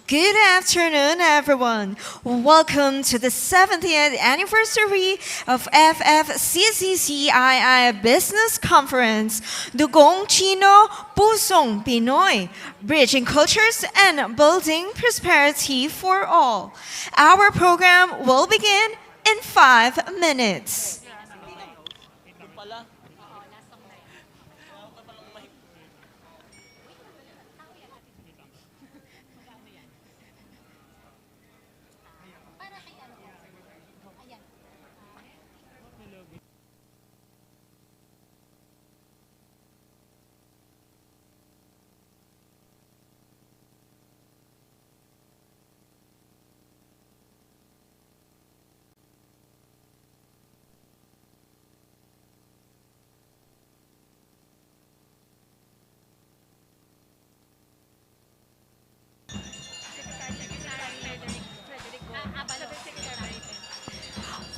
Good afternoon, everyone. Welcome to the 70th anniversary of FFCCCII Business Conference, Dugong Chino Pusong Pinoy, Bridging Cultures and Building Prosperity for All. Our program will begin in 5 minutes.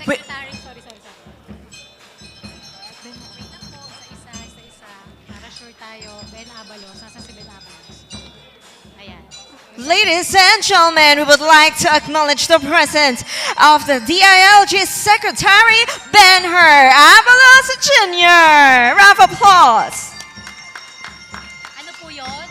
Secretary, sorry. Wait lang po, isa. Para sure tayo, Ben Abalos. Nasa si Ben Abalos. Ayan. Ladies and gentlemen, we would like to acknowledge the presence of the DILG Secretary, Ben-Hur Abalos Jr. Round of applause. Ano po yun?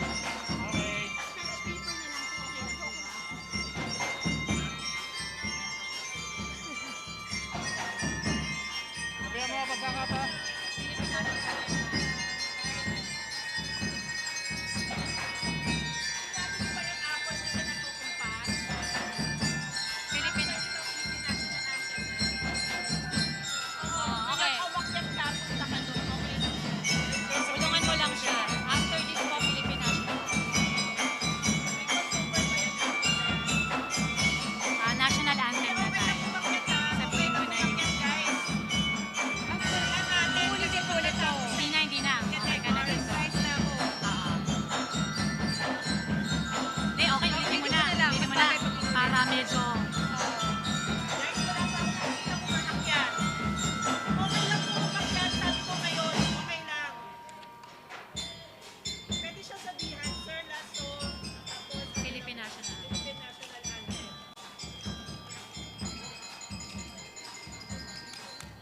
Tulungan mo lang siya. After this po, National Anthem na tayo. Sabihin mo na yun. Ulit to. Hindi na. Okay ka na dito. Hindi, okay. Ulitin mo na. Para medyo...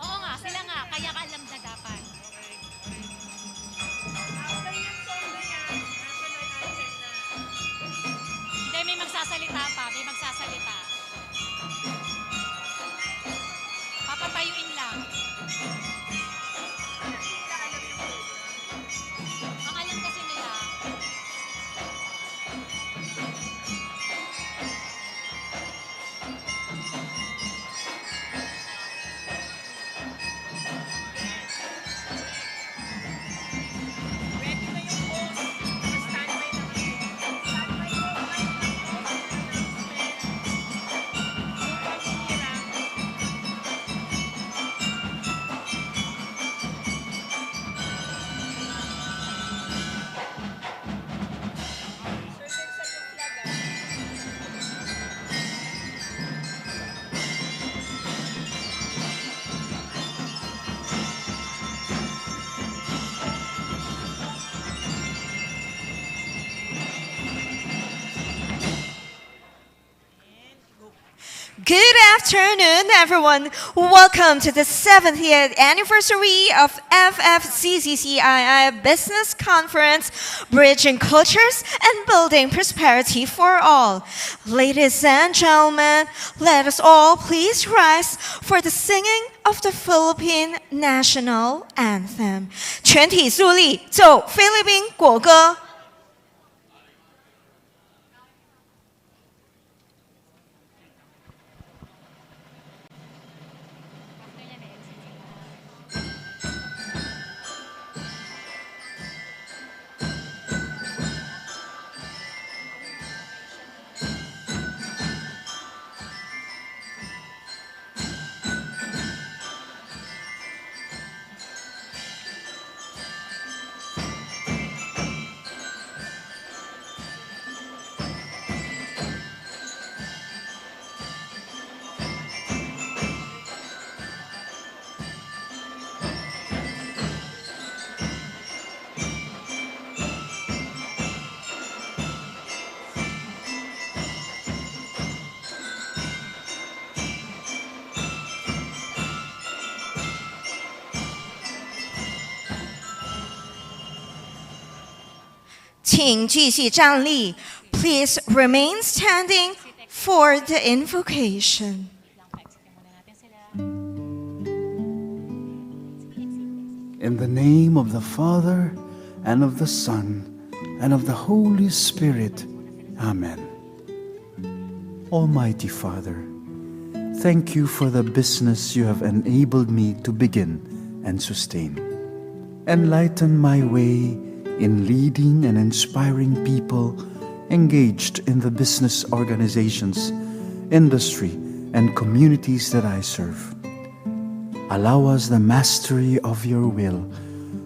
Oo nga, sila nga. Kaya ka alam na dapat. Hindi, may magsasalita pa. Papatayuin lang. Ang alam kasi nila, Good afternoon, everyone. Welcome to the 70th anniversary of FFCCCII Business Conference, Bridging Cultures and Building Prosperity for All. Ladies and gentlemen, let us all please rise for the singing of the Philippine National Anthem. 全体肃立，奏菲律宾国歌。请继续站立. Please remain standing for the invocation. In the name of the Father, and of the Son, and of the Holy Spirit. Amen. Almighty Father, thank you for the business you have enabled me to begin and sustain. Enlighten my way in leading and inspiring people engaged in the business organizations, industry, and communities that I serve. Allow us the mastery of your will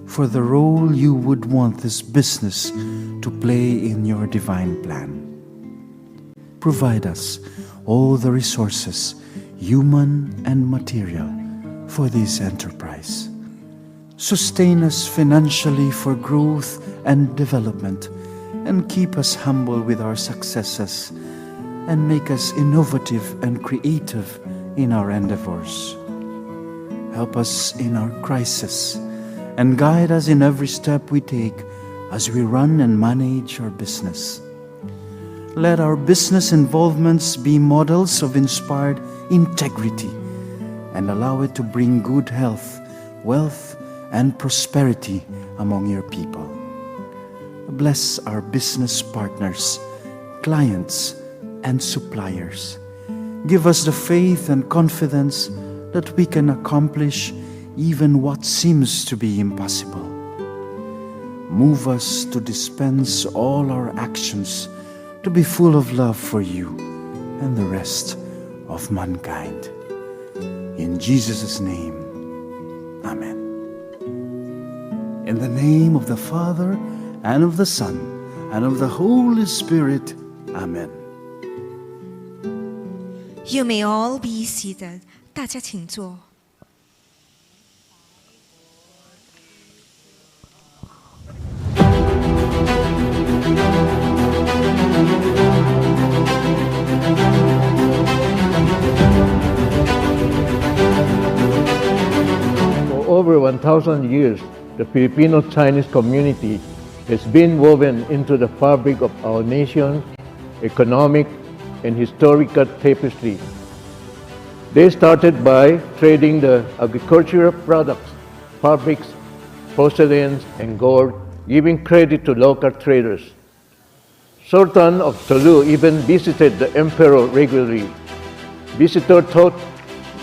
for the role you would want this business to play in your divine plan. Provide us all the resources, human and material, for this enterprise. Sustain us financially for growth and development, and keep us humble with our successes, and make us innovative and creative in our endeavors. Help us in our crisis, and guide us in every step we take as we run and manage our business. Let our business involvements be models of inspired integrity, and allow it to bring good health, wealth, and prosperity among your people. Bless our business partners, clients, and suppliers. Give us the faith and confidence that we can accomplish even what seems to be impossible. Move us to dispense all our actions to be full of love for you and the rest of mankind. In Jesus' name, Amen. In the name of the Father, and of the Son, and of the Holy Spirit, Amen. You may all be seated. 大家请坐。For over 1,000 years, the Filipino-Chinese community has been woven into the fabric of our nation's economic and historical tapestry. They started by trading the agricultural products, fabrics, porcelains, and gold, giving credit to local traders. Sultan of Sulu even visited the emperor regularly. Visitors taught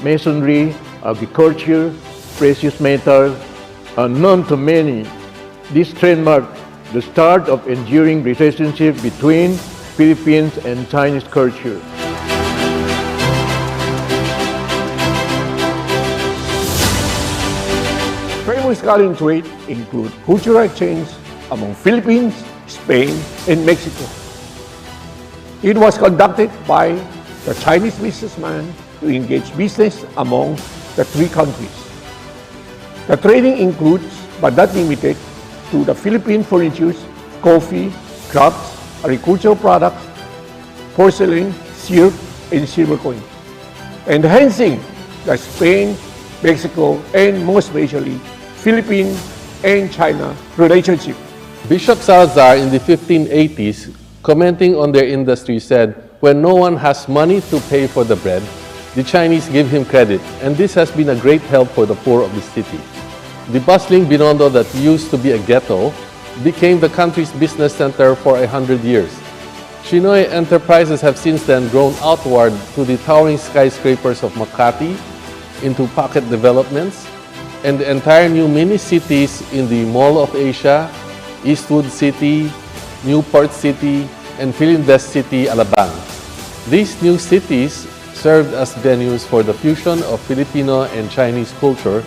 masonry, agriculture, precious metals, unknown to many. This trend marked the start of enduring relationship between Philippines and Chinese culture. Famous Italian trade include cultural exchange among Philippines, Spain, and Mexico. It was conducted by the Chinese businessman to engage business among the three countries. The trading includes, but not limited to, the Philippine furnitures, coffee, crafts, agricultural products, porcelain, silk, and silver coins, enhancing the Spain, Mexico, and most especially Philippine and China relationship. Bishop Salazar in the 1580s, commenting on their industry, said, "When no one has money to pay for the bread, the Chinese give him credit, and this has been a great help for the poor of the city." The bustling Binondo that used to be a ghetto became the country's business center for 100 years. Shinoy enterprises have since then grown outward to the towering skyscrapers of Makati, into pocket developments, and the entire new mini-cities in the Mall of Asia, Eastwood City, Newport City, and Philinvest City, Alabang. These new cities served as venues for the fusion of Filipino and Chinese culture,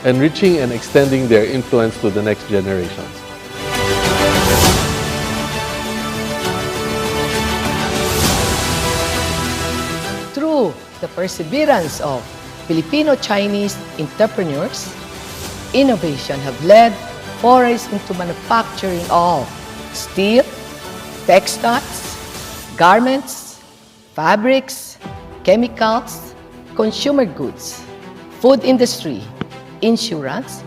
enriching and extending their influence to the next generations. Through the perseverance of Filipino-Chinese entrepreneurs, innovation have led forays into manufacturing of steel, textiles, garments, fabrics, chemicals, consumer goods, food industry, insurance,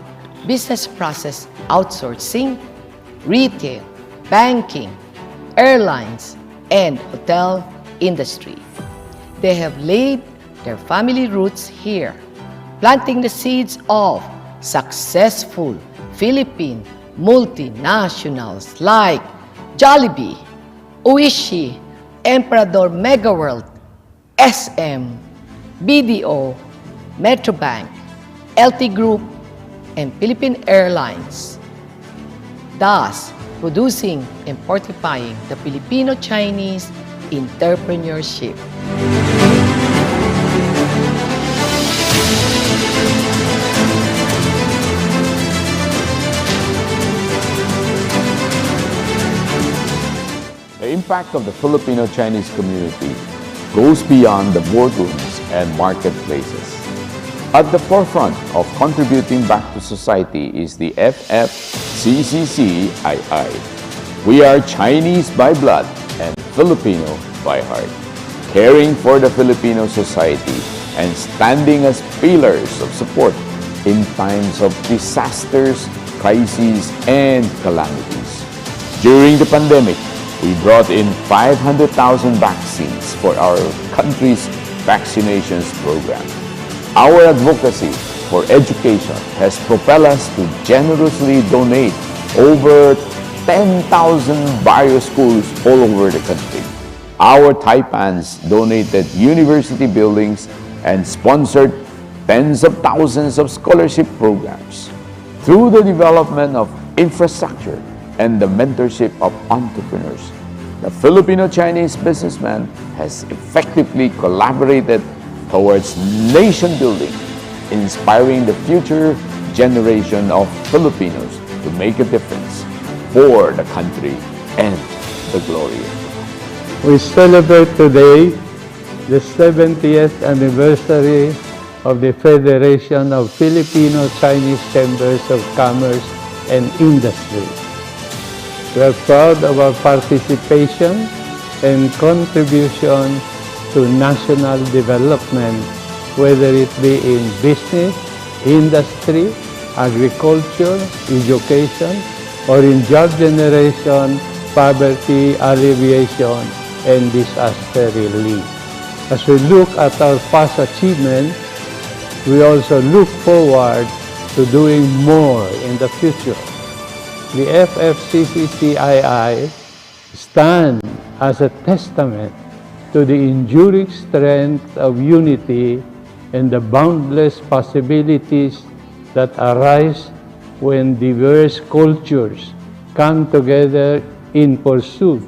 business process outsourcing, retail, banking, airlines, and hotel industry. They have laid their family roots here, planting the seeds of successful Philippine multinationals like Jollibee, Oishi, Emperador Megaworld, SM, BDO, Metrobank, LT Group, and Philippine Airlines, thus producing and fortifying the Filipino-Chinese entrepreneurship. The impact of the Filipino-Chinese community goes beyond the boardrooms and marketplaces. At the forefront of contributing back to society is the FFCCCII. We are Chinese by blood and Filipino by heart, caring for the Filipino society and standing as pillars of support in times of disasters, crises, and calamities. During the pandemic, we brought in 500,000 vaccines for our country's vaccinations program. Our advocacy for education has propelled us to generously donate over 10,000 various schools all over the country. Our Taipans donated university buildings and sponsored tens of thousands of scholarship programs. Through the development of infrastructure and the mentorship of entrepreneurs, the Filipino-Chinese businessman has effectively collaborated towards nation building, inspiring the future generation of Filipinos to make a difference for the country and the glory of God. We celebrate today the 70th anniversary of the Federation of Filipino-Chinese Chambers of Commerce and Industry. We are proud of our participation and contribution to national development, whether it be in business, industry, agriculture, education, or in job generation, poverty alleviation, and disaster relief. As we look at our past achievements, we also look forward to doing more in the future. The FFCCCII stand as a testament to the enduring strength of unity and the boundless possibilities that arise when diverse cultures come together in pursuit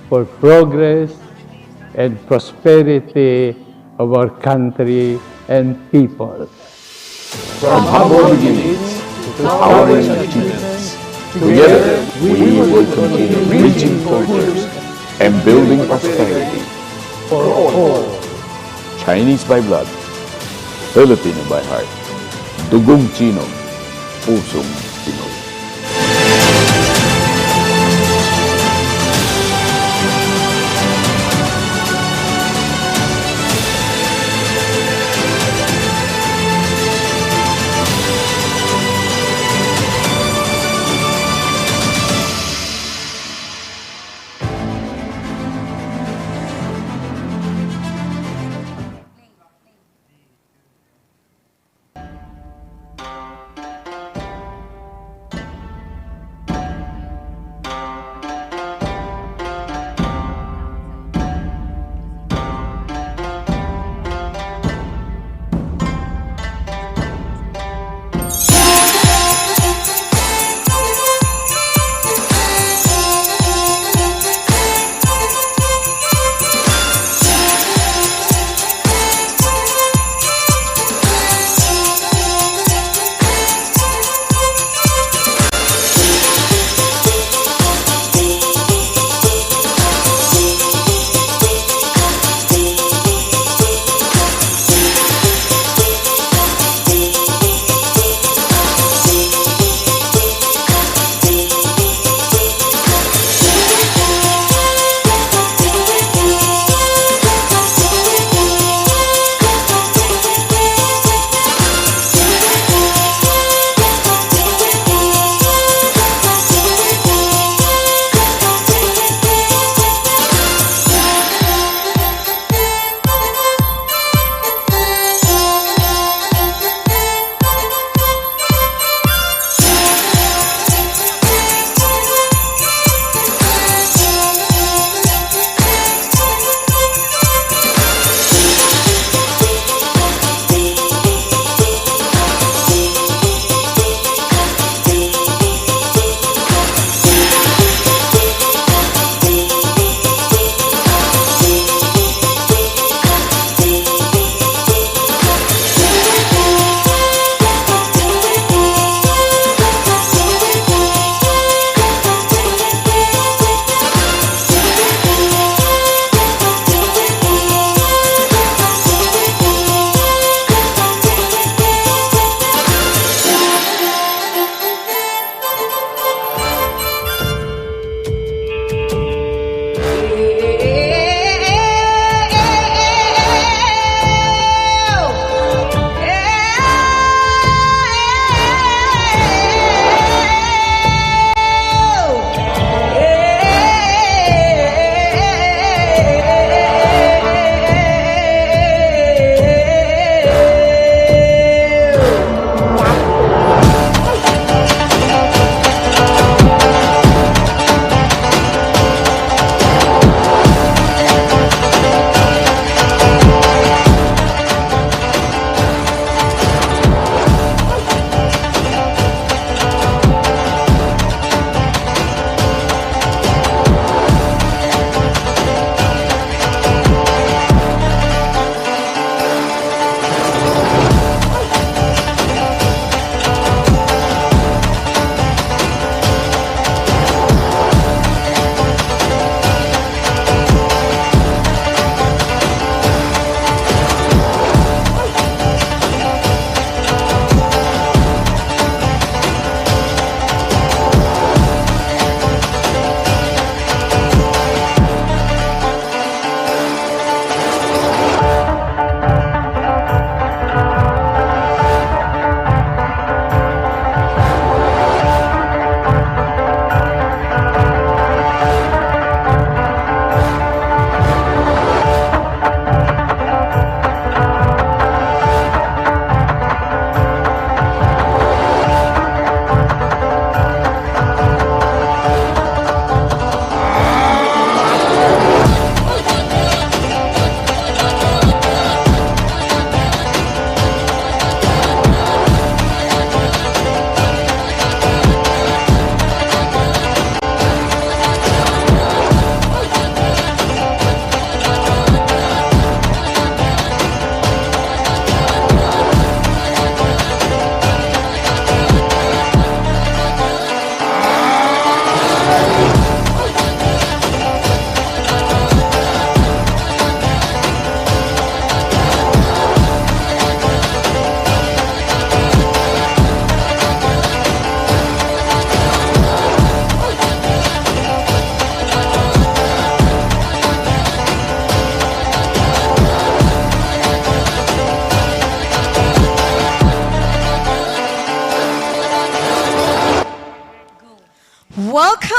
for progress and prosperity of our country and people. From humble beginnings to towering achievements, together we will continue reaching cultures and building prosperity for all. Chinese by blood, Filipino by heart, Dugong Chino, Pusong Pinoy.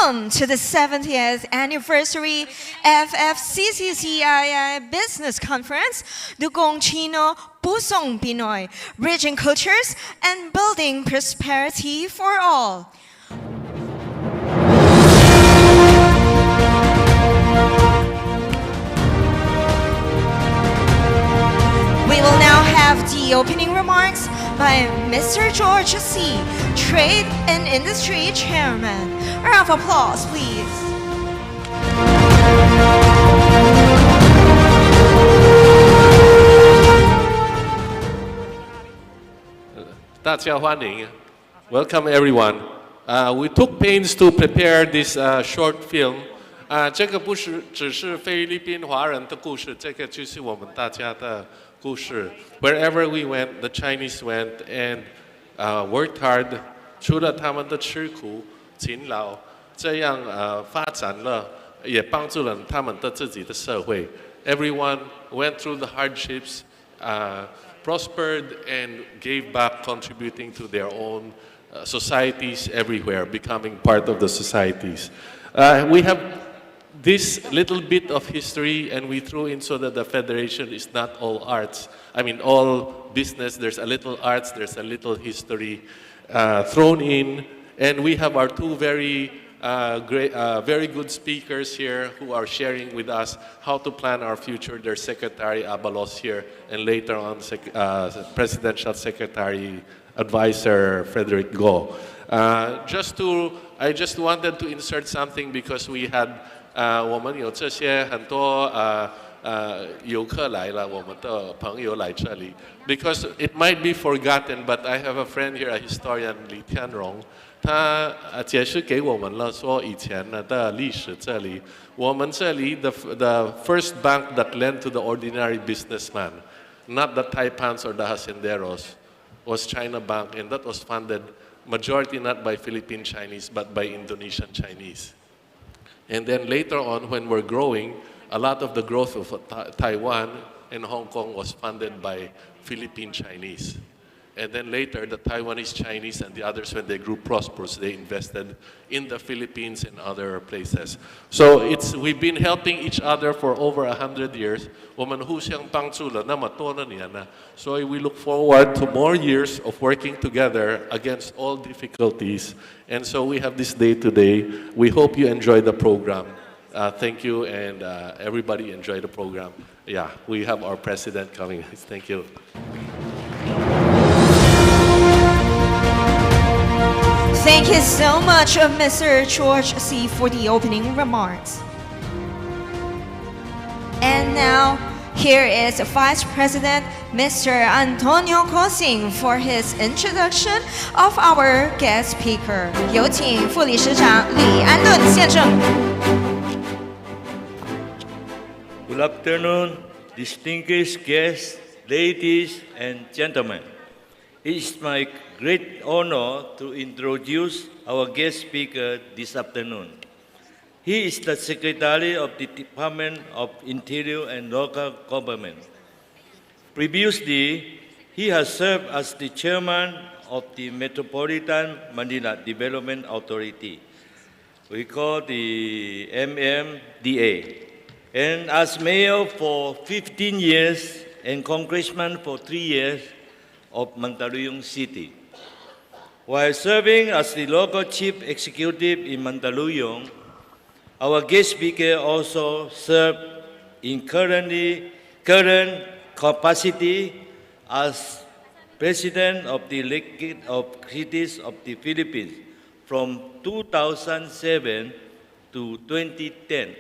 Welcome to the 70th Anniversary FFCCCII Business Conference, Dugong Chino Pusong Pinoy, Bridging Cultures and Building Prosperity for All. We will now have the opening remarks by Mr. George C., Trade and Industry Chairman. A round of applause, please. 大家欢迎 Welcome everyone. We took pains to prepare this short film. 这个不是只是菲律宾华人的故事，这个就是我们大家的故事。Wherever we went, the Chinese went and worked hard. 除了他们的吃苦、勤劳，这样发展了，也帮助了他们的自己的社会。Everyone went through the hardships, prospered and gave back, contributing to their own societies everywhere, becoming part of the societies. We have this little bit of history, and we threw in so that the federation is not all arts. I mean, all business. There's a little arts. There's a little history thrown in, and we have our two very good speakers here who are sharing with us how to plan our future. There's Secretary Abalos here, and later on, Presidential Secretary Advisor Frederick Go. I just wanted to insert something because we had 我们有这些很多游客来了，我们的朋友来这里。Because it might be forgotten, but I have a friend here, a historian, Li Tianrong. 他解释给我们了，说以前的历史这里，我们这里 the first bank that lent to the ordinary businessman, not the Taipans or the Hacenderos, was China Bank, and that was funded majority not by Philippine Chinese but by Indonesian Chinese. And then later on, when we're growing, a lot of the growth of Taiwan and Hong Kong was funded by Philippine Chinese. And then later, the Taiwanese Chinese and the others, when they grew prosperous, they invested in the Philippines and other places. So we've been helping each other for over 100 years. 我们互相帮助了那么多的年了，所以 we look forward to more years of working together against all difficulties. And so we have this day today. We hope you enjoy the program. Thank you, and everybody enjoy the program. Yeah, we have our president coming. Thank you. Thank you so much, Mr. George C., for the opening remarks. And now, here is Vice President Mr. Antonio Cosing for his introduction of our guest speaker. 有请副理事长李安顿先生。Good afternoon, distinguished guests, ladies and gentlemen. It is my great honor to introduce our guest speaker this afternoon. He is the Secretary of the Department of Interior and Local Government. Previously, he has served as the Chairman of the Metropolitan Manila Development Authority. We call the MMDA. And as Mayor for 15 years and Congressman for 3 years of Mandaluyong City. While serving as the local chief executive in Mandaluyong, our guest speaker also served in current capacity as President of the League of Cities of the Philippines from 2007 to 2010,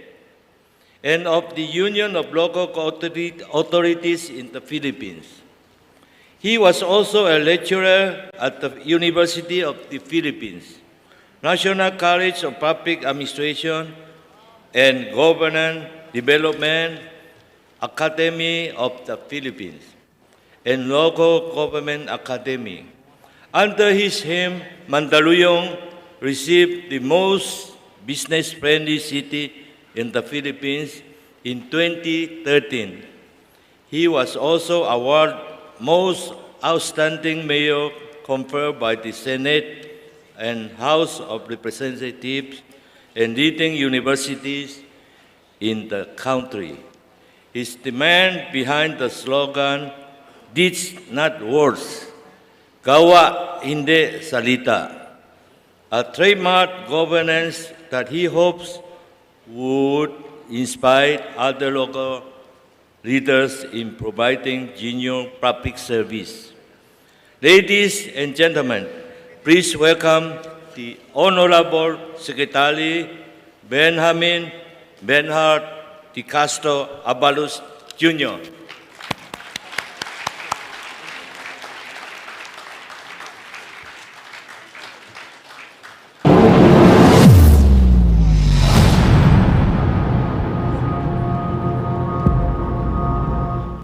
and of the Union of Local Authorities in the Philippines. He was also a lecturer at the University of the Philippines, National College of Public Administration and Governance Development Academy of the Philippines, and Local Government Academy. Under his hymn, Mandaluyong received the most business-friendly city in the Philippines in 2013. He was also awarded Most Outstanding Mayor conferred by the Senate and House of Representatives and leading universities in the country. His demand behind the slogan, "Deeds not words, gawa hindi salita," a trademark governance that he hopes would inspire other local leaders in providing genuine public service. Ladies and gentlemen, please welcome the Honorable Secretary Benjamin Bernhard de Castro Abalos Jr.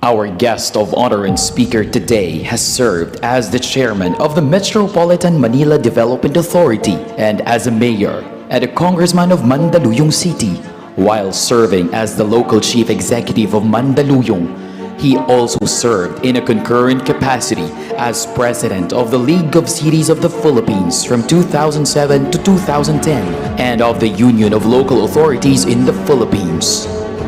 Our guest of honor and speaker today has served as the chairman of the Metropolitan Manila Development Authority and as a mayor and a congressman of Mandaluyong City. While serving as the local chief executive of Mandaluyong, he also served in a concurrent capacity as president of the League of Cities of the Philippines from 2007 to 2010 and of the Union of Local Authorities in the Philippines.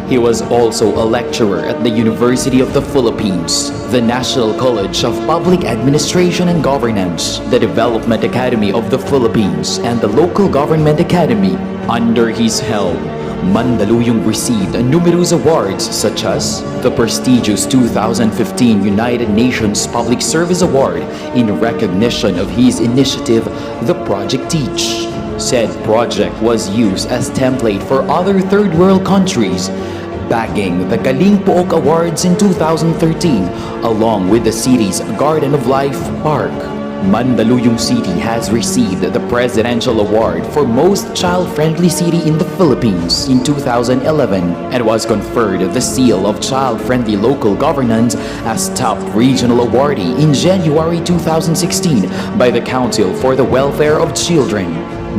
He was also a lecturer at the University of the Philippines, the National College of Public Administration and Governance, the Development Academy of the Philippines, and the Local Government Academy. Under his helm, Mandaluyong received numerous awards such as the prestigious 2015 United Nations Public Service Award in recognition of his initiative, the Project Teach. Said project was used as template for other third world countries, bagging the Galing Pook Awards in 2013 along with the city's Garden of Life Park. Mandaluyong City has received the Presidential Award for Most Child-Friendly City in the Philippines in 2011 and was conferred the Seal of Child-Friendly Local Governance as Top Regional Awardee in January 2016 by the Council for the Welfare of Children.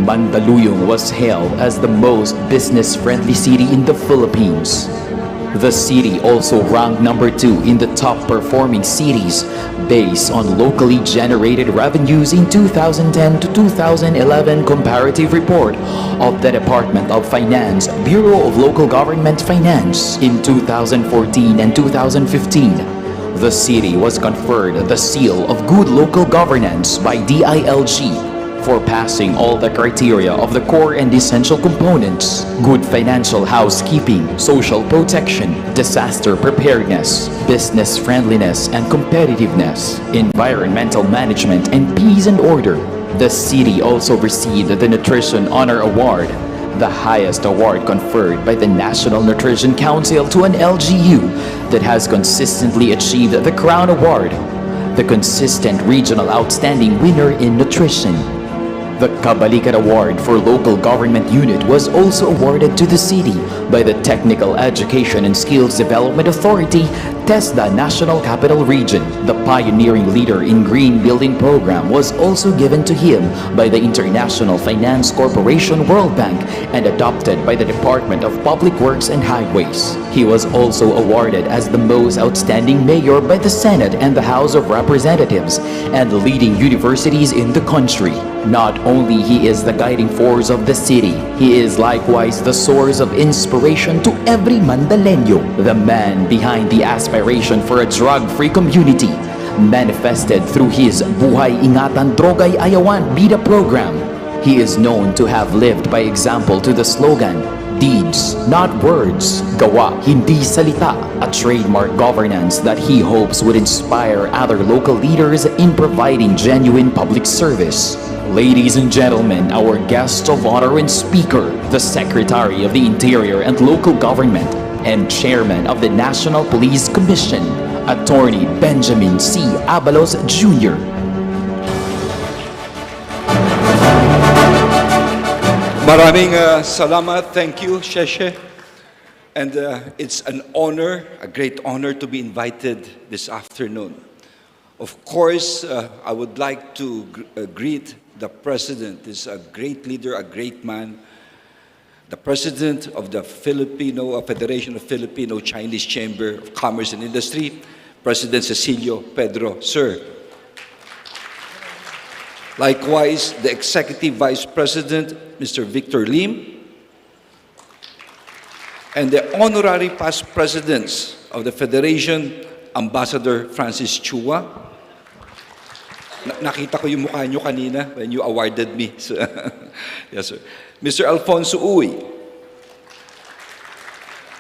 Mandaluyong was hailed as the most business-friendly city in the Philippines. The city also ranked number 2 in the top-performing cities based on locally generated revenues in 2010 to 2011 comparative report of the Department of Finance, Bureau of Local Government Finance in 2014 and 2015. The city was conferred the Seal of Good Local Governance by DILG for passing all the criteria of the core and essential components: good financial housekeeping, social protection, disaster preparedness, business friendliness and competitiveness, environmental management, and peace and order. The city also received the Nutrition Honor Award, the highest award conferred by the National Nutrition Council to an LGU that has consistently achieved the Crown Award, the consistent regional outstanding winner in nutrition. The Kabalikat Award for Local Government Unit was also awarded to the city by the Technical Education and Skills Development Authority, TESDA National Capital Region. The pioneering leader in Green Building Program was also given to him by the International Finance Corporation World Bank and adopted by the Department of Public Works and Highways. He was also awarded as the most outstanding mayor by the Senate and the House of Representatives and leading universities in the country. Not only he is the guiding force of the city, he is likewise the source of inspiration to every Mandaleño, the man behind the aspiration for a drug-free community, manifested through his Buhay Ingatan Drogay Ayawan Bida program. He is known to have lived by example to the slogan, "Deeds, not words, gawa, hindi salita," a trademark governance that he hopes would inspire other local leaders in providing genuine public service. Ladies and gentlemen, our guest of honor and speaker, the Secretary of the Interior and Local Government and Chairman of the National Police Commission, Attorney Benjamin C. Abalos Jr. Maraming salamat. Thank you, Sheshe. And it's an honor, a great honor to be invited this afternoon. Of course, I would like to greet the President. He's a great leader, a great man. The President of the Federation of Filipino-Chinese Chamber of Commerce and Industry, President Cecilio Pedro, sir. Likewise, the Executive Vice President, Mr. Victor Lim, and the honorary past presidents of the Federation, Ambassador Francis Chua. Nakita ko yung mukha nyo kanina when you awarded me. So, yes, sir. Mr. Alfonso Uy,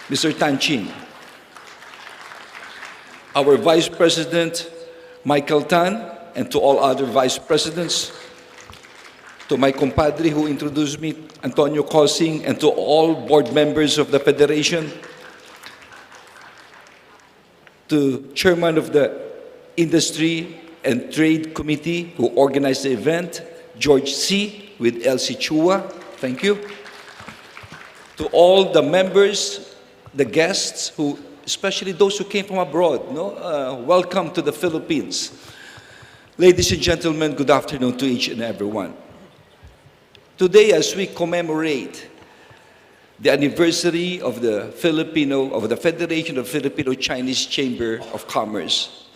Mr. Tan Chin, our Vice President, Michael Tan, and to all other Vice Presidents, to my compadre who introduced me, Antonio Cosing, and to all board members of the Federation, to Chairman of the Industry and Trade Committee who organized the event, George C. with Elsie Chua, thank you. To all the members, the guests, who, especially those who came from abroad, welcome to the Philippines. Ladies and gentlemen, good afternoon to each and every one. Today, as we commemorate the anniversary of the Federation of Filipino-Chinese Chamber of Commerce,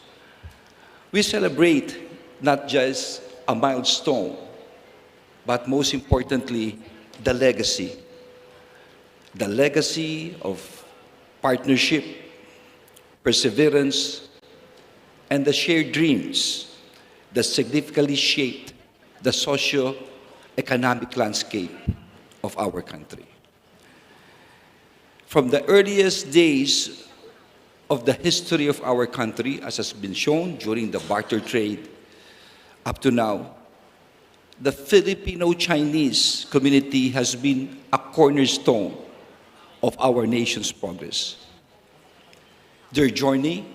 we celebrate not just a milestone, but most importantly, the legacy. The legacy of partnership, perseverance, and the shared dreams that significantly shaped the socio-economic landscape of our country. From the earliest days of the history of our country, as has been shown during the barter trade, up to now, the Filipino-Chinese community has been a cornerstone of our nation's progress. Their journey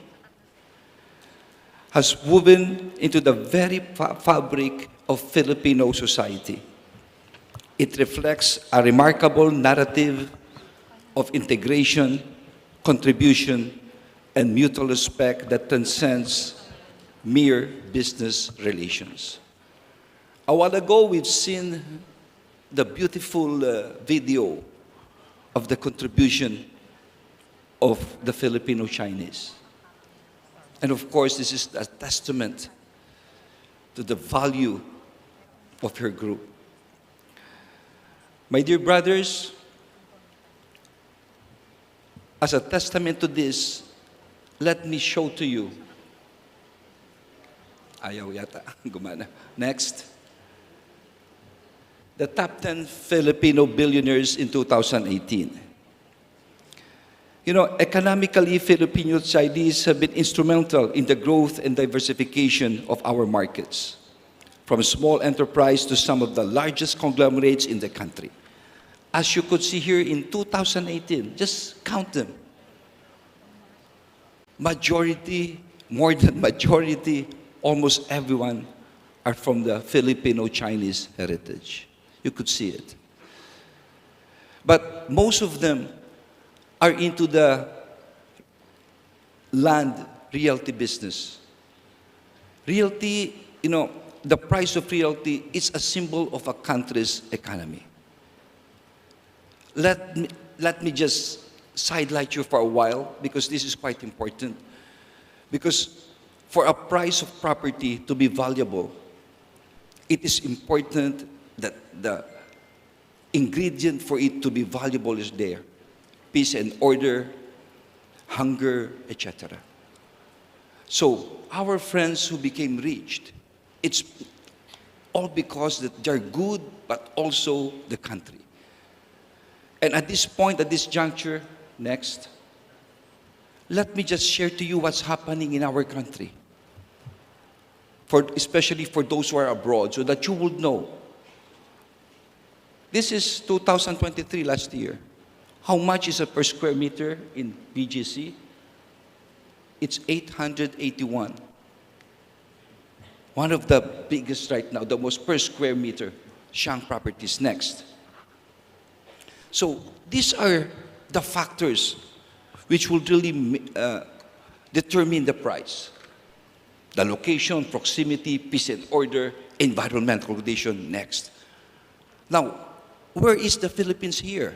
has woven into the very fabric of Filipino society. It reflects a remarkable narrative of integration, contribution, and mutual respect that transcends mere business relations. A while ago, we've seen the beautiful video of the contribution of the Filipino-Chinese. And of course, this is a testament to the value of her group. My dear brothers, as a testament to this, let me show to you. Ayaw yata, gumana. Next. The top 10 Filipino billionaires in 2018. You know, economically, Filipino-Chinese have been instrumental in the growth and diversification of our markets, from small enterprise to some of the largest conglomerates in the country. As you could see here in 2018, just count them. Majority, more than majority, almost everyone are from the Filipino-Chinese heritage. You could see it. But most of them are into the land realty business. Realty, you know, the price of realty is a symbol of a country's economy. Let me just sidelight you for a while, because this is quite important. Because for a price of property to be valuable, it is important that the ingredient for it to be valuable is there. Peace and order, hunger, etc. So our friends who became rich, it's all because that they're good, but also the country. And at this point, at this juncture, next, let me just share to you what's happening in our country, especially for those who are abroad, so that you will know. This is 2023, last year. How much is a per square meter in BGC? It's 881. One of the biggest right now, the most per square meter. Shang Properties next. So these are the factors which will really determine the price. The location, proximity, peace and order, environmental condition, next. Now, where is the Philippines here?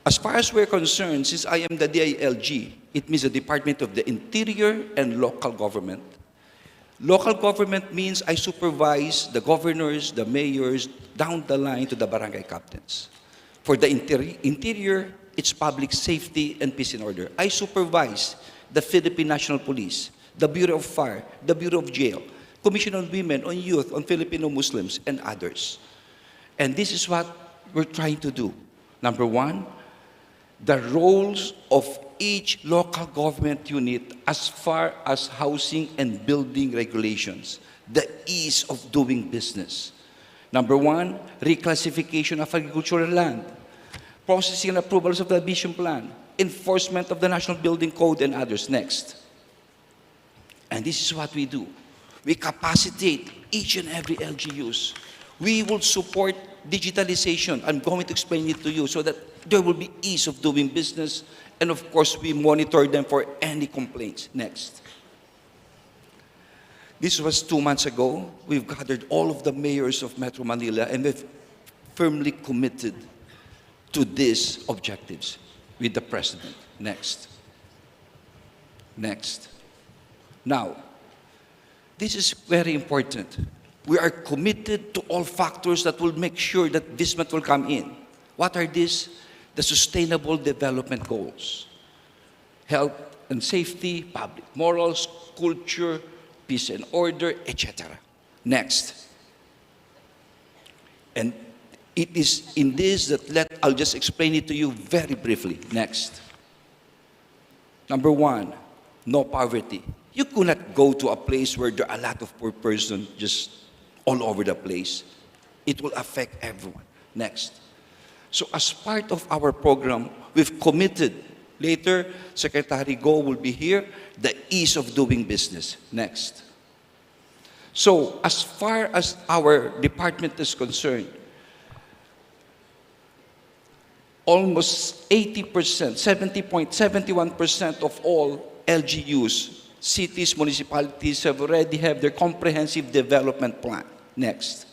As far as we're concerned, since I am the DILG, it means the Department of the Interior and Local Government. Local government means I supervise the governors, the mayors, down the line to the barangay captains. For the interior, it's public safety and peace and order. I supervise the Philippine National Police, the Bureau of Fire, the Bureau of Jail, Commission on Women, on Youth, on Filipino Muslims, and others. And this is what we're trying to do. Number one, the roles of each local government unit as far as housing and building regulations, the ease of doing business. Number one, reclassification of agricultural land, processing and approvals of the vision plan, enforcement of the National Building Code, and others. Next. And this is what we do. We capacitate each and every LGUs. We will support digitalization. I'm going to explain it to you so that there will be ease of doing business. And of course, we monitor them for any complaints. Next. This was 2 months ago. We've gathered all of the mayors of Metro Manila and we've firmly committed to these objectives with the President. Next. Next. Now, this is very important. We are committed to all factors that will make sure that BISMAT will come in. What are these? The Sustainable Development Goals. Health and safety, public morals, culture, peace and order, etc. Next. And it is in this that I'll just explain it to you very briefly. Next. Number one, no poverty. You could not go to a place where there are a lot of poor persons just all over the place. It will affect everyone. Next. So as part of our program, we've committed, later Secretary Go will be here, the ease of doing business. Next. So as far as our department is concerned, almost 80%, 70.71% of all LGUs, cities, municipalities have already have their comprehensive development plan. Next.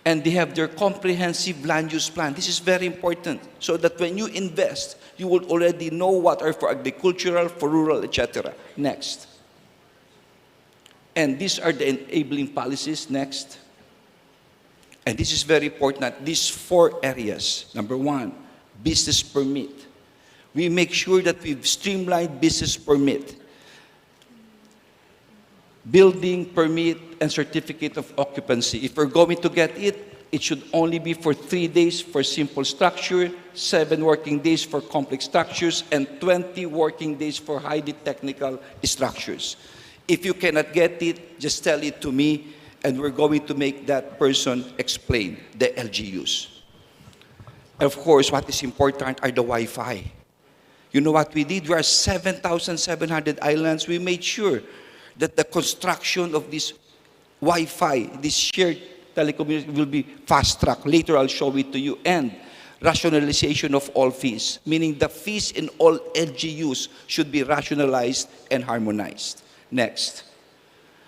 And they have their comprehensive land use plan. This is very important so that when you invest, you will already know what are for agricultural, for rural, etc. Next. And these are the enabling policies. Next. And this is very important. These 4 areas. Number one, business permit. We make sure that we've streamlined business permit, building permit, and certificate of occupancy. If we're going to get it, it should only be for 3 days for simple structure, 7 working days for complex structures, and 20 working days for highly technical structures. If you cannot get it, just tell it to me, and we're going to make that person explain the LGUs. Of course, what is important are the Wi-Fi. You know what we did? We are 7,700 islands. We made sure that the construction of this Wi-Fi, this shared telecommunication, will be fast-tracked. Later, I'll show it to you. And rationalization of all fees, meaning the fees in all LGUs should be rationalized and harmonized. Next.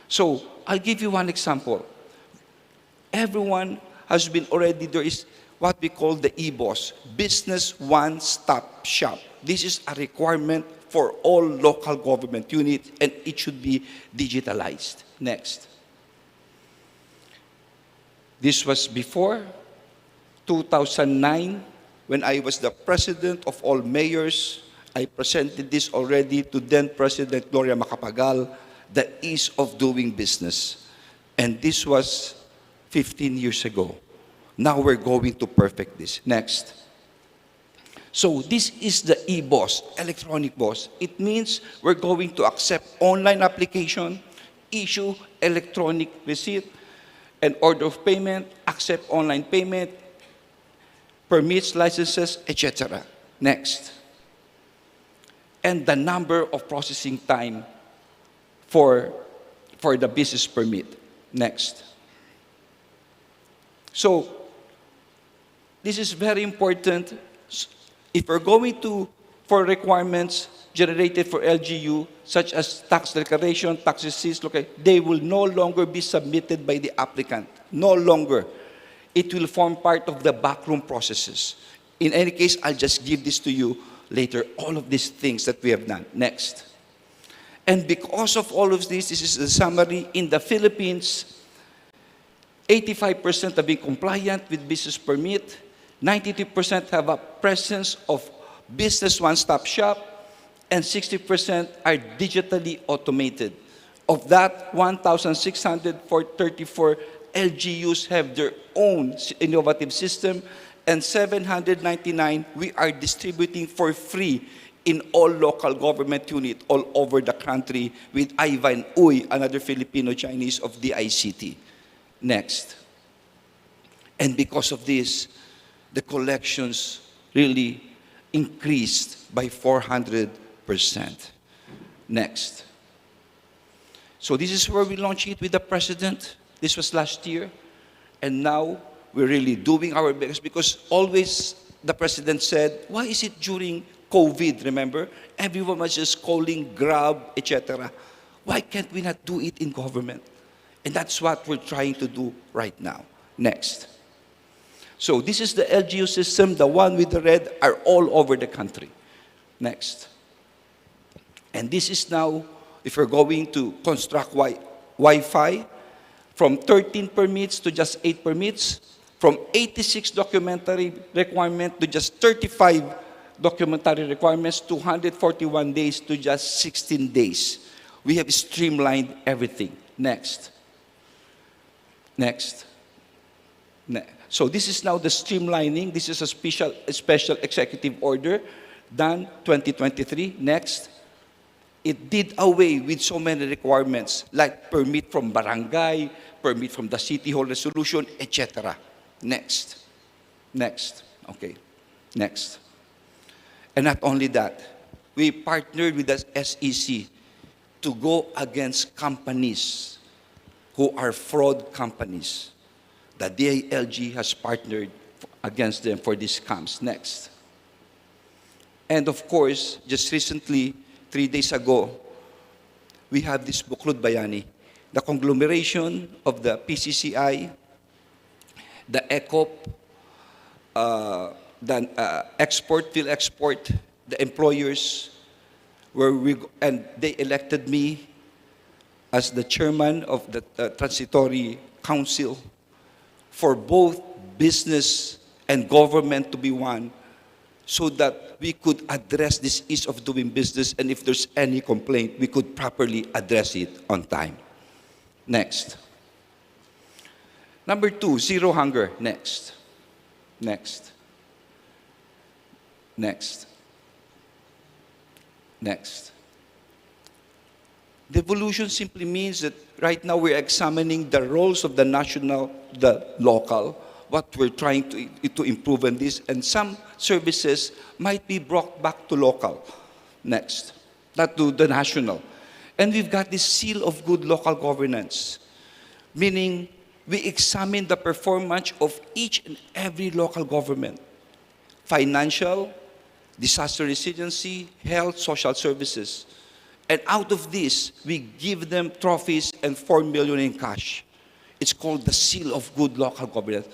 So, I'll give you one example. Everyone has been already, there is what we call the EBOS, Business One-Stop Shop. This is a requirement for all local government units, and it should be digitalized. Next. This was before 2009, when I was the president of all mayors. I presented this already to then President Gloria Macapagal, the ease of doing business. And this was 15 years ago. Now we're going to perfect this. Next. So this is the e-BOSS, electronic BOSS. It means we're going to accept online application, issue electronic receipt, and order of payment, accept online payment, permits, licenses, etc. Next. And the number of processing time for the business permit. Next. So, this is very important. If we're going to, for requirements generated for LGU, such as tax declaration, tax receipts, they will no longer be submitted by the applicant. No longer. It will form part of the backroom processes. In any case, I'll just give this to you later, all of these things that we have done. Next. And because of all of this is the summary. In the Philippines, 85% have been compliant with business permit, 93% have a presence of business one-stop shop, and 60% are digitally automated. Of that, 1,634 LGUs have their own innovative system, and 799 we are distributing for free in all local government units all over the country with Ivan Uy, another Filipino-Chinese of the ICT. Next. And because of this, the collections really increased by 400%. Next. So this is where we launched it with the President. This was last year. And now we're really doing our best because always the President said, why is it during COVID, remember? Everyone was just calling, Grab, etc. Why can't we not do it in government? And that's what we're trying to do right now. Next. So this is the LGU system. The one with the red are all over the country. Next. And this is now, if we're going to construct Wi-Fi, from 13 permits to just 8 permits, from 86 documentary requirements to just 35 documentary requirements, 241 days to just 16 days. We have streamlined everything. Next. Next. So this is now the streamlining. This is a special executive order done 2023. Next. It did away with so many requirements like permit from barangay, permit from the city hall resolution, etc. Next. Next. Okay. Next. And not only that, we partnered with the SEC to go against companies who are fraud companies. The DILG has partnered against them for these scams. Next. And of course, just recently, 3 days ago, we have this Buklod Bayani, the conglomeration of the PCCI, the ECOP, the export, field export, the employers, and they elected me as the chairman of the transitory council for both business and government to be one, so that we could address this ease of doing business, and if there's any complaint, we could properly address it on time. Next. Number 2, zero hunger. Next. Next. Next. Next. Devolution simply means that right now we're examining the roles of the national, the local, what we're trying to improve on this, and some services might be brought back to local. Next. Not to the national. And we've got this seal of good local governance, meaning we examine the performance of each and every local government. Financial, disaster resiliency, health, social services. And out of this, we give them trophies and 4 million in cash. It's called the seal of good local governance.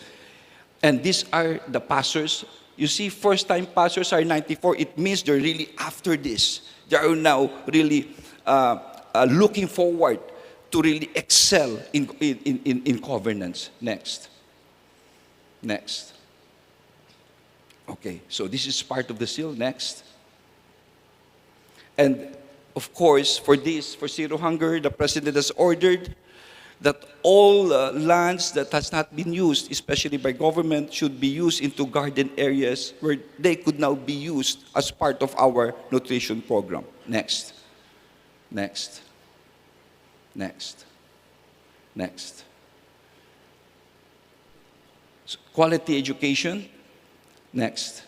And these are the passers. You see, first-time passers are 94. It means they're really after this. They are now really looking forward to really excel in governance. Next. Next. Okay, so this is part of the seal. Next. And of course, for this, for zero hunger, the President has ordered that all lands that has not been used, especially by government, should be used into garden areas where they could now be used as part of our nutrition program. Next. Next. Next. Next. So, quality education. Next.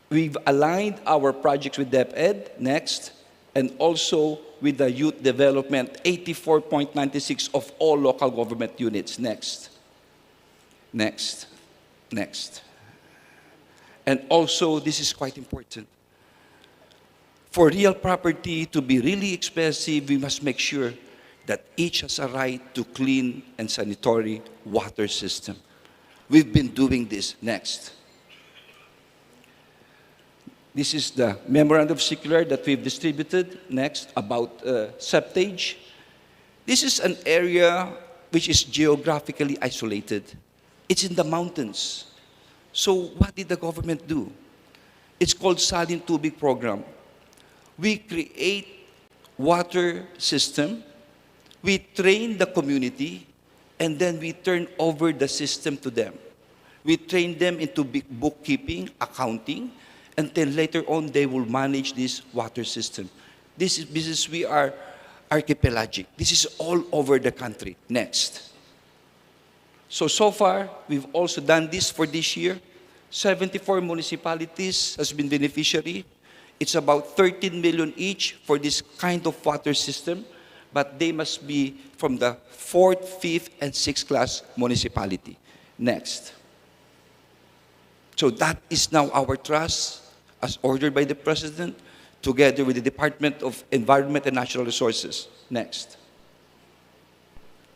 We've aligned our projects with DepEd. Next. And also with the youth development, 84.96 of all local government units. Next. Next. Next. And also, this is quite important. For real property to be really expensive, we must make sure that each has a right to clean and sanitary water system. We've been doing this. Next. This is the memorandum of circular that we've distributed. Next, about septage. This is an area which is geographically isolated. It's in the mountains. So what did the government do? It's called Salin Tubig Program. We create water system, we train the community, and then we turn over the system to them. We train them into bookkeeping, accounting, and then later on they will manage this water system. This is business, we are archipelagic. This is all over the country. Next. So far, we've also done this for this year. 74 municipalities has been beneficiary. It's about 13 million each for this kind of water system, but they must be from the 4th, 5th, and 6th class municipality. Next. So that is now our trust, as ordered by the President, together with the Department of Environment and Natural Resources. Next.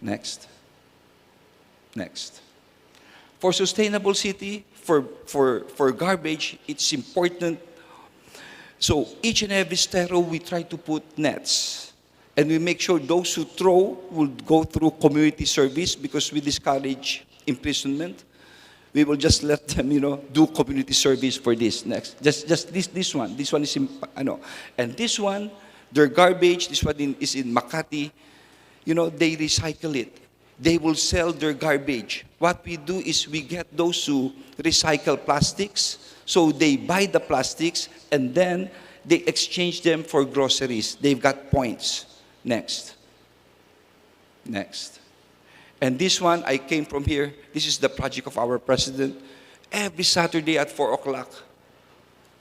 Next. Next. For sustainable city, for garbage, it's important. So each and every stereo, we try to put nets. And we make sure those who throw will go through community service because we discourage imprisonment. We will just let them, do community service for this. Next. Just this one. This one is and this one, their garbage, this one is in Makati. They recycle it. They will sell their garbage. What we do is we get those who recycle plastics. So they buy the plastics and then they exchange them for groceries. They've got points. Next. Next. And this one, I came from here. This is the project of our president. Every Saturday at 4 o'clock,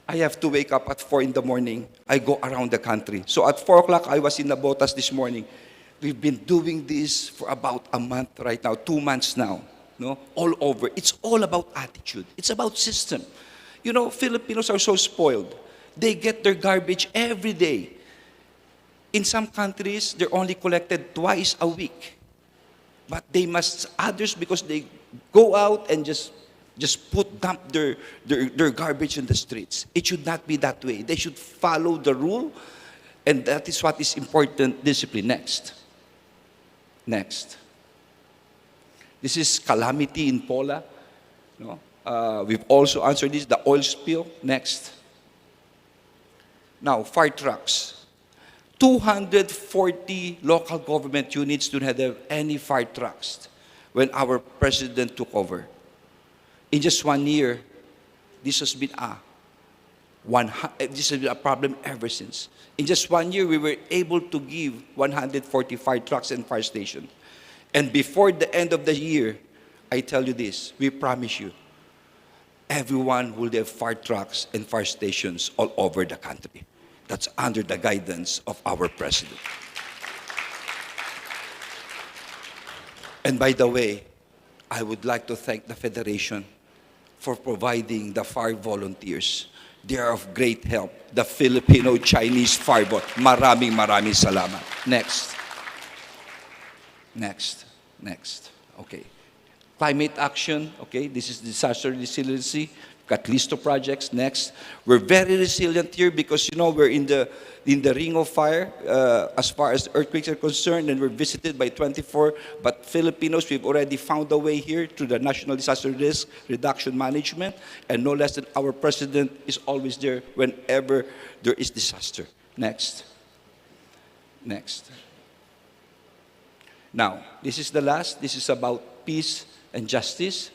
I have to wake up at 4 in the morning. I go around the country. So at 4 o'clock, I was in Abalos this morning. We've been doing this for about a month right now, 2 months now, all over. It's all about attitude. It's about system. Filipinos are so spoiled. They get their garbage every day. In some countries, they're only collected twice a week. But they must, others, because they go out and just dump their garbage in the streets. It should not be that way. They should follow the rule, and that is what is important, discipline. Next. Next. This is calamity in Pola. We've also answered this, the oil spill. Next. Now, fire trucks. 240 local government units do not have any fire trucks when our president took over. In just 1 year, this has been a problem ever since. In just 1 year, we were able to give 140 fire trucks and fire stations. And before the end of the year, I tell you this, we promise you, everyone will have fire trucks and fire stations all over the country. That's under the guidance of our president. And by the way, I would like to thank the Federation for providing the fire volunteers. They are of great help. The Filipino-Chinese fire Maraming salamat. Next. Next. Next. Okay. Climate action. Okay. This is disaster resiliency. Got list of projects. Next. We're very resilient here because, we're in the ring of fire as far as earthquakes are concerned, and we're visited by 24. But Filipinos, we've already found a way here through the National Disaster Risk Reduction Management, and no less than our president is always there whenever there is disaster. Next. Next. Now, this is the last. This is about peace and justice.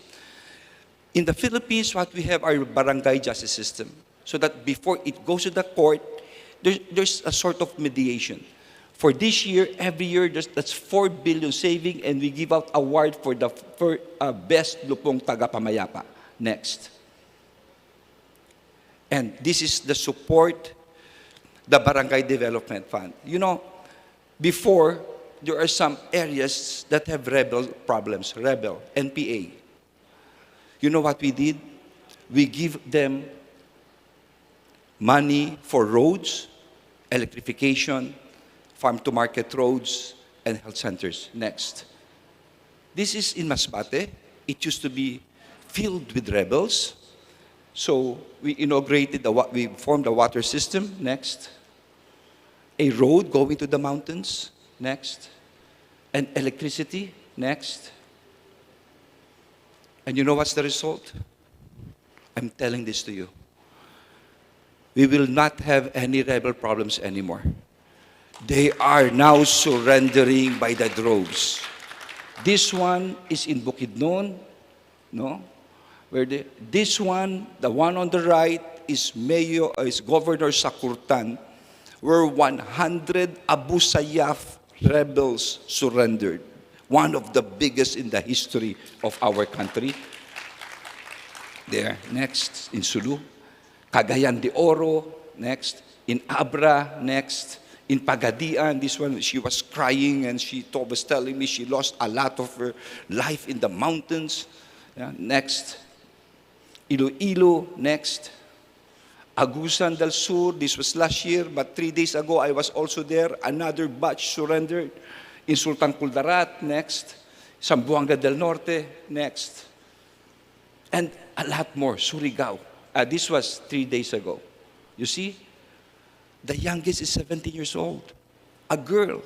In the Philippines, what we have are barangay justice system. So that before it goes to the court, there's a sort of mediation. For this year, every year, that's 4 billion saving, and we give out award for the best lupong tagapamayapa. Next. And this is the support, the Barangay Development Fund. Before, there are some areas that have rebel problems, NPA. You know what we did? We give them money for roads, electrification, farm-to-market roads, and health centers. Next. This is in Masbate. It used to be filled with rebels. So we we formed a water system. Next. A road going to the mountains. Next. And electricity. Next. And you know what's the result? I'm telling this to you. We will not have any rebel problems anymore. They are now surrendering by the droves. This one is in Bukidnon, no? This one, the one on the right, is Governor Sakurtan, where 100 Abu Sayyaf rebels surrendered. One of the biggest in the history of our country. There, next, in Sulu. Cagayan de Oro, next. In Abra, next. In Pagadian, this one, she was crying and she was telling me she lost a lot of her life in the mountains. Yeah, next. Iloilo, next. Agusan del Sur, this was last year, but 3 days ago I was also there. Another batch surrendered. In Sultan Kuldarat, next. Zamboanga del Norte, next. And a lot more. Surigao. This was 3 days ago. You see? The youngest is 17 years old. A girl.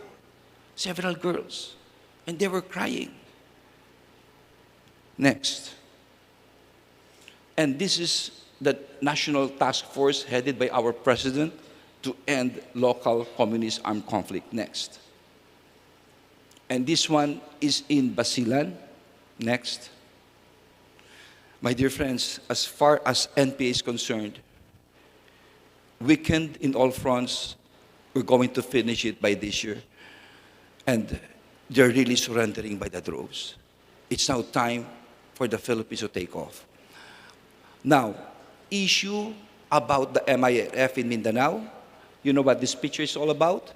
Several girls. And they were crying. Next. And this is the national task force headed by our president to end local communist armed conflict. Next. And this one is in Basilan. Next. My dear friends, as far as NPA is concerned, weakened in all fronts, we're going to finish it by this year. And they're really surrendering by the droves. It's now time for the Philippines to take off. Now, issue about the MILF in Mindanao. You know what this picture is all about?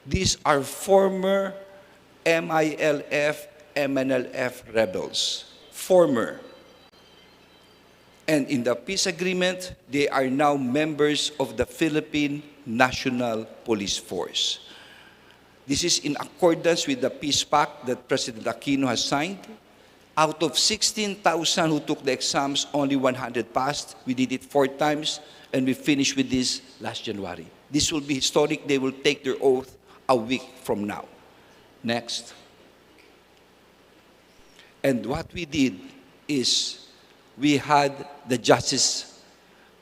These are former MILF, MNLF rebels. Former. And in the peace agreement, they are now members of the Philippine National Police Force. This is in accordance with the peace pact that President Aquino has signed. Out of 16,000 who took the exams, only 100 passed. We did it 4 times, and we finished with this last January. This will be historic. They will take their oath a week from now. Next. And what we did is we had the justice,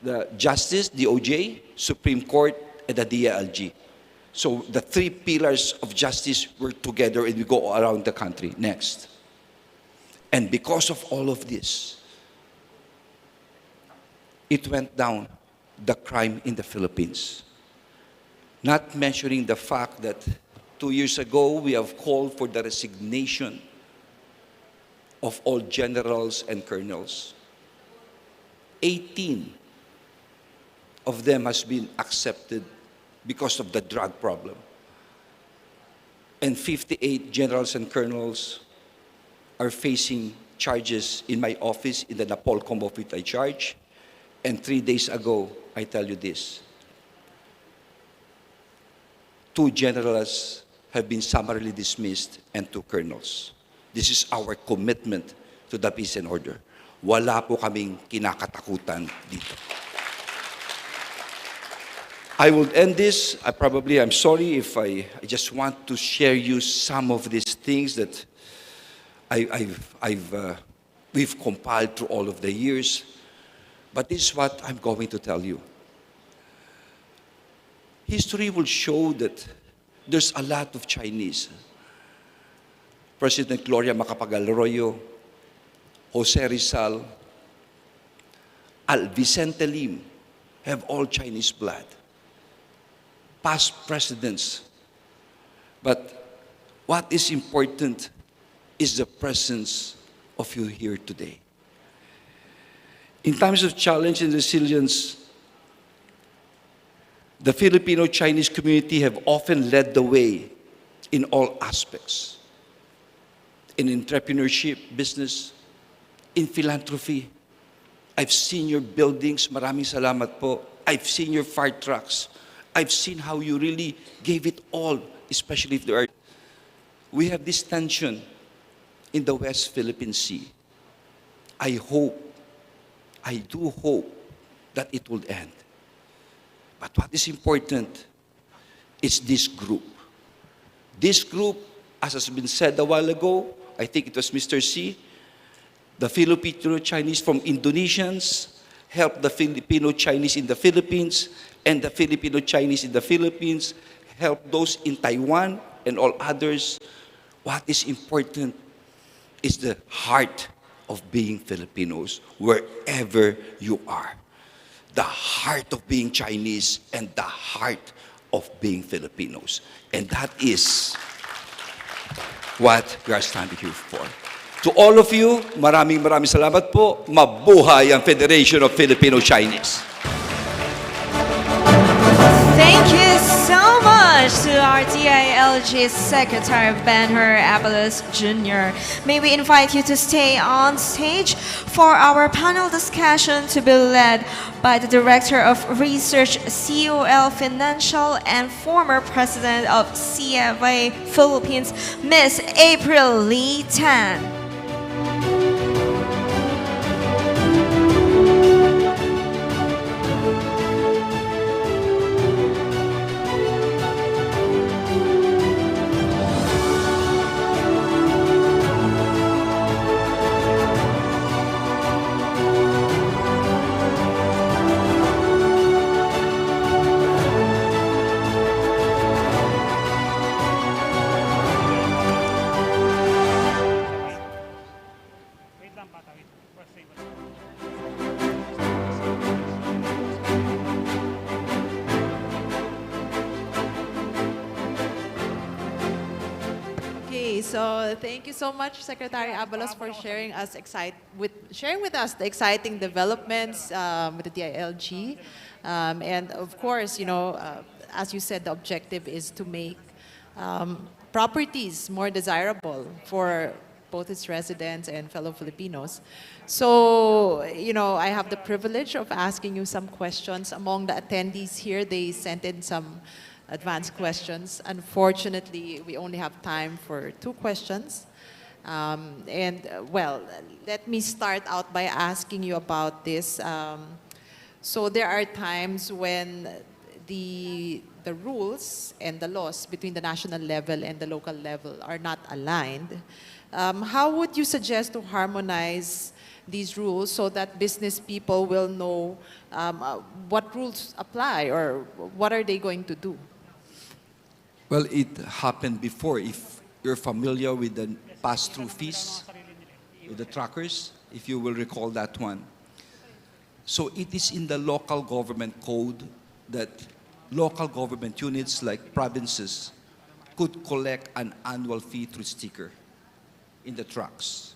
DOJ, Supreme Court, and the DILG. So the 3 pillars of justice were together, and we go around the country. Next. And because of all of this, it went down, the crime in the Philippines. Not mentioning the fact that 2 years ago, we have called for the resignation of all generals and colonels. 18 of them has been accepted because of the drug problem. And 58 generals and colonels are facing charges in my office, in the Napolcom of which I charge. And 3 days ago, I tell you this. 2 generals have been summarily dismissed and 2 colonels. This is our commitment to the peace and order. Wala po kaming kinakatakutan dito. I will end this. I'm sorry if I just want to share you some of these things that we've compiled through all of the years. But this is what I'm going to tell you. History will show that there's a lot of Chinese. President Gloria Macapagal-Arroyo, Jose Rizal, Vicente Lim have all Chinese blood. Past presidents. But what is important is the presence of you here today. In times of challenge and resilience, the Filipino-Chinese community have often led the way in all aspects. In entrepreneurship, business, in philanthropy. I've seen your buildings, maraming salamat po. I've seen your fire trucks. I've seen how you really gave it all, especially if there are. We have this tension in the West Philippine Sea. I do hope that it will end. But what is important is this group. This group, as has been said a while ago, I think it was Mr. C, The Filipino-Chinese from Indonesians help the Filipino-Chinese in the Philippines, and the Filipino-Chinese in the Philippines help those in Taiwan and all others. What is important is the heart of being Filipinos wherever you are. The heart of being Chinese and the heart of being Filipinos. And that is what we are standing here for. To all of you, maraming salamat po. Mabuhay ang Federation of Filipino-Chinese. Thank you so much to our DILG Secretary Ben-Hur Abalos Jr. May we invite you to stay on stage for our panel discussion to be led by the Director of Research, COL Financial, and former President of CFA Philippines, Ms. April Lee Tan. So thank you so much, Secretary Abalos, for sharing with us the exciting developments with the DILG, and of course, as you said, the objective is to make properties more desirable for both its residents and fellow Filipinos. So, I have the privilege of asking you some questions. Among the attendees here, they sent in some advanced questions. Unfortunately, we only have time for 2 questions. Well, let me start out by asking you about this. So there are times when the rules and the laws between the national level and the local level are not aligned. How would you suggest to harmonize these rules so that business people will know what rules apply or what are they going to do? Well, it happened before. If you're familiar with the pass-through fees, with the trackers, if you will recall that one. So it is in the local government code that local government units like provinces could collect an annual fee through sticker in the trucks.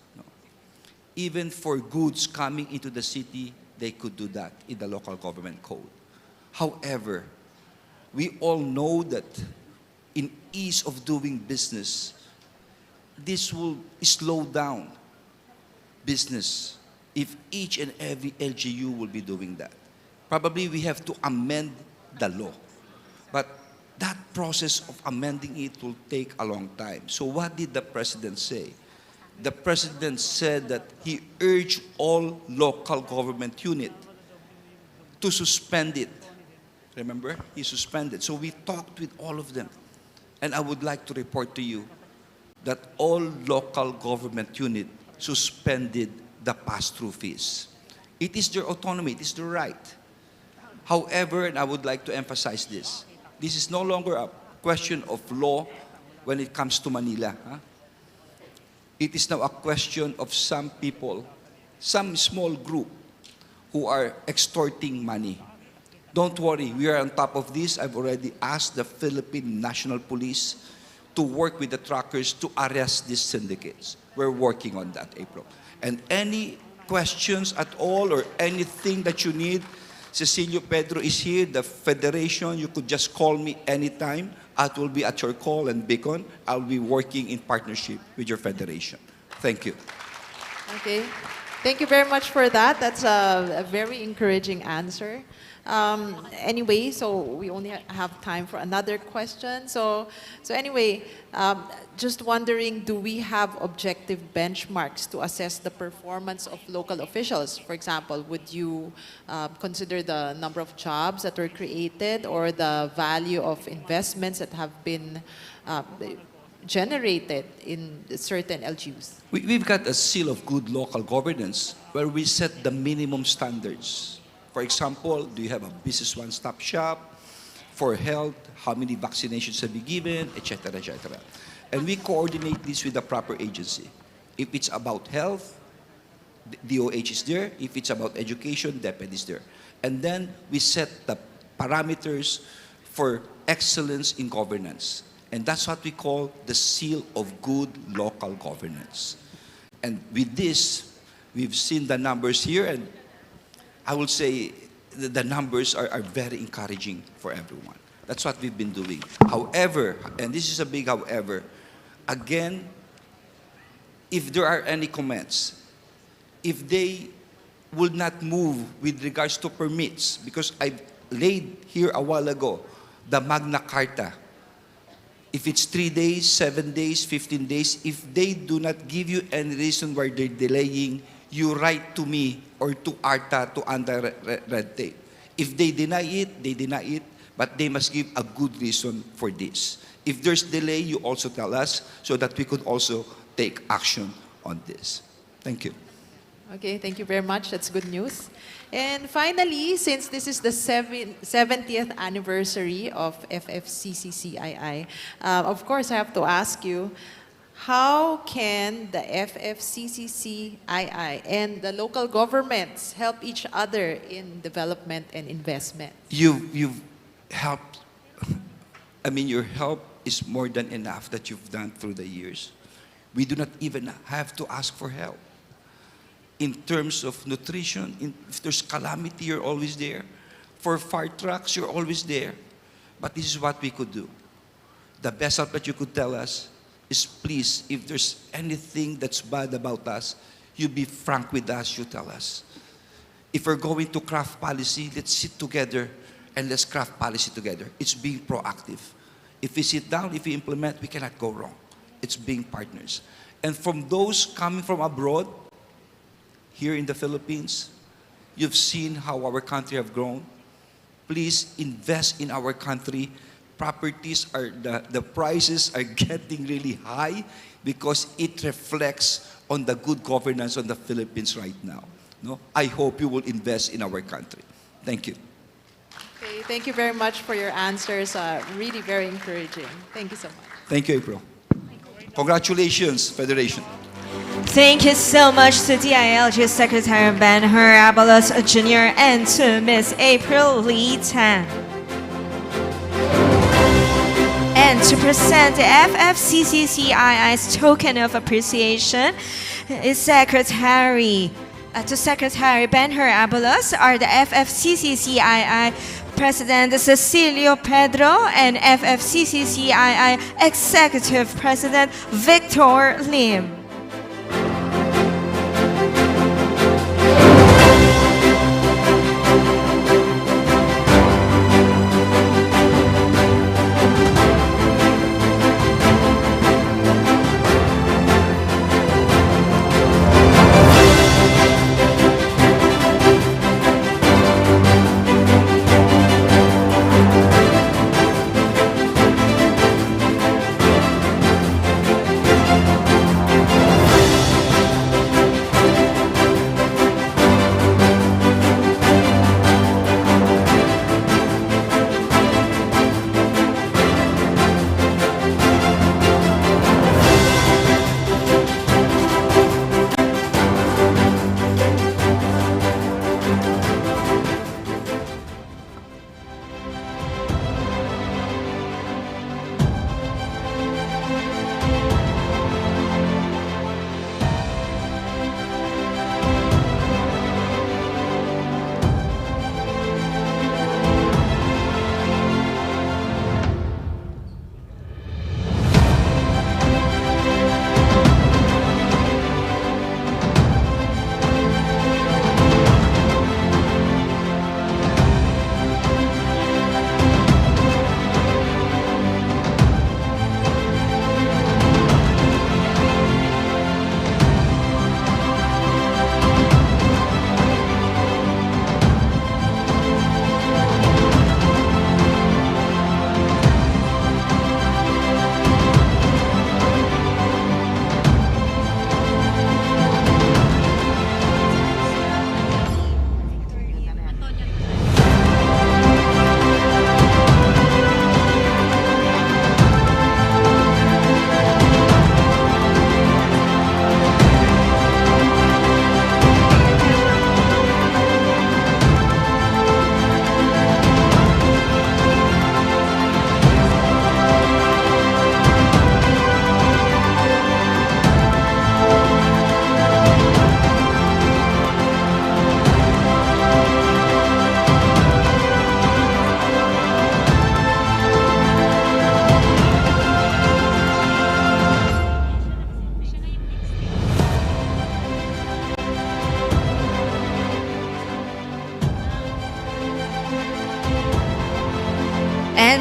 Even for goods coming into the city, they could do that in the local government code. However, we all know that in ease of doing business, this will slow down business if each and every LGU will be doing that. Probably we have to amend the law. But that process of amending it will take a long time. So what did the President say? The President said that he urged all local government units to suspend it. Remember? He suspended. So we talked with all of them. And I would like to report to you that all local government units suspended the pass-through fees. It is their autonomy, it is their right. However, and I would like to emphasize this is no longer a question of law when it comes to Manila. It is now a question of some people, some small group who are extorting money. Don't worry, we are on top of this. I've already asked the Philippine National Police to work with the truckers to arrest these syndicates. We're working on that, April. And any questions at all or anything that you need, Cecilio Pedro is here, the Federation. You could just call me anytime. I will be at your call and beacon. I'll be working in partnership with your Federation. Thank you. Okay. Thank you very much for that. That's a very encouraging answer. Anyway, so we only have time for another question. So anyway, just wondering, do we have objective benchmarks to assess the performance of local officials? For example, would you consider the number of jobs that were created or the value of investments that have been generated in certain LGUs? We've got a seal of good local governance where we set the minimum standards. For example, do you have a business one-stop shop? For health, how many vaccinations have you given, etc., etc. And we coordinate this with the proper agency. If it's about health, DOH is there. If it's about education, DepEd is there. And then we set the parameters for excellence in governance. And that's what we call the seal of good local governance. And with this, we've seen the numbers here, and I will say the numbers are very encouraging for everyone. That's what we've been doing. However, and this is a big however, again, if there are any comments, if they will not move with regards to permits, because I laid here a while ago the Magna Carta. If it's 3 days, 7 days, 15 days, if they do not give you any reason why they're delaying, you write to me or to ARTA to under red tape. If they deny it, they deny it, but they must give a good reason for this. If there's delay, you also tell us so that we could also take action on this. Thank you. Okay, thank you very much. That's good news. And finally, since this is the 70th anniversary of FFCCCII, of course I have to ask you, how can the FFCCCII and the local governments help each other in development and investment? You've helped. I mean, your help is more than enough that you've done through the years. We do not even have to ask for help. In terms of nutrition, if there's calamity, you're always there. For fire trucks, you're always there. But this is what we could do. The best help that you could tell us is, please, if there's anything that's bad about us, you be frank with us, you tell us. If we're going to craft policy, let's sit together and let's craft policy together. It's being proactive. If we sit down, if we implement, we cannot go wrong. It's being partners. And from those coming from abroad, here in the Philippines, you've seen how our country have grown. Please invest in our country. Properties are, the prices are getting really high because it reflects on the good governance on the Philippines right now. No? I hope you will invest in our country. Thank you. Okay, thank you very much for your answers. Really very encouraging. Thank you so much. Thank you, April. Congratulations, Federation. Thank you so much to DILG Secretary Ben-Hur Abalos Jr. and to Miss April Lee Tan. And to present the FFCCCII's token of appreciation is Secretary Ben-Hur Abalos are the FFCCCII President Cecilio Pedro and FFCCCII Executive President Victor Lim.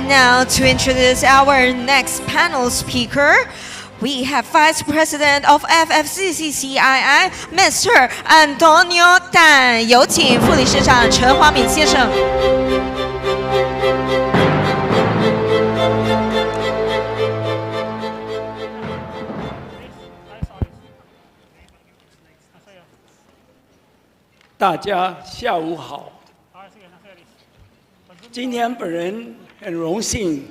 And now to introduce our next panel speaker, we have Vice President of FFCCCII, Mr. Antonio Tan. 有请副理事长陈华敏先生。大家下午好。今天本人很荣幸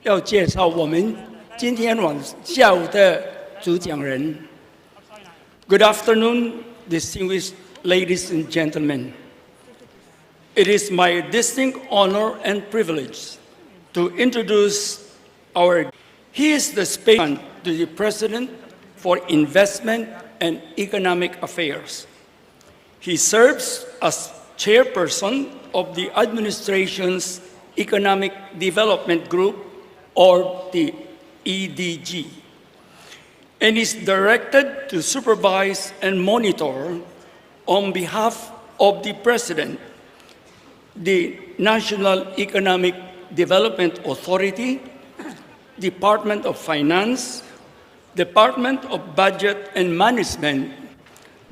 要介绍我们今天下午的主讲人。Good afternoon, distinguished ladies and gentlemen. It is my distinct honor and privilege to introduce He is the spokesman to the President for Investment and Economic Affairs. He serves as chairperson of the administration's Economic Development Group, or the EDG, and is directed to supervise and monitor on behalf of the President, the National Economic Development Authority, Department of Finance, Department of Budget and Management,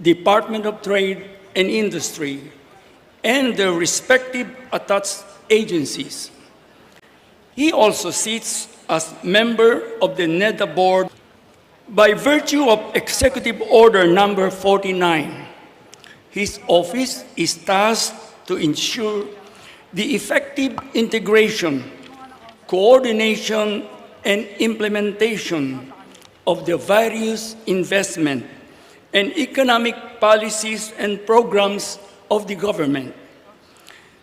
Department of Trade and Industry, and their respective attached agencies. He also sits as member of the NEDA board by virtue of Executive Order number 49. His office is tasked to ensure the effective integration, coordination, and implementation of the various investment and economic policies and programs of the government.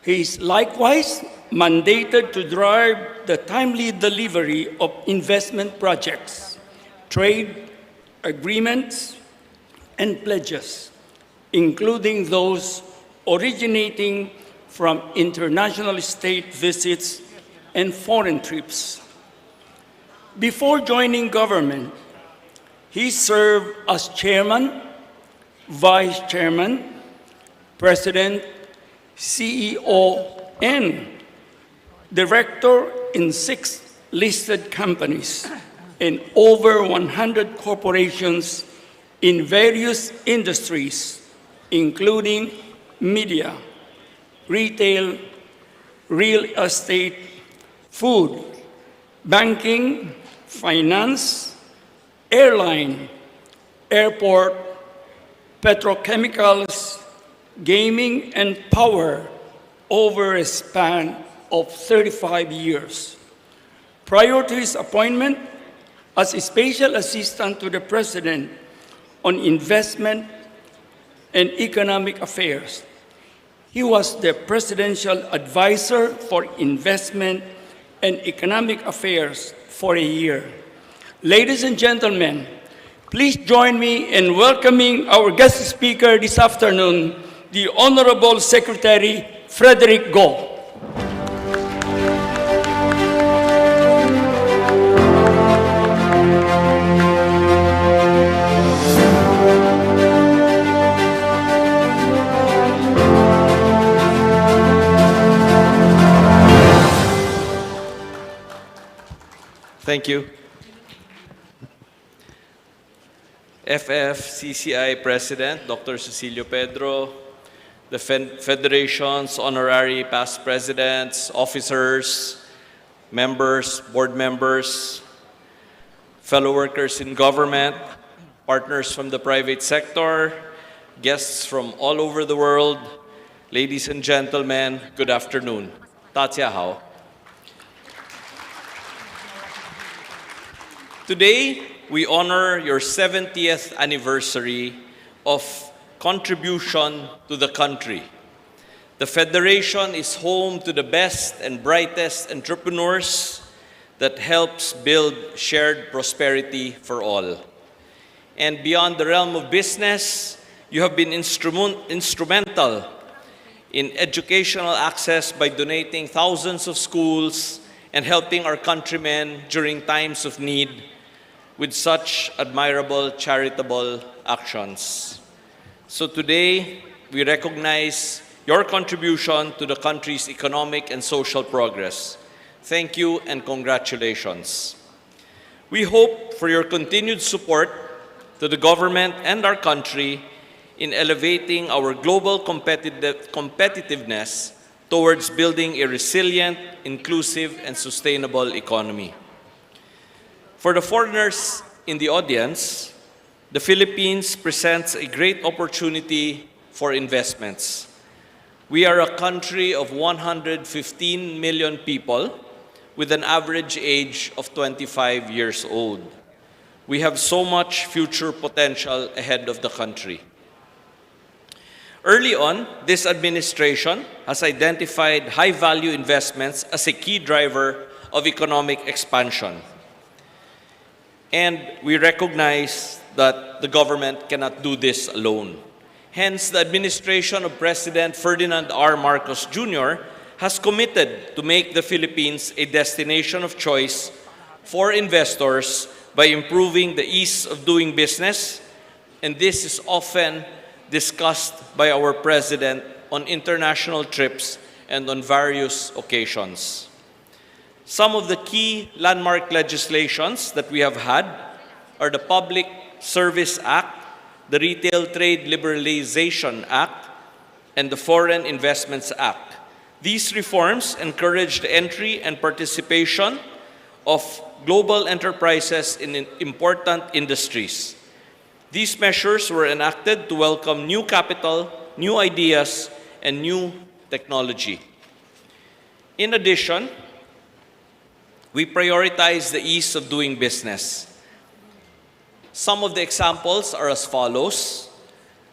He is likewise mandated to drive the timely delivery of investment projects, trade agreements, and pledges, including those originating from international state visits and foreign trips. Before joining government, he served as chairman, vice chairman, president, CEO, and director in 6 listed companies and over 100 corporations in various industries, including media, retail, real estate, food, banking, finance, airline, airport, petrochemicals, gaming, and power over a span of 35 years. Prior to his appointment as a special assistant to the President on investment and economic affairs, he was the presidential advisor for investment and economic affairs for a year. Ladies and gentlemen, please join me in welcoming our guest speaker this afternoon, the Honorable Secretary Frederick Go. Thank you. FFCCI President, Dr. Cecilio Pedro, the Federation's honorary past presidents, officers, members, board members, fellow workers in government, partners from the private sector, guests from all over the world, ladies and gentlemen, good afternoon. Tatia hao. Today, we honor your 70th anniversary of contribution to the country. The Federation is home to the best and brightest entrepreneurs that helps build shared prosperity for all. And beyond the realm of business, you have been instrumental in educational access by donating thousands of schools and helping our countrymen during times of need with such admirable charitable actions. So today, we recognize your contribution to the country's economic and social progress. Thank you and congratulations. We hope for your continued support to the government and our country in elevating our global competitiveness towards building a resilient, inclusive, and sustainable economy. For the foreigners in the audience, the Philippines presents a great opportunity for investments. We are a country of 115 million people with an average age of 25 years old. We have so much future potential ahead of the country. Early on, this administration has identified high-value investments as a key driver of economic expansion. And we recognize that the government cannot do this alone. Hence, the administration of President Ferdinand R. Marcos Jr. has committed to make the Philippines a destination of choice for investors by improving the ease of doing business, and this is often discussed by our President on international trips and on various occasions. Some of the key landmark legislations that we have had are the Public Service Act, the Retail Trade Liberalization Act, and the Foreign Investments Act. These reforms encourage the entry and participation of global enterprises in important industries. These measures were enacted to welcome new capital, new ideas, and new technology. In addition, we prioritize the ease of doing business. Some of the examples are as follows.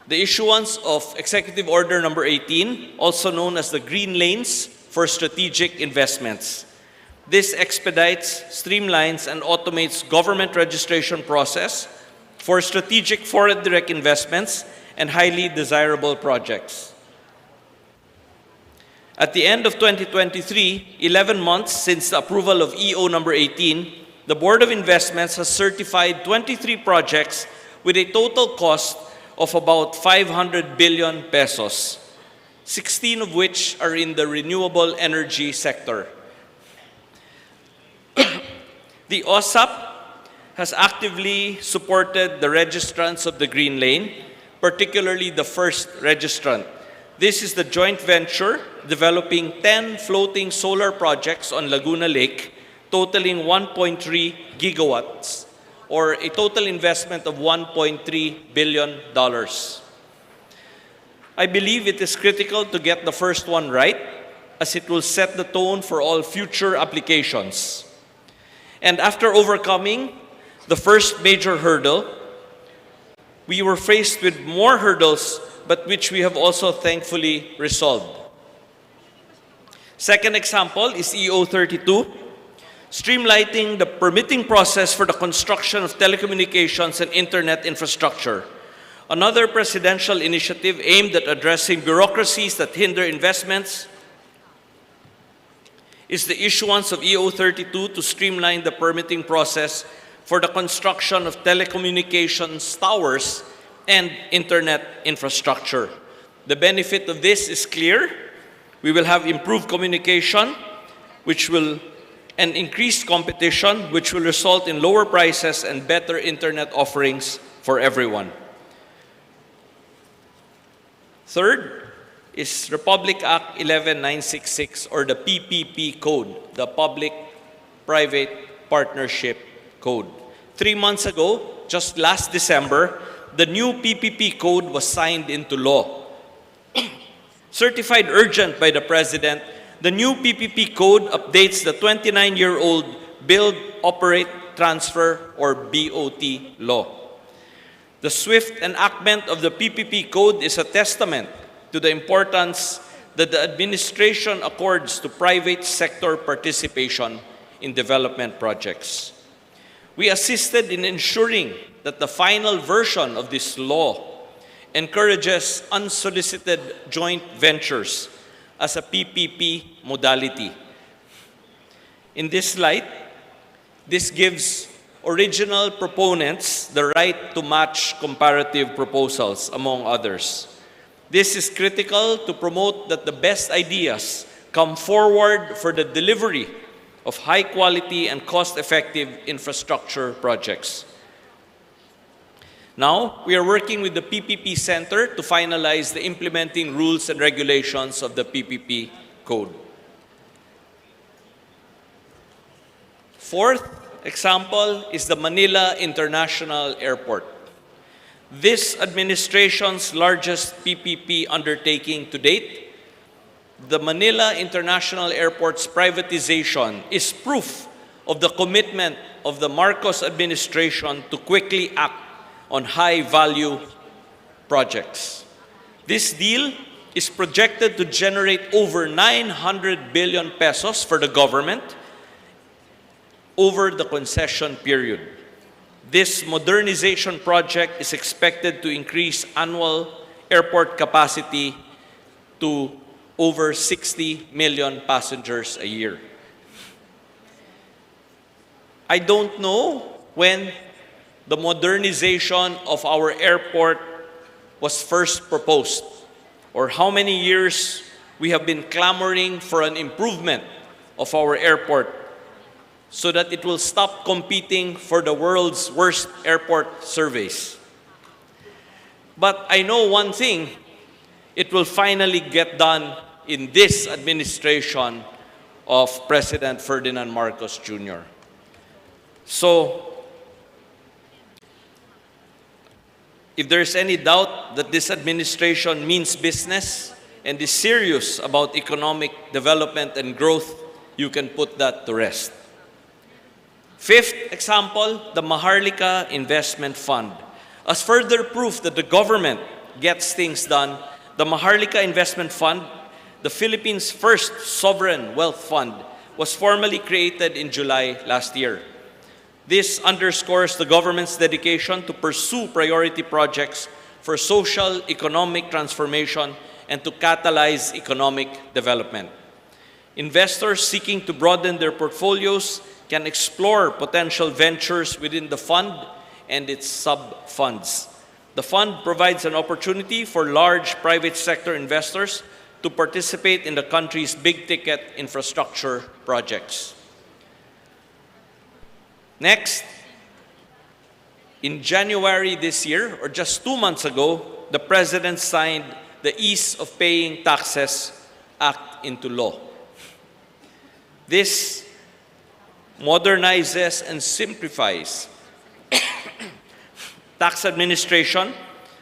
The issuance of Executive Order Number 18, also known as the Green Lanes for Strategic Investments. This expedites, streamlines, and automates government registration process for strategic foreign direct investments and highly desirable projects. At the end of 2023, 11 months since the approval of EO number 18, the Board of Investments has certified 23 projects with a total cost of about 500 billion pesos, 16 of which are in the renewable energy sector. The OSAP has actively supported the registrants of the Green Lane, particularly the first registrant. This is the joint venture developing 10 floating solar projects on Laguna Lake, totaling 1.3 gigawatts, or a total investment of $1.3 billion. I believe it is critical to get the first one right, as it will set the tone for all future applications. And after overcoming the first major hurdle, we were faced with more hurdles, but which we have also thankfully resolved. Second example is EO 32, streamlining the permitting process for the construction of telecommunications and internet infrastructure. Another presidential initiative aimed at addressing bureaucracies that hinder investments is the issuance of EO 32 to streamline the permitting process for the construction of telecommunications towers and internet infrastructure. The benefit of this is clear. We will have improved communication, and increased competition, which will result in lower prices and better internet offerings for everyone. Third is Republic Act 11966, or the PPP Code, the Public-Private Partnership Code. 3 months ago, just last December, the new PPP Code was signed into law. Certified urgent by the President, the new PPP Code updates the 29-year-old Build, Operate, Transfer, or BOT law. The swift enactment of the PPP Code is a testament to the importance that the administration accords to private sector participation in development projects. We assisted in ensuring that the final version of this law encourages unsolicited joint ventures as a PPP modality. In this light, this gives original proponents the right to match comparative proposals, among others. This is critical to promote that the best ideas come forward for the delivery of high quality and cost-effective infrastructure projects. Now, we are working with the PPP Center to finalize the implementing rules and regulations of the PPP Code. Fourth example is the Manila International Airport. This administration's largest PPP undertaking to date, the Manila International Airport's privatization is proof of the commitment of the Marcos administration to quickly act on high-value projects. This deal is projected to generate over 900 billion pesos for the government over the concession period. This modernization project is expected to increase annual airport capacity to over 60 million passengers a year. I don't know when the modernization of our airport was first proposed, or how many years we have been clamoring for an improvement of our airport so that it will stop competing for the world's worst airport surveys. But I know one thing, it will finally get done in this administration of President Ferdinand Marcos Jr. So, if there's any doubt that this administration means business and is serious about economic development and growth, you can put that to rest. Fifth example, the Maharlika Investment Fund. As further proof that the government gets things done, the Maharlika Investment Fund, the Philippines' first sovereign wealth fund, was formally created in July last year. This underscores the government's dedication to pursue priority projects for social, economic transformation and to catalyze economic development. Investors seeking to broaden their portfolios can explore potential ventures within the fund and its sub-funds. The fund provides an opportunity for large private sector investors to participate in the country's big-ticket infrastructure projects. Next, in January this year, or just 2 months ago, the President signed the Ease of Paying Taxes Act into law. This modernizes and simplifies tax administration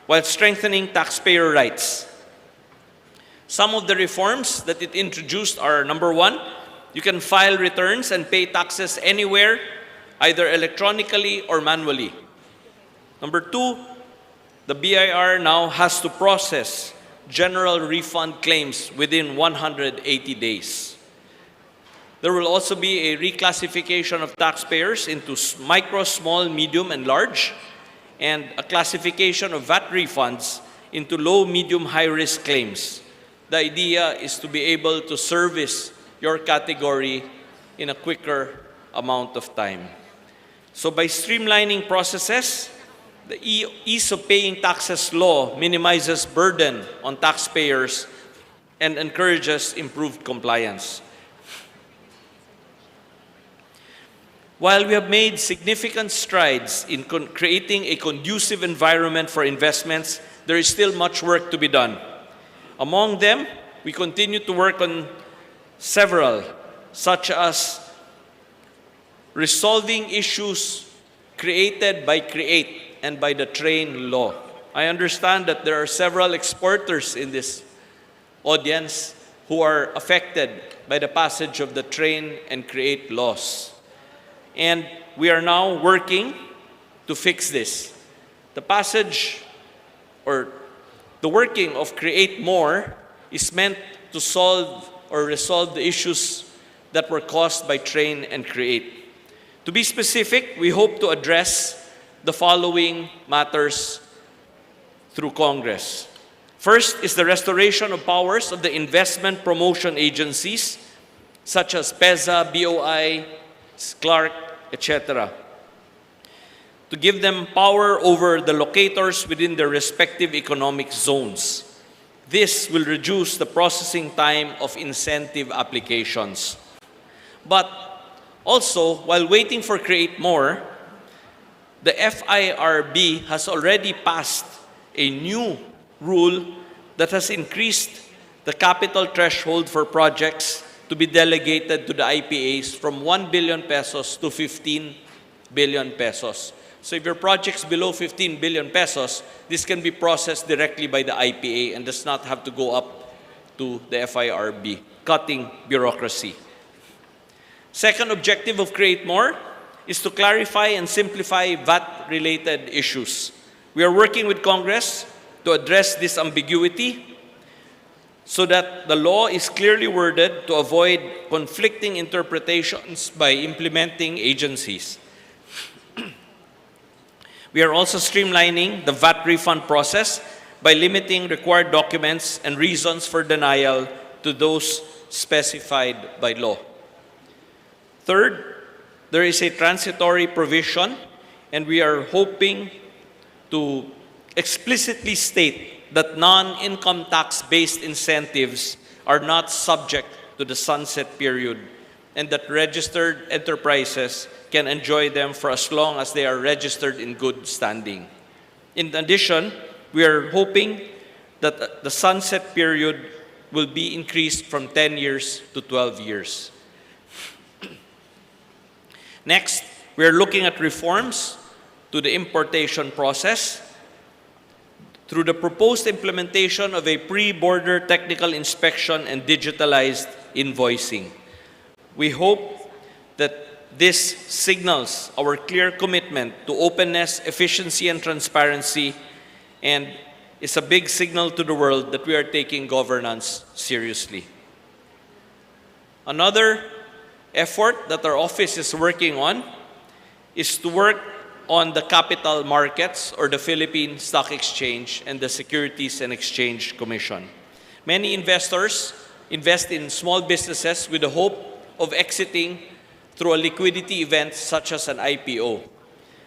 while strengthening taxpayer rights. Some of the reforms that it introduced are, number one, you can file returns and pay taxes anywhere, either electronically or manually. Number two, the BIR now has to process general refund claims within 180 days. There will also be a reclassification of taxpayers into micro, small, medium, and large, and a classification of VAT refunds into low, medium, high-risk claims. The idea is to be able to service your category in a quicker amount of time. So by streamlining processes, the Ease of Paying Taxes law minimizes burden on taxpayers and encourages improved compliance. While we have made significant strides in creating a conducive environment for investments, there is still much work to be done. Among them, we continue to work on several, such as resolving issues created by CREATE and by the TRAIN law. I understand that there are several exporters in this audience who are affected by the passage of the TRAIN and CREATE laws. And we are now working to fix this. The passage or the working of CREATE More is meant to solve or resolve the issues that were caused by TRAIN and CREATE. To be specific, we hope to address the following matters through Congress. First is the restoration of powers of the investment promotion agencies such as PEZA, BOI, Clark, etc., to give them power over the locators within their respective economic zones. This will reduce the processing time of incentive applications. But Also, while waiting for Create More, the FIRB has already passed a new rule that has increased the capital threshold for projects to be delegated to the IPAs from 1 billion pesos to 15 billion pesos. So if your project's below 15 billion pesos, this can be processed directly by the IPA and does not have to go up to the FIRB, cutting bureaucracy. Second objective of Create More is to clarify and simplify VAT-related issues. We are working with Congress to address this ambiguity so that the law is clearly worded to avoid conflicting interpretations by implementing agencies. We are also streamlining the VAT refund process by limiting required documents and reasons for denial to those specified by law. Third, there is a transitory provision, and we are hoping to explicitly state that non-income tax-based incentives are not subject to the sunset period and that registered enterprises can enjoy them for as long as they are registered in good standing. In addition, we are hoping that the sunset period will be increased from 10 years to 12 years. Next, we are looking at reforms to the importation process through the proposed implementation of a pre-border technical inspection and digitalized invoicing. We hope that this signals our clear commitment to openness, efficiency, and transparency, and is a big signal to the world that we are taking governance seriously. Another effort that our office is working on is to work on the capital markets or the Philippine Stock Exchange and the Securities and Exchange Commission. Many investors invest in small businesses with the hope of exiting through a liquidity event such as an IPO.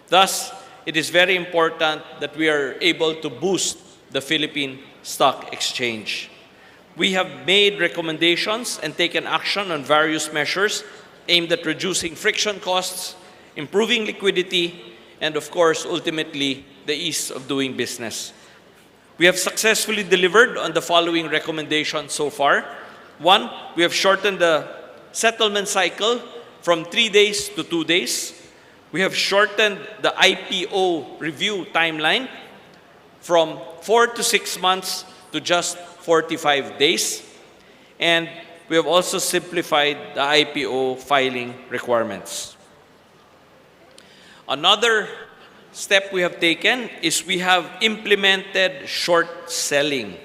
Thus, it is very important that we are able to boost the Philippine Stock Exchange. We have made recommendations and taken action on various measures aimed at reducing friction costs, improving liquidity, and of course, ultimately, the ease of doing business. We have successfully delivered on the following recommendations so far. One, we have shortened the settlement cycle from 3 days to 2 days. We have shortened the IPO review timeline from 4 to 6 months to just 45 days. And we have also simplified the IPO filing requirements. Another step we have taken is we have implemented short selling.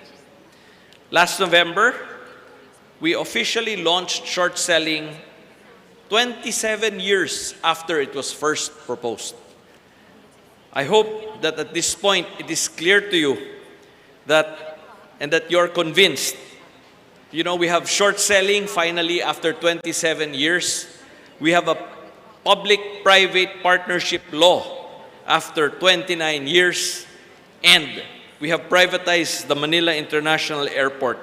Last November, we officially launched short selling 27 years after it was first proposed. I hope that at this point it is clear to you that you're convinced. You know, we have short selling finally after 27 years. We have a public-private partnership law after 29 years. And we have privatized the Manila International Airport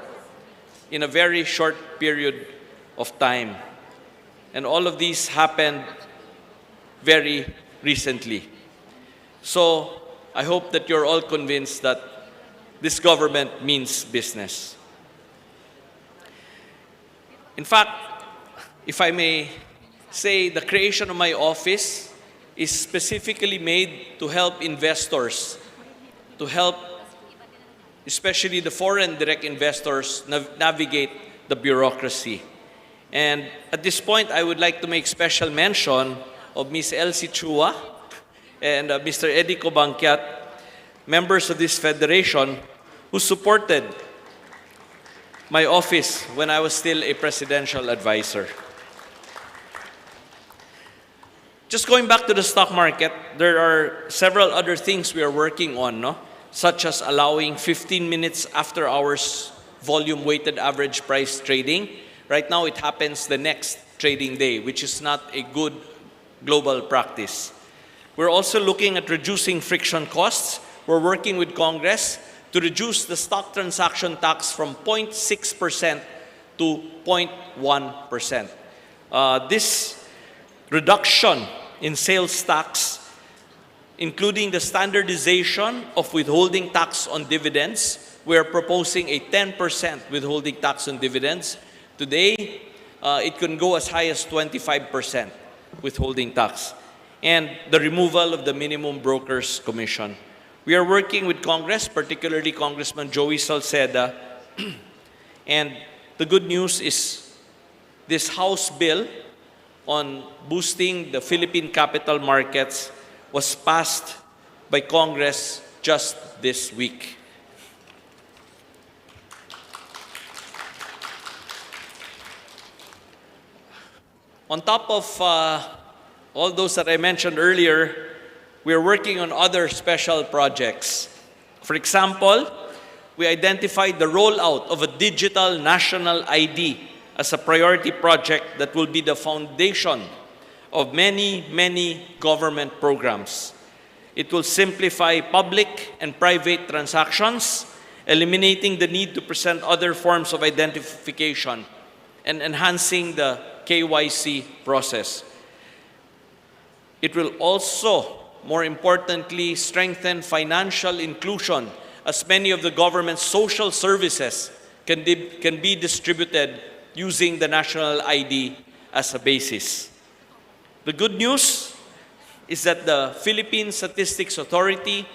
in a very short period of time. And all of these happened very recently. So I hope that you're all convinced that this government means business. In fact, if I may say, the creation of my office is specifically made to help investors, to help especially the foreign direct investors navigate the bureaucracy. And at this point, I would like to make special mention of Ms. Elsie Chua and Mr. Eddie Cobanquiat, members of this federation, who supported my office when I was still a presidential advisor. Just going back to the stock market, there are several other things we are working on, no? Such as allowing 15 minutes after hours volume weighted average price trading. Right now, it happens the next trading day, which is not a good global practice. We're also looking at reducing friction costs. We're working with Congress to reduce the stock transaction tax from 0.6% to 0.1%. This reduction in sales tax, including the standardization of withholding tax on dividends. We are proposing a 10% withholding tax on dividends. Today, it can go as high as 25% withholding tax. And the removal of the minimum broker's commission. We are working with Congress, particularly Congressman Joey Salceda, and the good news is this House bill on boosting the Philippine capital markets was passed by Congress just this week. On top of all those that I mentioned earlier, we are working on other special projects. For example, we identified the rollout of a digital national ID as a priority project that will be the foundation of many, many government programs. It will simplify public and private transactions, eliminating the need to present other forms of identification and enhancing the KYC process. It will also, more importantly, strengthen financial inclusion, as many of the government's social services can be distributed using the national ID as a basis. The good news is that the Philippine Statistics Authority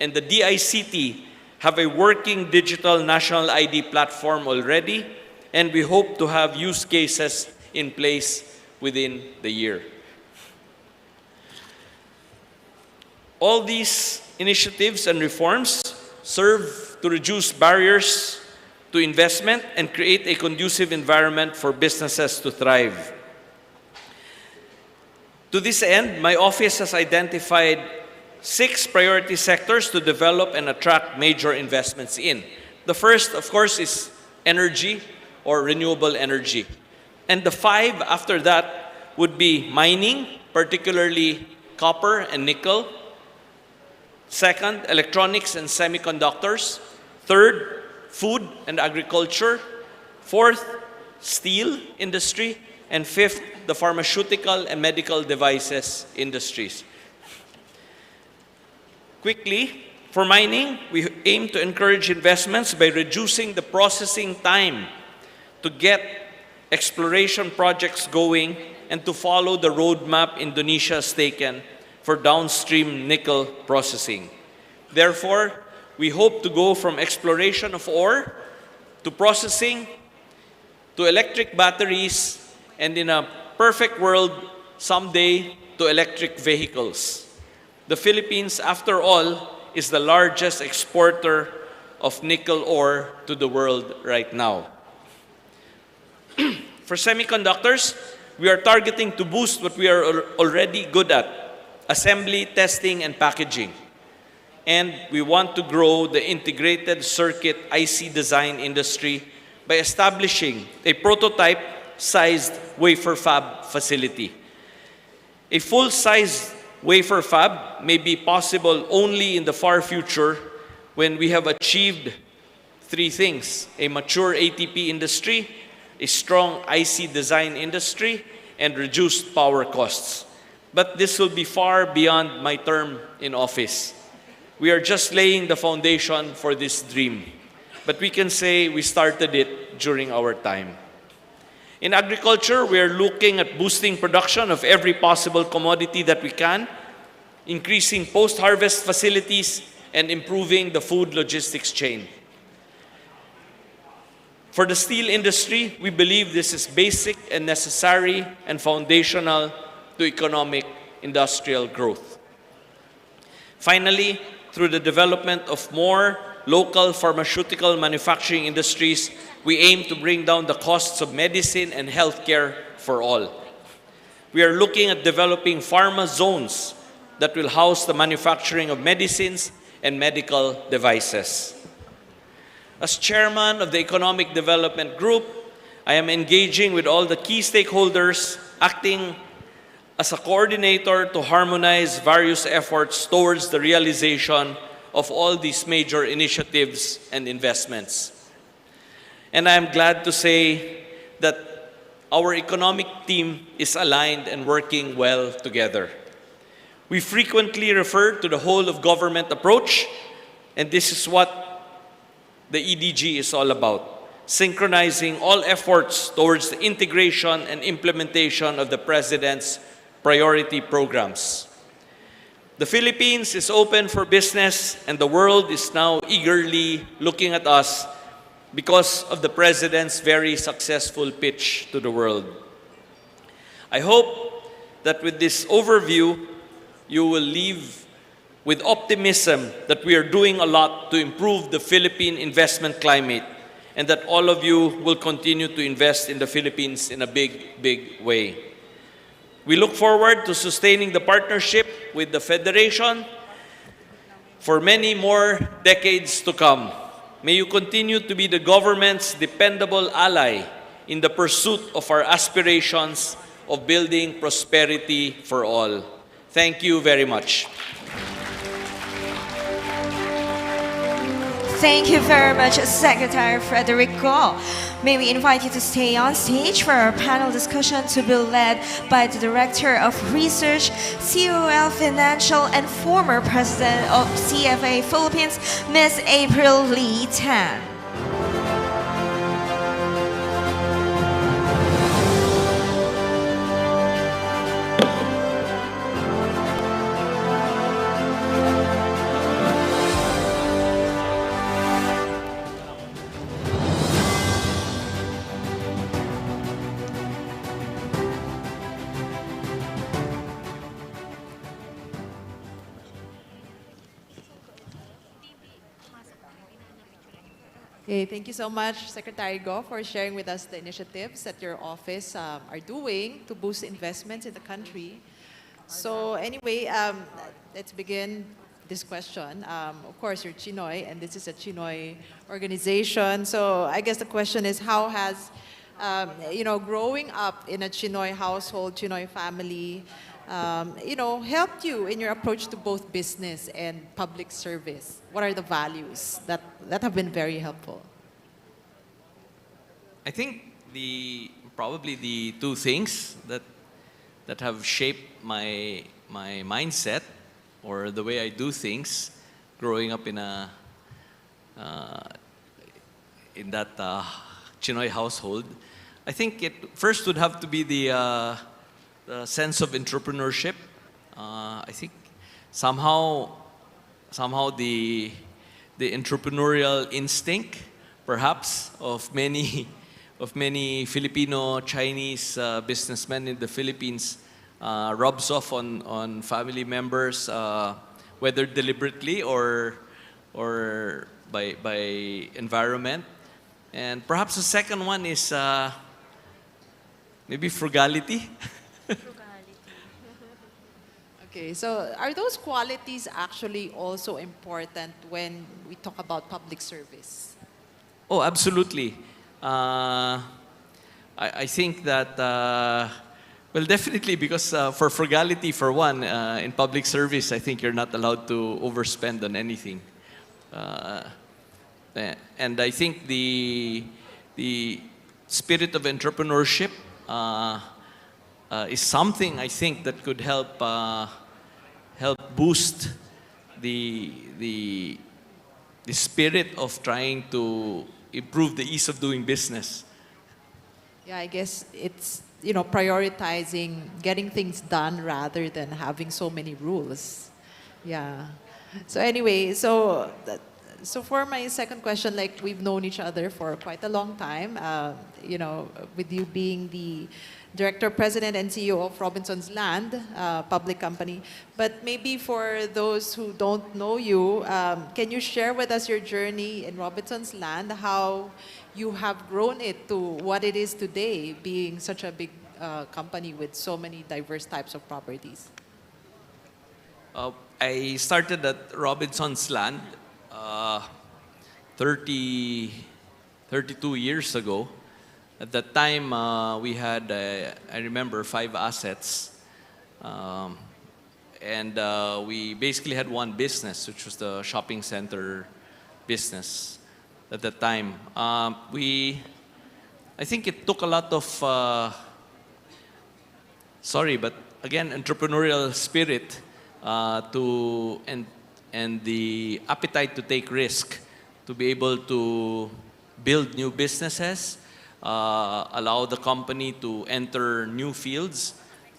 and the DICT have a working digital national ID platform already, and we hope to have use cases in place within the year. All these initiatives and reforms serve to reduce barriers to investment and create a conducive environment for businesses to thrive. To this end, my office has identified 6 priority sectors to develop and attract major investments in. The first, of course, is energy or renewable energy. And the 5 after that would be mining, particularly copper and nickel. Second, electronics and semiconductors. Third, food and agriculture. Fourth, steel industry. And fifth, the pharmaceutical and medical devices industries. Quickly, for mining, we aim to encourage investments by reducing the processing time to get exploration projects going and to follow the roadmap Indonesia has taken for downstream nickel processing. Therefore, we hope to go from exploration of ore to processing to electric batteries, and in a perfect world, someday to electric vehicles. The Philippines, after all, is the largest exporter of nickel ore to the world right now. For semiconductors, we are targeting to boost what we are already good at: assembly, testing, and packaging. And we want to grow the integrated circuit IC design industry by establishing a prototype-sized wafer fab facility. A full-size wafer fab may be possible only in the far future when we have achieved 3 things: a mature ATP industry, a strong IC design industry, and reduced power costs. But this will be far beyond my term in office. We are just laying the foundation for this dream. But we can say we started it during our time. In agriculture, we are looking at boosting production of every possible commodity that we can, increasing post-harvest facilities, and improving the food logistics chain. For the steel industry, we believe this is basic and necessary and foundational to economic industrial growth. Finally, through the development of more local pharmaceutical manufacturing industries, we aim to bring down the costs of medicine and healthcare for all. We are looking at developing pharma zones that will house the manufacturing of medicines and medical devices. As chairman of the Economic Development Group, I am engaging with all the key stakeholders, acting as a coordinator to harmonize various efforts towards the realization of all these major initiatives and investments. And I am glad to say that our economic team is aligned and working well together. We frequently refer to the whole of government approach, and this is what the EDG is all about, synchronizing all efforts towards the integration and implementation of the President's priority programs. The Philippines is open for business, and the world is now eagerly looking at us because of the President's very successful pitch to the world. I hope that with this overview, you will leave with optimism that we are doing a lot to improve the Philippine investment climate, and that all of you will continue to invest in the Philippines in a big, big way. We look forward to sustaining the partnership with the Federation for many more decades to come. May you continue to be the government's dependable ally in the pursuit of our aspirations of building prosperity for all. Thank you very much. Thank you very much, Secretary Frederick Go. May we invite you to stay on stage for our panel discussion to be led by the Director of Research, COL Financial, and former President of CFA Philippines, Ms. April Lee Tan. Okay, thank you so much, Secretary Go, for sharing with us the initiatives that your office are doing to boost investments in the country. So anyway, let's begin this question. Of course, you're Chinoy, and this is a Chinoy organization. So I guess the question is, how has, growing up in a Chinoy household, Chinoy family, helped you in your approach to both business and public service? What are the values that have been very helpful? I think probably the two things that have shaped my mindset or the way I do things growing up in that Chinoy household, I think it first would have to be the sense of entrepreneurship. I think somehow the entrepreneurial instinct, perhaps, of many Filipino-Chinese businessmen in the Philippines rubs off on family members, whether deliberately or by environment. And perhaps the second one is maybe frugality. Okay, so are those qualities actually also important when we talk about public service? Oh, absolutely. I think that, well, definitely, because for frugality, for one, in public service, I think you're not allowed to overspend on anything. And I think the spirit of entrepreneurship is something, I think, that could help boost the spirit of trying to improve the ease of doing business. Yeah, I guess it's, prioritizing getting things done rather than having so many rules. Yeah. So anyway, so for my second question, like, we've known each other for quite a long time, with you being the Director, President, and CEO of Robinson's Land, public company. But maybe for those who don't know you, can you share with us your journey in Robinson's Land, how you have grown it to what it is today, being such a big company with so many diverse types of properties? I started at Robinson's Land 32 years ago. At that time, we had, I remember, 5 assets. And we basically had one business, which was the shopping center business at that time. I think it took a lot of, sorry, but again, entrepreneurial spirit and the appetite to take risk to be able to build new businesses, allow the company to enter new fields.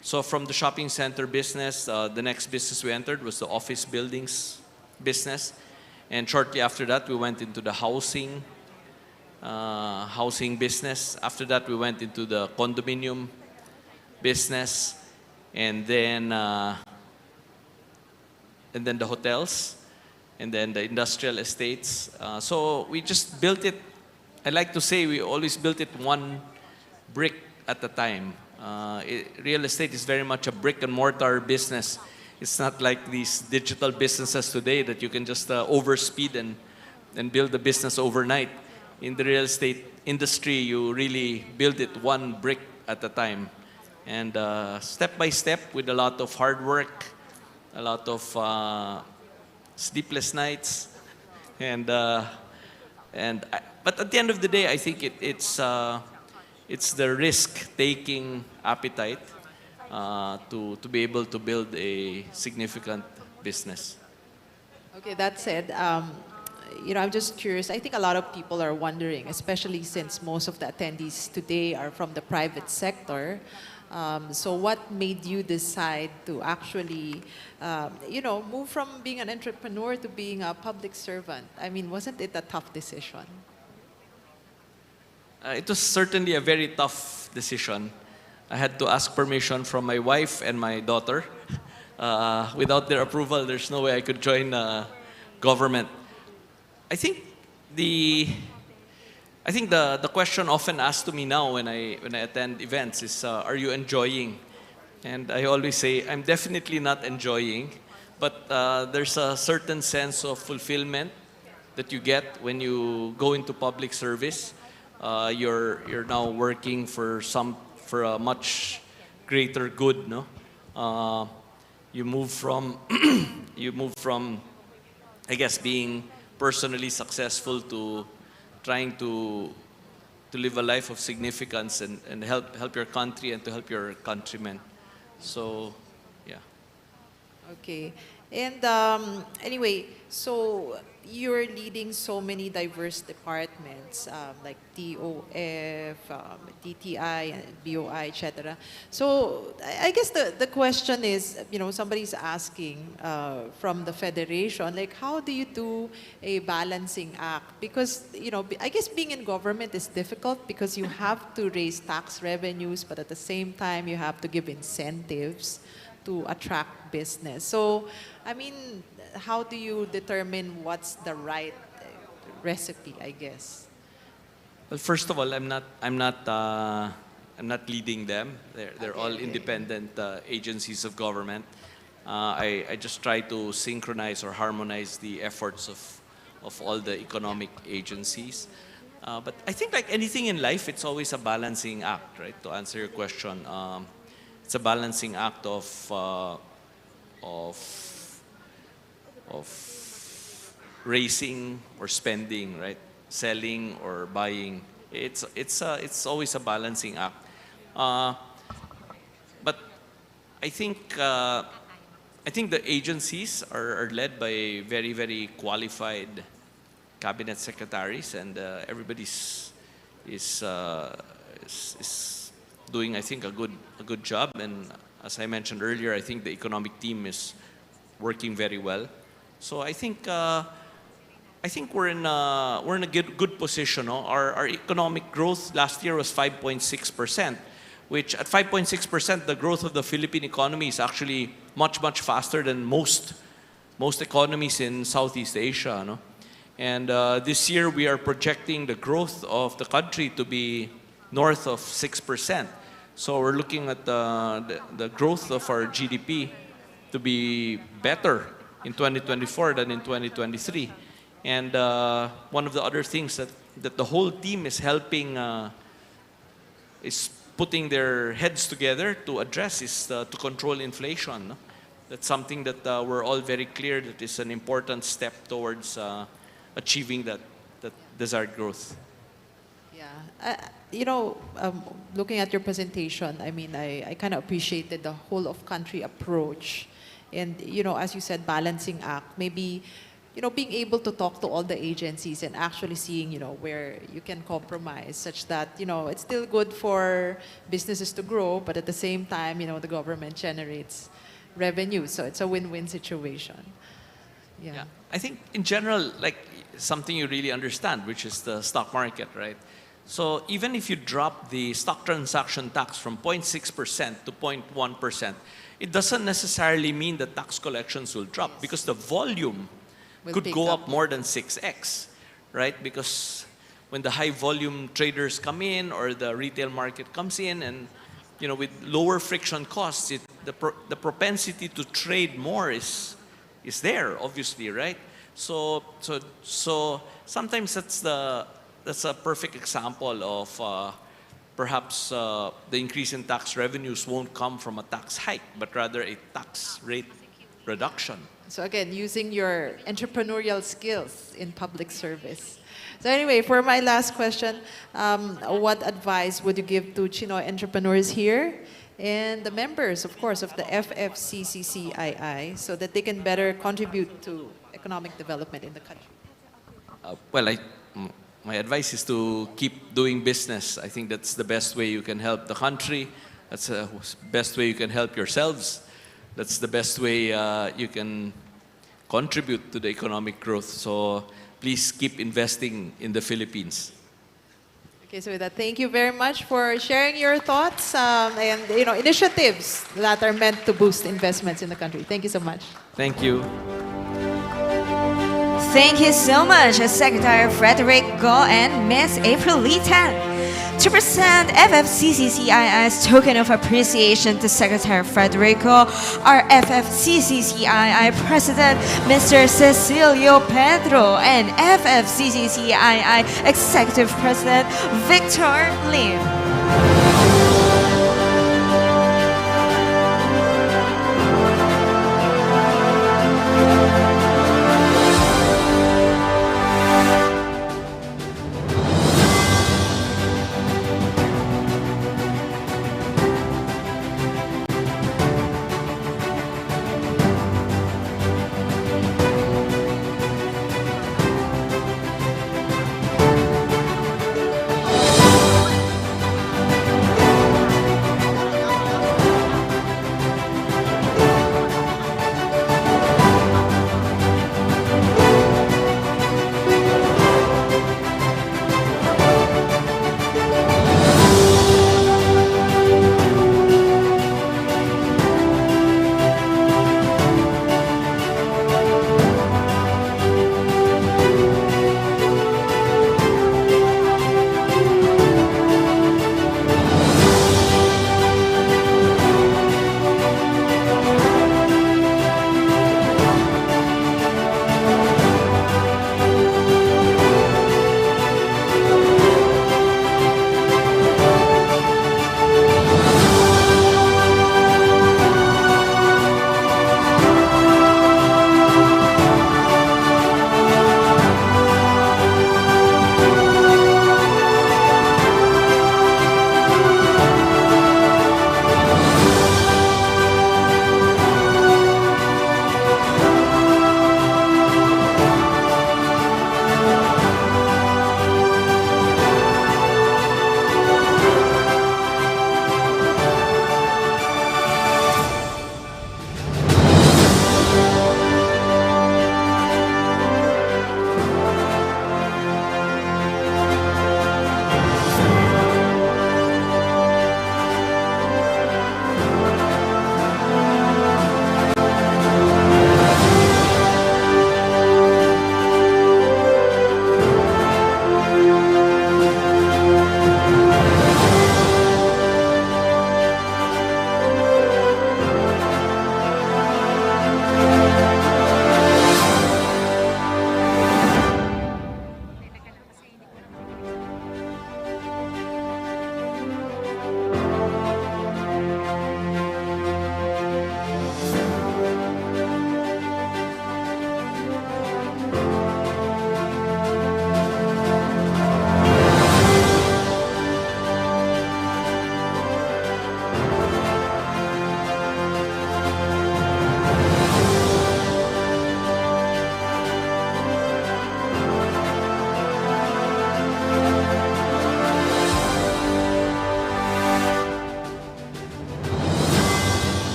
So from the shopping center business, the next business we entered was the office buildings business. And shortly after that, we went into the housing business. After that, we went into the condominium business, and then the hotels, and then the industrial estates. So we just built it. I like to say we always built it one brick at a time. Real estate is very much a brick and mortar business. It's not like these digital businesses today that you can just overspeed and build a business overnight. In the real estate industry, you really build it one brick at a time. And step by step, with a lot of hard work, a lot of sleepless nights, but at the end of the day, I think it's the risk-taking appetite to be able to build a significant business. Okay, that said, I'm just curious. I think a lot of people are wondering, especially since most of the attendees today are from the private sector. So what made you decide to actually, move from being an entrepreneur to being a public servant? I mean, wasn't it a tough decision? It was certainly a very tough decision. I had to ask permission from my wife and my daughter. Without their approval, there's no way I could join government. I think the question often asked to me now when I attend events is, are you enjoying? And I always say, I'm definitely not enjoying, but there's a certain sense of fulfillment that you get when you go into public service. You're now working for a much greater good, no? You move from I guess being personally successful to trying to live a life of significance and help your country and to help your countrymen. So, yeah. Okay. And anyway, so you're leading so many diverse departments like TOF, DTI, BOI, etc. So I guess the question is, somebody's asking from the Federation, like, how do you do a balancing act? Because, I guess being in government is difficult because you have to raise tax revenues, but at the same time, you have to give incentives to attract business. So, I mean, how do you determine what's the right recipe, I guess? Well, first of all, I'm not leading them. They're all independent agencies of government. I just try to synchronize or harmonize the efforts of all the economic agencies. But I think like anything in life, it's always a balancing act, right? To answer your question, it's a balancing act of raising or spending, right? Selling or buying. It's always a balancing act. But I think the agencies are led by very, very qualified cabinet secretaries, and everybody's is doing, I think, a good job. And as I mentioned earlier, I think the economic team is working very well. So I think we're in a good position. No? Our economic growth last year was 5.6%, which at 5.6%, the growth of the Philippine economy is actually much faster than most economies in Southeast Asia. No? And this year we are projecting the growth of the country to be north of 6%. So we're looking at the growth of our GDP to be better in 2024 than in 2023. And one of the other things that the whole team is helping, is putting their heads together to address is to control inflation. No? That's something that we're all very clear that is an important step towards achieving that desired growth. Yeah. looking at your presentation, I mean, I kind of appreciated the whole of country approach. And, as you said, balancing act, maybe, being able to talk to all the agencies and actually seeing, where you can compromise such that, it's still good for businesses to grow, but at the same time, the government generates revenue. So it's a win-win situation. Yeah. I think in general, like something you really understand, which is the stock market, right? So even if you drop the stock transaction tax from 0.6% to 0.1%, it doesn't necessarily mean that tax collections will drop because the volume could go up more than 6x, right? Because when the high volume traders come in or the retail market comes in and, with lower friction costs, the propensity to trade more is there, obviously, right? So sometimes that's a perfect example of perhaps the increase in tax revenues won't come from a tax hike, but rather a tax rate reduction. So again, using your entrepreneurial skills in public service. So anyway, for my last question, what advice would you give to Chinoy entrepreneurs here and the members, of course, of the FFCCCII so that they can better contribute to economic development in the country? My advice is to keep doing business. I think that's the best way you can help the country. That's the best way you can help yourselves. That's the best way you can contribute to the economic growth. So please keep investing in the Philippines. Okay, so with that, thank you very much for sharing your thoughts and initiatives that are meant to boost investments in the country. Thank you so much. Thank you. Thank you so much, Secretary Frederick Go and Ms. April Lee Tan. To present FFCCCII's token of appreciation to Secretary Frederick Go, our FFCCCII President, Mr. Cecilio Pedro, and FFCCCII Executive President, Victor Lim.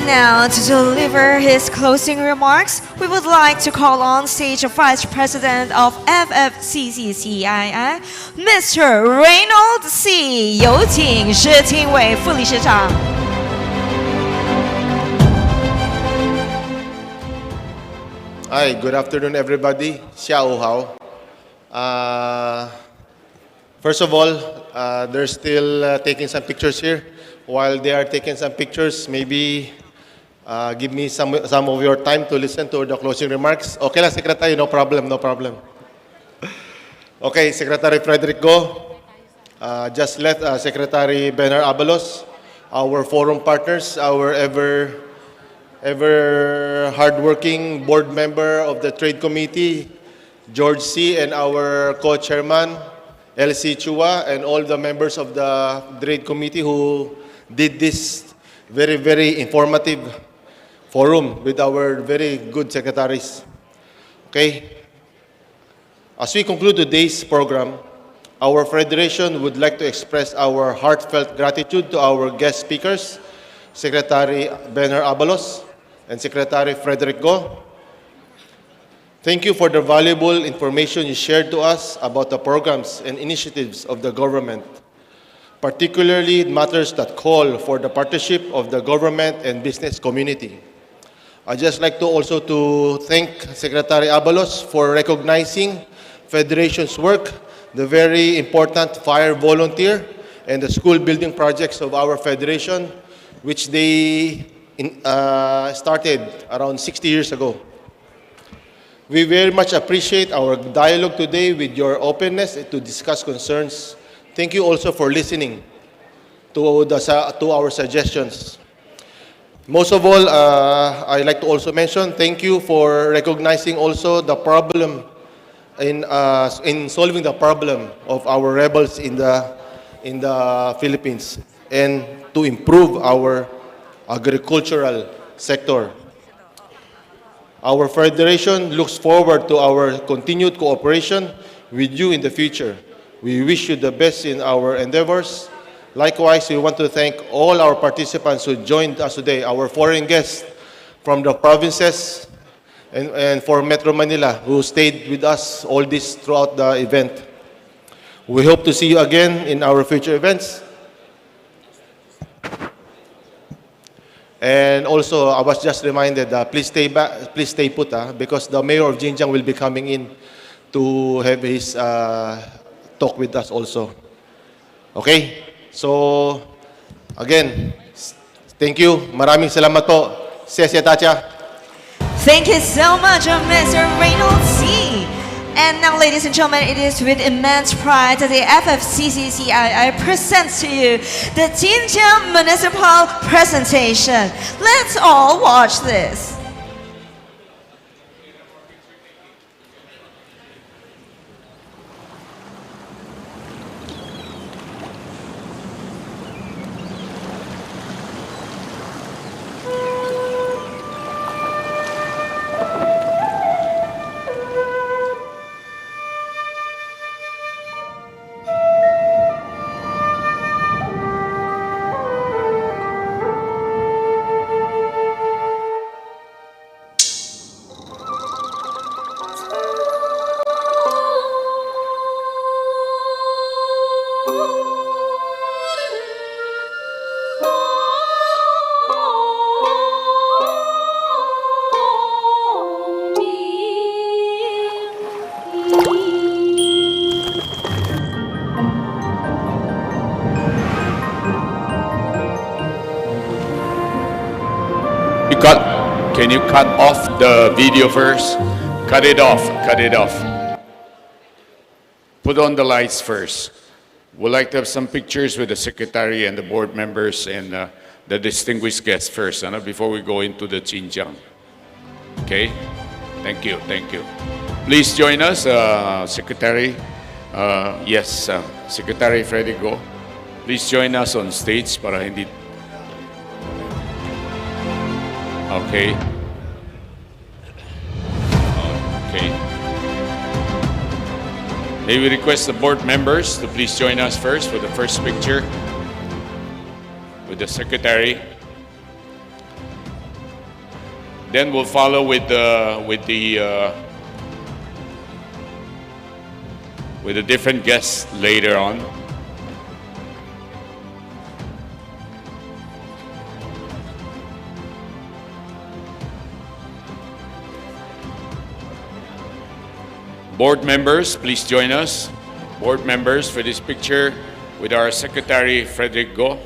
now, to deliver his closing remarks, we would like to call on stage the Vice President of FFCCCII, Mr. Reynold C. 有请施廷伟副理事长。Hi, good afternoon, everybody. Xiao hao. First of all, they're still taking some pictures here. While they are taking some pictures, maybe give me some of your time to listen to the closing remarks. Okay lang, Secretary, no problem, no problem. Okay, Secretary Frederick Go, just let Secretary Benar Abalos, our forum partners, our ever hardworking board member of the Trade Committee, George C., and our co-chairman, LC Chua, and all the members of the Trade Committee who did this very, very informative forum with our very good secretaries. Okay? As we conclude today's program, our Federation would like to express our heartfelt gratitude to our guest speakers, Secretary Benar Abalos and Secretary Frederick Go. Thank you for the valuable information you shared to us about the programs and initiatives of the government, particularly matters that call for the partnership of the government and business community. I'd just like to also thank Secretary Abalos for recognizing Federation's work, the very important fire volunteer, and the school building projects of our Federation, which they started around 60 years ago. We very much appreciate our dialogue today with your openness to discuss concerns. Thank you also for listening to our suggestions. Most of all, I'd like to also mention, thank you for recognizing also the problem in solving the problem of our rebels in the Philippines and to improve our agricultural sector. Our Federation looks forward to our continued cooperation with you in the future. We wish you the best in our endeavors. Likewise, we want to thank all our participants who joined us today, our foreign guests from the provinces and for Metro Manila who stayed with us all this throughout the event. We hope to see you again in our future events. And also, I was just reminded, please stay put, because the mayor of Jinjiang will be coming in to have his talk with us also. Okay? So, again, thank you. Maraming salamat po. Xie tacha. Thank you so much, Mr. Reynold C. And now, ladies and gentlemen, it is with immense pride that the FFCCCII presents to you the Jinjiang Municipal Presentation. Let's all watch this. Can you cut off the video first? Cut it off, cut it off. Put on the lights first. We'd like to have some pictures with the secretary and the board members and the distinguished guests first, before we go into the Xinjiang. Okay? Thank you, thank you. Please join us, Secretary. Yes, Secretary Frederick Go. Please join us on stage para hindi. Okay. Okay. May we request the board members to please join us first for the first picture with the secretary. Then we'll follow with the different guests later on. Board members, please join us. Board members, for this picture with our Secretary, Frederick Go.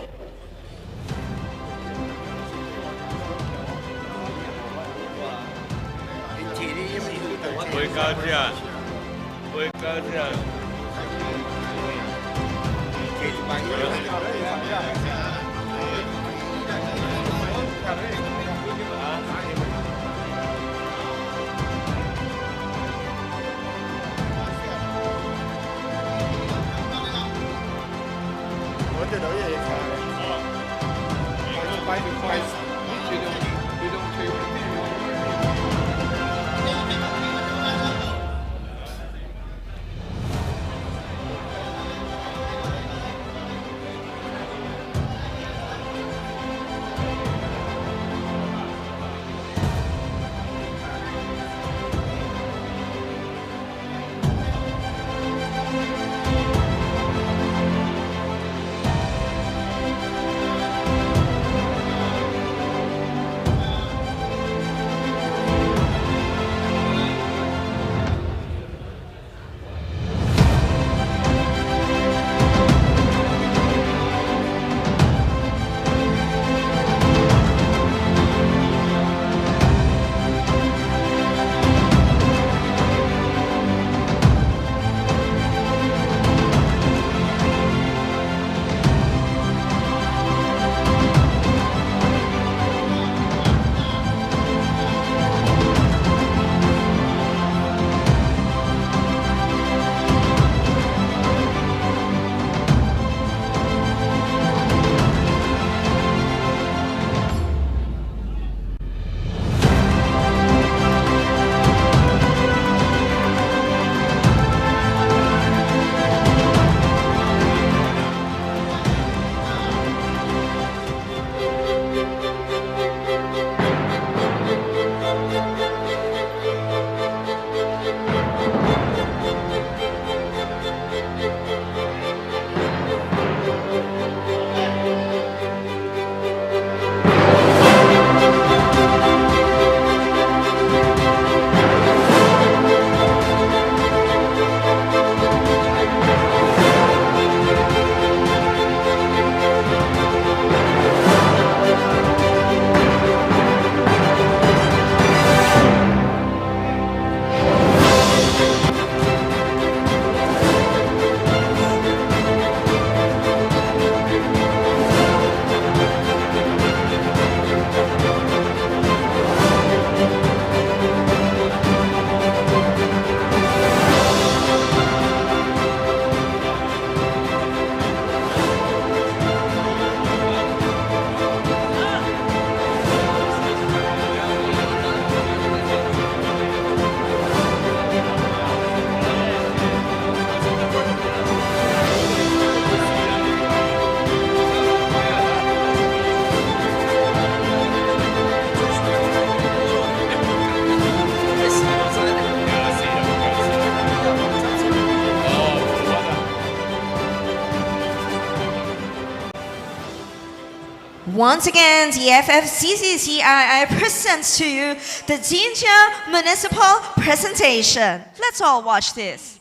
Once again, the FFCCCII presents to you the Jinjiang Municipal Presentation. Let's all watch this.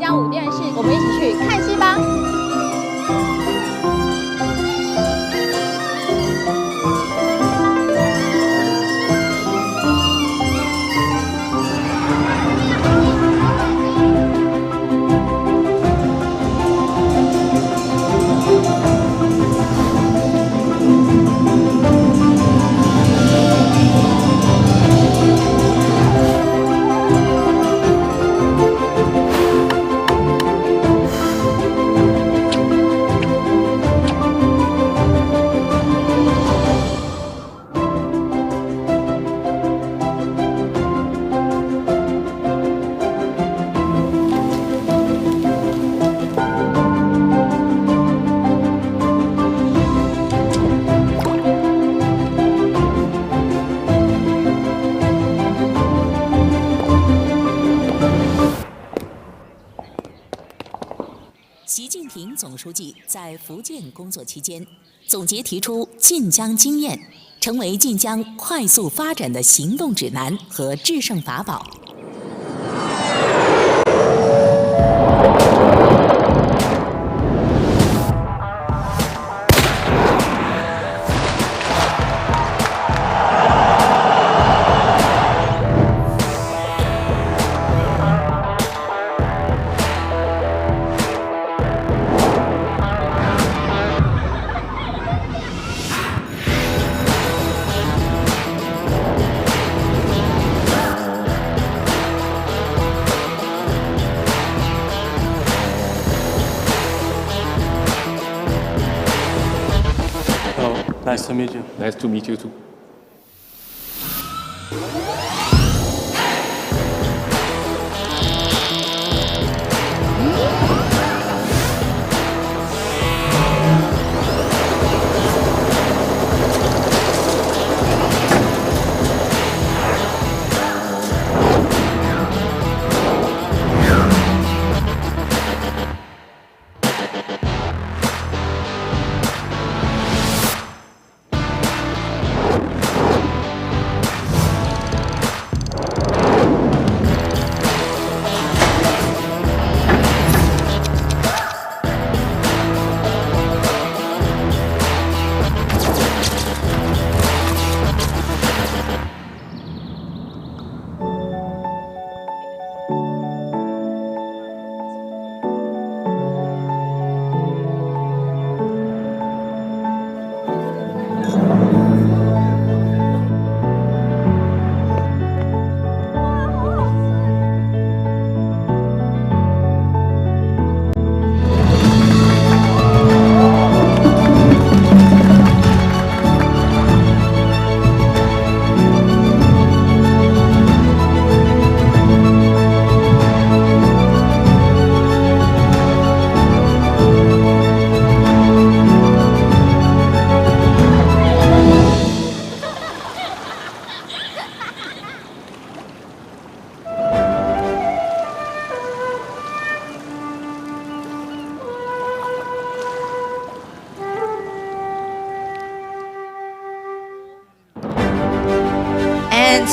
江武电视，我们一起去看戏吧。习近平总书记在福建工作期间，总结提出晋江经验，成为晋江快速发展的行动指南和制胜法宝。Nice to meet you. Nice to meet you too.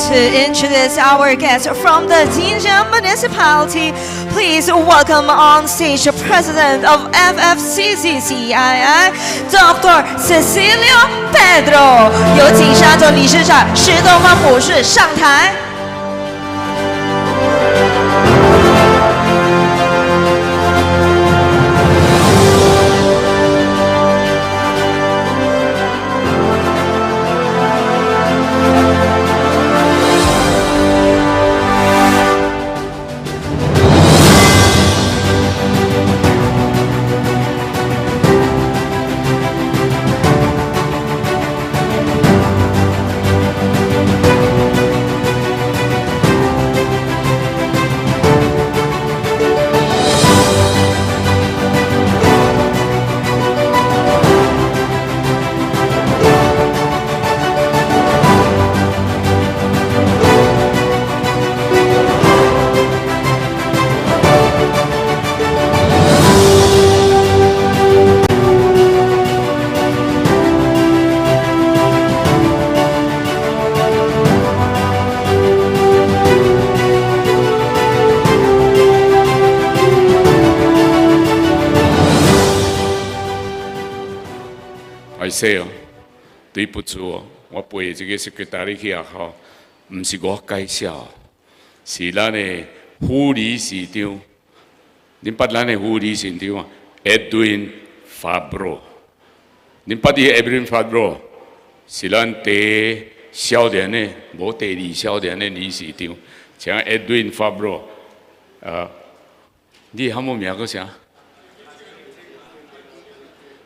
To introduce our guest from the Xinjiang municipality, please welcome on stage the president of FFCCCII, Dr. Cecilia Pedro. 有请沙总理事长石东方博士上台。歹势哦，对不住哦，我陪这个secretary去学校，唔是我介绍，是咱的副理事长。恁捌咱的副理事长啊 ，Edwin Fabro。恁捌伊 Edwin Fabro 是咱第少年的，无第二少年的理事长，请 Edwin Fabro。你喊我名叫啥？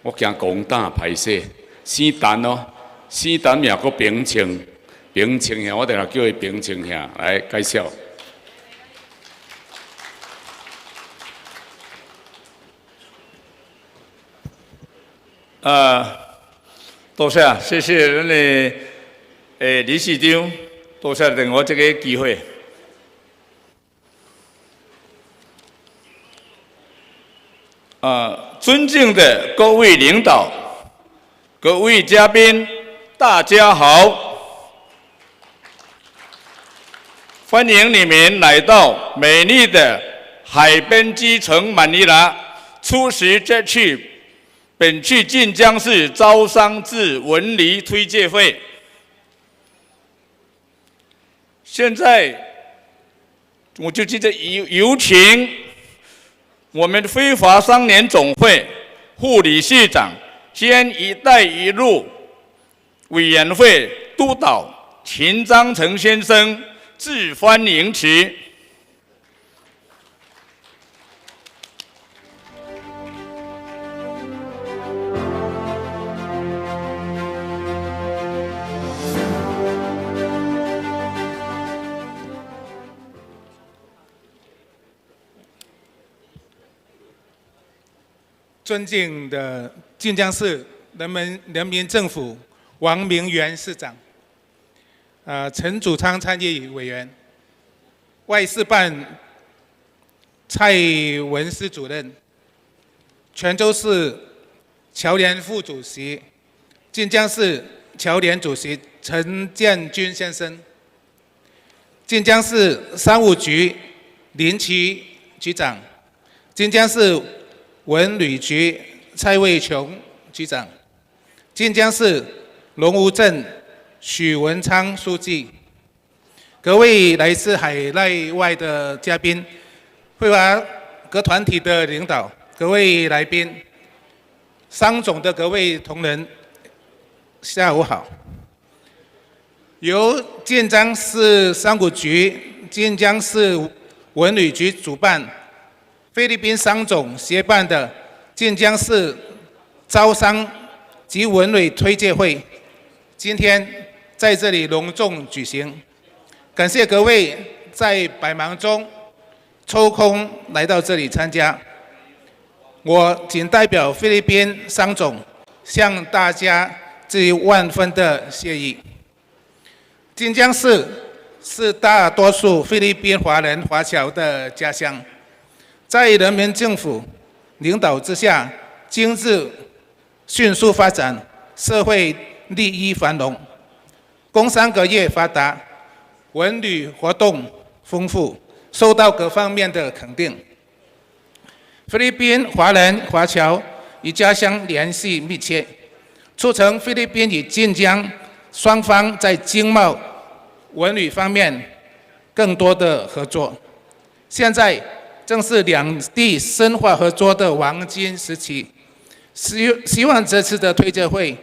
我惊公胆歹势，姓陈哦，姓陈名叫平清，平清兄，我等下叫伊平清兄来介绍。多谢，谢谢咱的理事长，多谢给我这个机会。尊敬的各位领导、各位嘉宾，大家好！欢迎你们来到美丽的海边之城马尼拉，出席本次晋江市招商至文旅推介会。现在我就记得有请我们非华商联总会副理事长兼“一带一路”委员会督导秦章成先生致欢迎词。尊敬的晋江市人民政府王明元市长，陈祖昌参议委员，外事办蔡文思主任，泉州市侨联副主席，晋江市侨联主席陈建军先生，晋江市商务局林奇局长，晋江市文旅局蔡卫琼局长，晋江市龙吴镇许文昌书记，各位来自海内外的嘉宾，会华各团体的领导，各位来宾，商总的各位同仁，下午好。由晋江市商务局、晋江市文旅局主办，菲律宾商总协办的晋江市招商及文旅推介会，今天在这里隆重举行。感谢各位在百忙中抽空来到这里参加。我仅代表菲律宾商总向大家致万分的谢意。晋江市是大多数菲律宾华人华侨的家乡，在人民政府领导之下，经济迅速发展，社会利益繁荣，工商各业发达，文旅活动丰富，受到各方面的肯定。菲律宾华人华侨与家乡联系密切，促成菲律宾与晋江双方在经贸、文旅方面更多的合作。现在正是两地深化合作的黄金时期，希望这次的推介会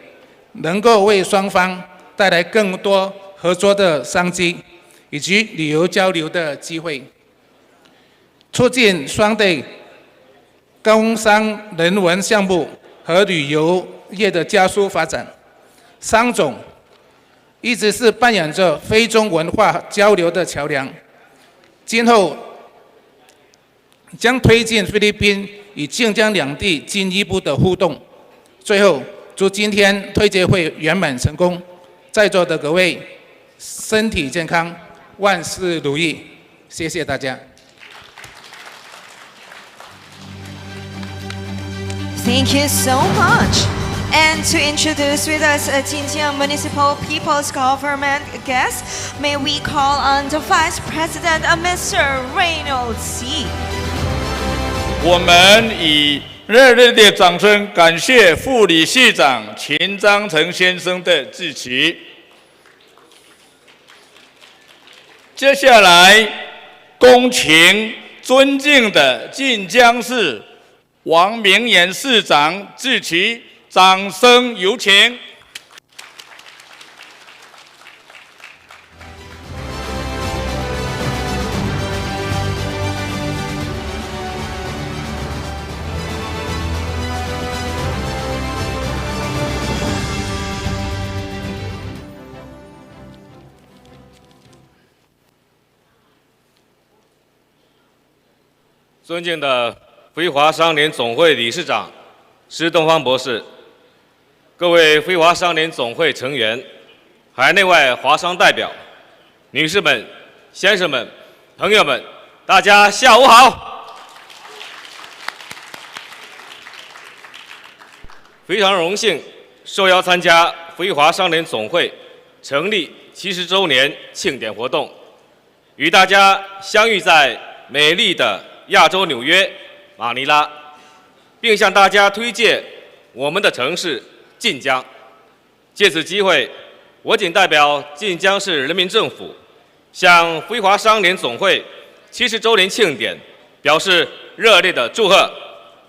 能够为双方带来更多合作的商机以及旅游交流的机会，促进双地工商人文项目和旅游业的加速发展。商总一直是扮演着非中文化交流的桥梁，今后将推进菲律宾与晋江两地进一步的互动。最后，祝今天推介会圆满成功，在座的各位身体健康，万事如意。谢谢大家。Thank you so much. And to introduce with us a Jinjiang Municipal People's Government guest, may we call on the Vice President, Mr. Reynolds C. 我们以热烈的掌声感谢副理事长秦章成先生的致辞。接下来，恭请尊敬的晋江市王明远市长致辞，掌声有请。尊敬的非华商联总会理事长施东方博士，各位非华商联总会成员，海内外华商代表，女士们、先生们、朋友们，大家下午好！非常荣幸受邀参加非华商联总会成立70周年庆典活动，与大家相遇在美丽的亚洲纽约马尼拉，并向大家推荐我们的城市晋江。借此机会，我谨代表晋江市人民政府，向非华商联总会70周年庆典表示热烈的祝贺，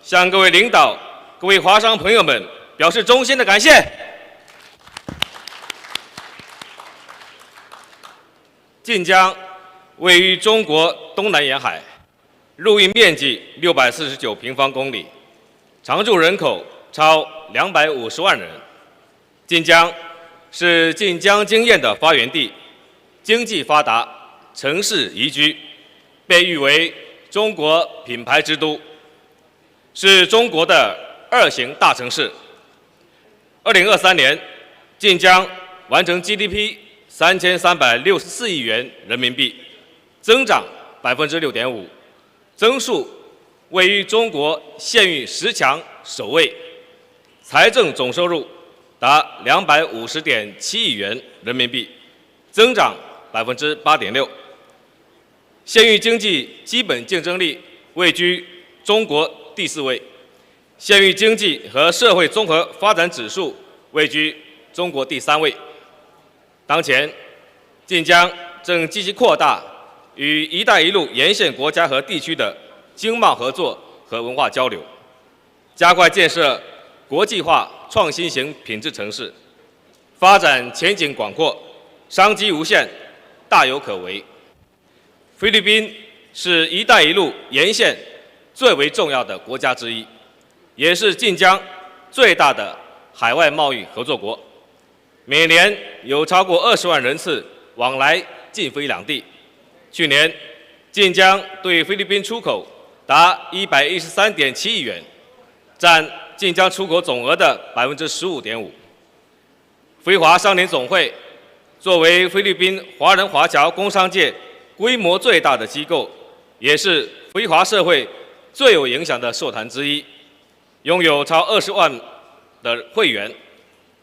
向各位领导、各位华商朋友们表示衷心的感谢。晋江位于中国东南沿海，陆域面积649平方公里，常住人口超250万人。晋江是晋江经验的发源地，经济发达，城市宜居，被誉为中国品牌之都，是中国的2型大城市。2023年，晋江完成 GDP 3364亿元人民币，增长6.5%。增速位于中国县域10强首位，财政总收入达250.7亿元人民币，增长8.6%。县域经济基本竞争力位居中国第4位，县域经济和社会综合发展指数位居中国第3位。当前，晋江正积极扩大与“一带一路”沿线国家和地区的经贸合作和文化交流，加快建设国际化创新型品质城市，发展前景广阔，商机无限，大有可为。菲律宾是“一带一路”沿线最为重要的国家之一，也是晋江最大的海外贸易合作国，每年有超过20万人次往来晋菲两地。去年，晋江对菲律宾出口达113.7亿元，占晋江出口总额的15.5%。非华商联总会作为菲律宾华人华侨工商界规模最大的机构，也是非华社会最有影响的社团之一，拥有超20万的会员，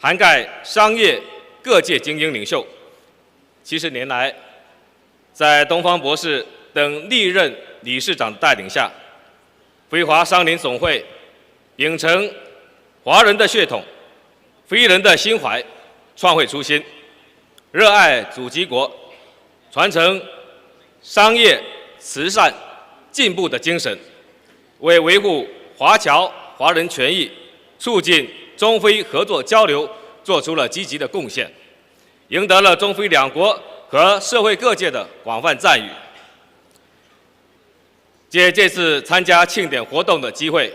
涵盖商业各界精英领袖。70年来，在东方博士等历任理事长的带领下，非华商联总会秉承华人的血统、非人的心怀，创会初心，热爱祖籍国，传承商业、慈善、进步的精神，为维护华侨、华人权益、促进中非合作交流做出了积极的贡献，赢得了中非两国和社会各界的广泛赞誉。借这次参加庆典活动的机会，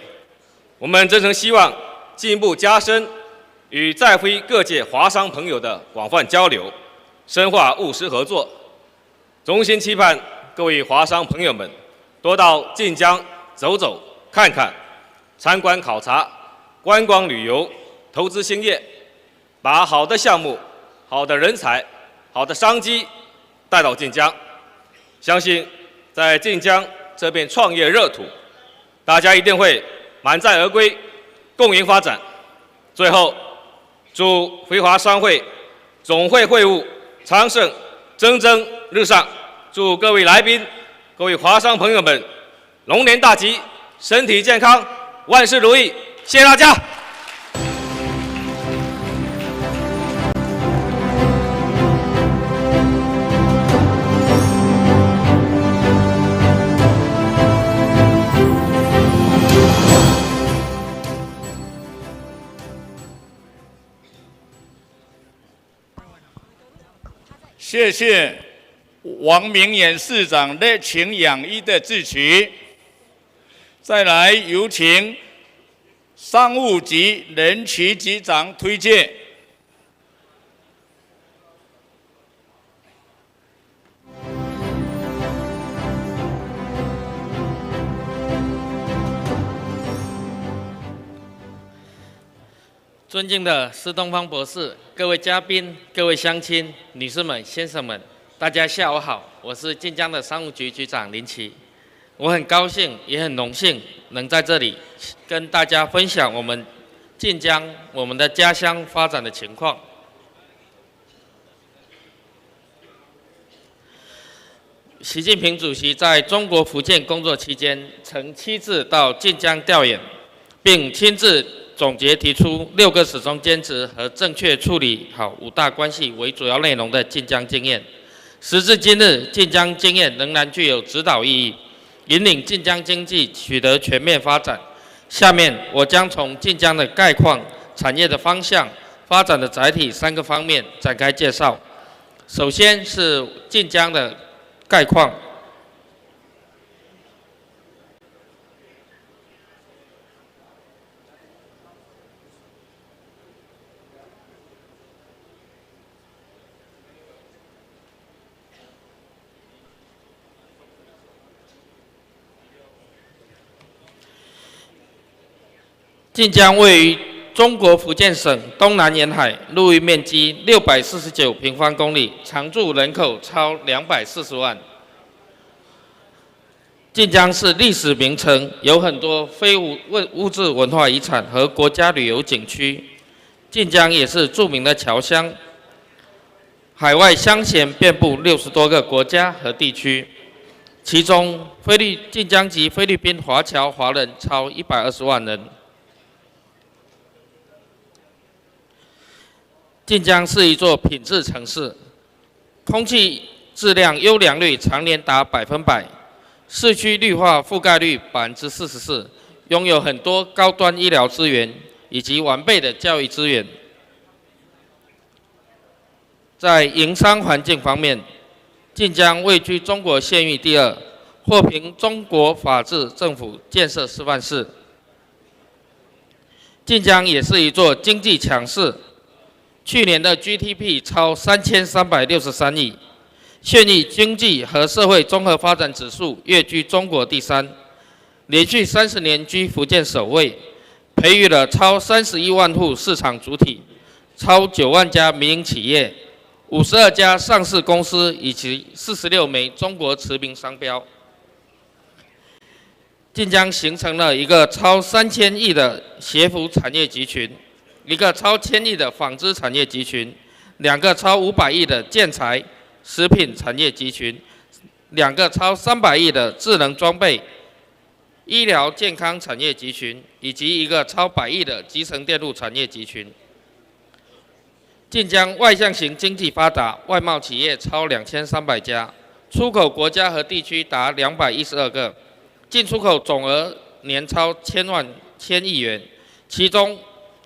我们真诚希望进一步加深与在非各界华商朋友的广泛交流，深化务实合作。衷心期盼各位华商朋友们多到晋江走走看看，参观考察、观光旅游、投资兴业，把好的项目、好的人才、好的商机带到晋江。相信在晋江这片创业热土，大家一定会满载而归，共赢发展。最后，祝非华商会总会会务昌盛、蒸蒸日上。祝各位来宾、各位华商朋友们龙年大吉，身体健康，万事如意。谢谢大家。谢谢王明远市长热情洋溢的致辞。再来有请商务局人事局长推荐。尊敬的施东方博士、各位嘉宾、各位乡亲、女士们、先生们，大家下午好，我是晋江的商务局局长林奇。我很高兴，也很荣幸能在这里跟大家分享我们晋江、我们的家乡发展的情况。习近平主席在中国福建工作期间，曾亲自到晋江调研，并亲自总结提出6个始终坚持和正确处理好5大关系为主要内容的晋江经验。时至今日，晋江经验仍然具有指导意义，引领晋江经济取得全面发展。下面我将从晋江的概况、产业的方向、发展的载体3个方面展开介绍。首先是晋江的概况。晋江位于中国福建省东南沿海，陆域面积649平方公里，常住人口超240万。晋江是历史名城，有很多非物质文化遗产和国家旅游景区。晋江也是著名的侨乡，海外乡贤遍布60多个国家和地区，其中晋江及菲律宾华侨华人超120万人。晋江是一座品质城市，空气质量优良率常年达100%，市区绿化覆盖率44%，拥有很多高端医疗资源以及完备的教育资源。在营商环境方面，晋江位居中国县域第2，获评中国法治政府建设示范市。晋江也是一座经济强市。去年的 GDP 超3363亿，县域经济和社会综合发展指数跃居中国第3，连续30年居福建首位，培育了超31万户市场主体，超9万家民营企业，52家上市公司以及46枚中国驰名商标。晋江形成了一个超3000亿的协服产业集群，一个超1000亿的纺织产业集群，2个超500亿的建材、食品产业集群，2个超300亿的智能装备、医疗健康产业集群，以及一个超100亿的集成电路产业集群。晋江外向型经济发达，外贸企业超2300家，出口国家和地区达212个，进出口总额年超1000亿元，其中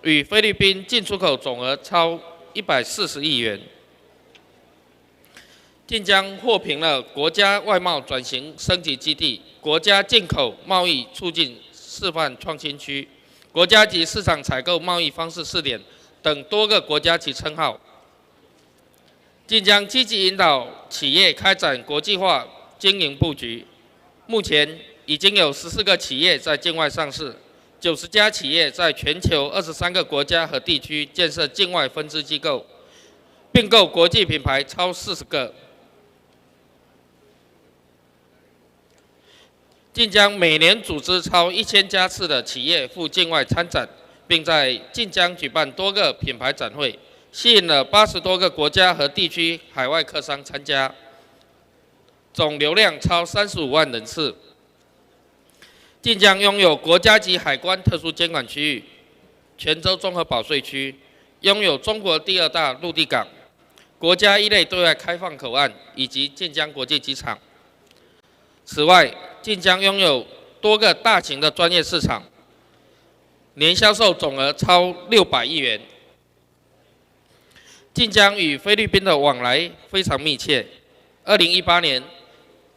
与菲律宾进出口总额超140亿元。晋江获评了国家外贸转型升级基地、国家进口贸易促进示范创新区、国家级市场采购贸易方式试点等多个国家级称号。晋江积极引导企业开展国际化经营布局，目前已经有14个企业在境外上市。90家企业在全球23个国家和地区建设境外分支机构，并购国际品牌超40个。晋江每年组织超1000家次的企业赴境外参展，并在晋江举办多个品牌展会，吸引了80多个国家和地区海外客商参加，总流量超35万人次。晋江拥有国家级海关特殊监管区域、泉州综合保税区，拥有中国第2大陆地港、国家1类对外开放口岸以及晋江国际机场。此外，晋江拥有多个大型的专业市场，年销售总额超600亿元。晋江与菲律宾的往来非常密切。2018年，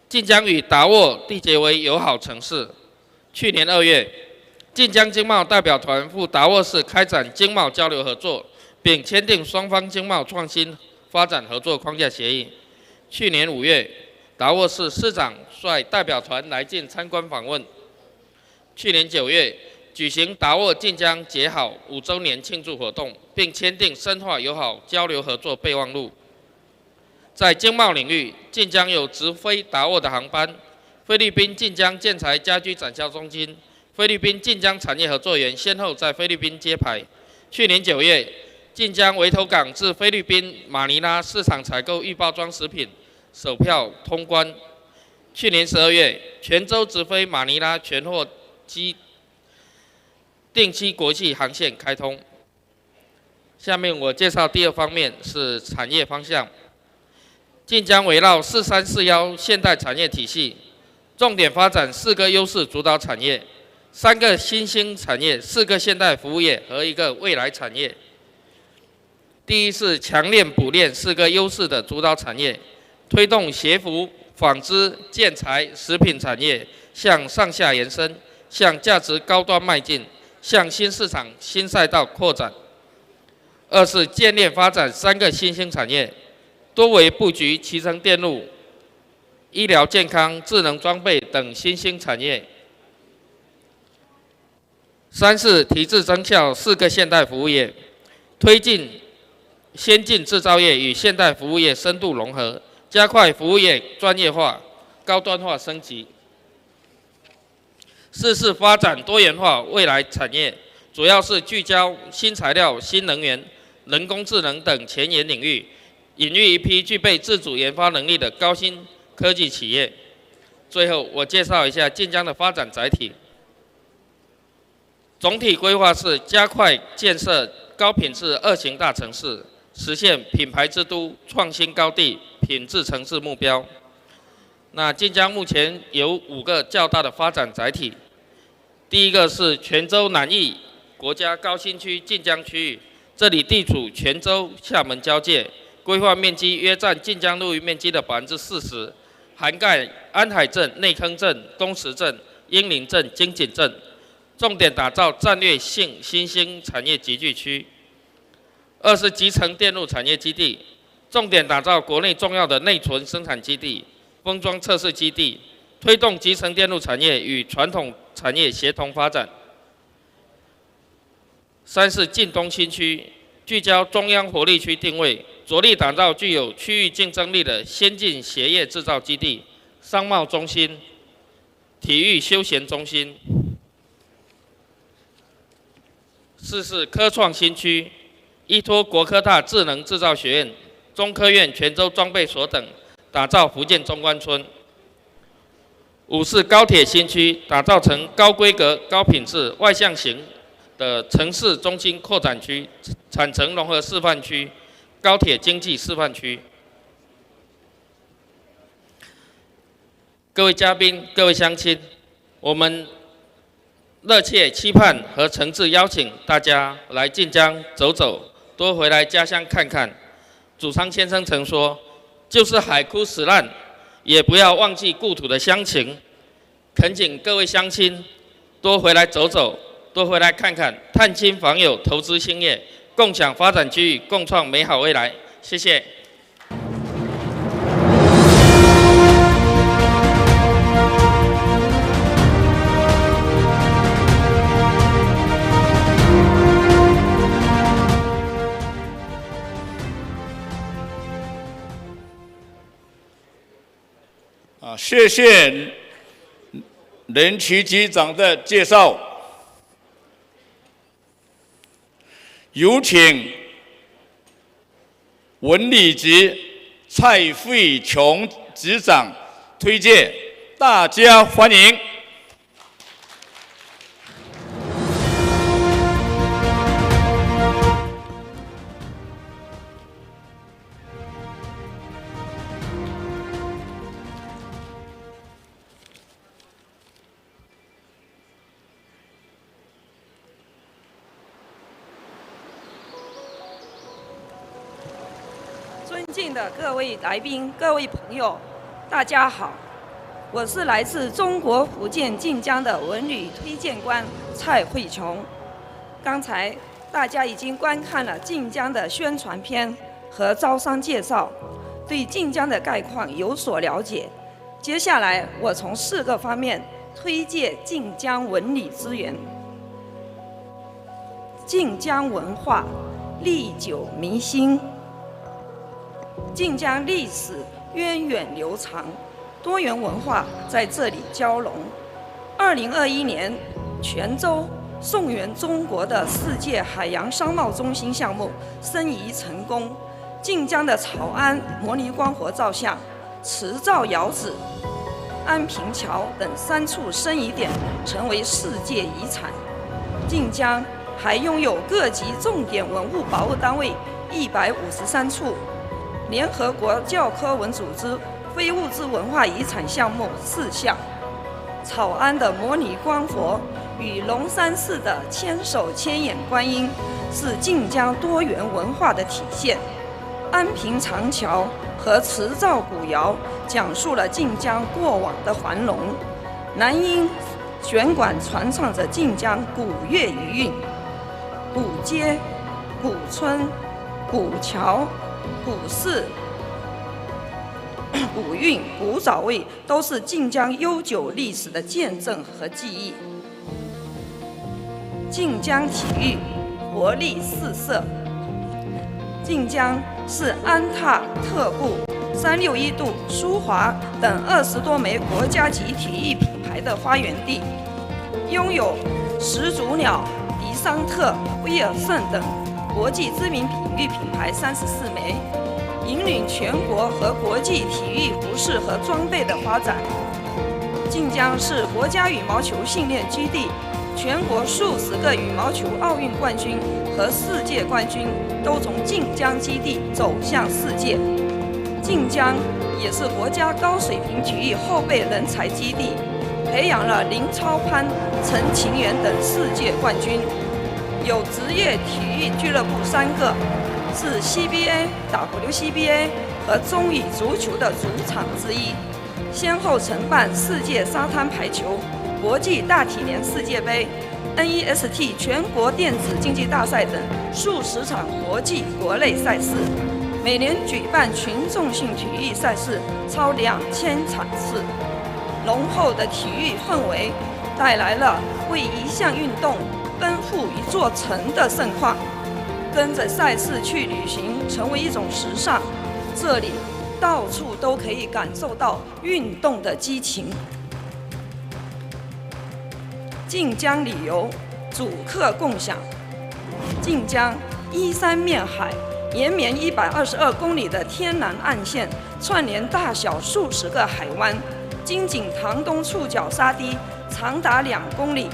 晋江与达沃缔结为友好城市。去年2月，晋江经贸代表团赴达沃市开展经贸交流合作，并签订双方经贸创新发展合作框架协议。去年5月，达沃市市长率代表团来晋参观访问。去年9月，举行达沃晋江结好5周年庆祝活动，并签订深化友好交流合作备忘录。在经贸领域，晋江有直飞达沃的航班，菲律宾晋江建材家居展销中心、菲律宾晋江产业合作园先后在菲律宾揭牌。去年9月，晋江围头港至菲律宾马尼拉市场采购预包装食品首票通关。去年12月，泉州直飞马尼拉全货机定期国际航线开通。下面我介绍第2方面是产业方向。晋江围绕4341现代产业体系，重点发展4个优势主导产业、3个新兴产业、4个现代服务业和1个未来产业。第一是强链补链4个优势的主导产业，推动鞋服、纺织、建材、食品产业向上下延伸，向价值高端迈进，向新市场、新赛道扩展。2是建链发展3个新兴产业，多为布局集成电路、医疗健康、智能装备等新兴产业。3是提质增效4个现代服务业，推进先进制造业与现代服务业深度融合，加快服务业专业化、高端化升级。4是发展多元化未来产业，主要是聚焦新材料、新能源、人工智能等前沿领域，引入一批具备自主研发能力的高新科技企业。最后，我介绍一下晋江的发展载体。总体规划是加快建设高品质2型大城市，实现品牌之都、创新高地、品质城市目标。那晋江目前有5个较大的发展载体。第一个是泉州南翼国家高新区晋江区域，这里地处泉州、厦门交界，规划面积约占晋江陆域面积的40%，涵盖安海镇、内坑镇、东石镇、英灵镇、金井镇，重点打造战略性新兴产业集聚区。2是集成电路产业基地，重点打造国内重要的内存生产基地、封装测试基地，推动集成电路产业与传统产业协同发展。3是晋东新区，聚焦中央活力区定位，着力打造具有区域竞争力的先进鞋业制造基地、商贸中心、体育休闲中心。4是科创新区，依托国科大智能制造学院、中科院泉州装备所等，打造福建中关村。5是高铁新区，打造成高规格、高品质、外向型的城市中心扩展区、产城融合示范区、高铁经济示范区。各位嘉宾、各位乡亲，我们热切期盼和诚挚邀请大家来晋江走走，多回来家乡看看。祖昌先生曾说，就是海枯石烂，也不要忘记故土的乡情。恳请各位乡亲多回来走走，多回来看看，探亲访友，投资兴业，共享发展机遇，共创美好未来。谢谢。谢谢任局局长的介绍，有请文理局蔡慧琼局长推荐，大家欢迎。敬的各位来宾、各位朋友，大家好，我是来自中国福建晋江的文旅推荐官蔡慧琼。刚才大家已经观看了晋江的宣传片和招商介绍，对晋江的概况有所了解。接下来，我从4个方面推荐晋江文旅资源。晋江文化历久弥新，晋江历史源远流长，多元文化在这里交融。2021年，泉州宋元中国的世界海洋商贸中心项目申遗成功，晋江的草庵模拟光活照相、瓷灶窑址、安平桥等3处申遗点成为世界遗产。晋江还拥有各级重点文物保护单位153处，联合国教科文组织非物质文化遗产项目4项。草庵的模拟光佛与龙山寺的千手千眼观音是晋江多元文化的体现。安平长桥和瓷灶古窑讲述了晋江过往的繁荣。南音弦管传唱着晋江古乐余韵。古街、古村、古桥、古寺、古韵、古早味都是晋江悠久历史的见证和记忆。晋江体育活力四射。晋江是安踏、特步、361度、舒华等20多枚国家级体育品牌的发源地，拥有始祖鸟、迪桑特、威尔盛等国际知名体育品牌34枚，引领全国和国际体育服饰和装备的发展。晋江是国家羽毛球训练基地，全国数十个羽毛球奥运冠军和世界冠军都从晋江基地走向世界。晋江也是国家高水平体育后备人才基地，培养了林超攀、陈晴元等世界冠军，有职业体育俱乐部3个，是 CBA、WCBA 和中乙足球的主场之一，先后承办世界沙滩排球、国际大体联世界杯、NEST 全国电子竞技大赛等数十场国际国内赛事，每年举办群众性体育赛事超2000场次。浓厚的体育氛围带来了为一项运动奔赴一座城的盛况，跟着赛事去旅行成为一种时尚。这里到处都可以感受到运动的激情。晋江旅游主客共享。晋江依山面海，延绵122公里的天然岸线，串联大小数十个海湾。金井塘东触角沙堤长达2公里，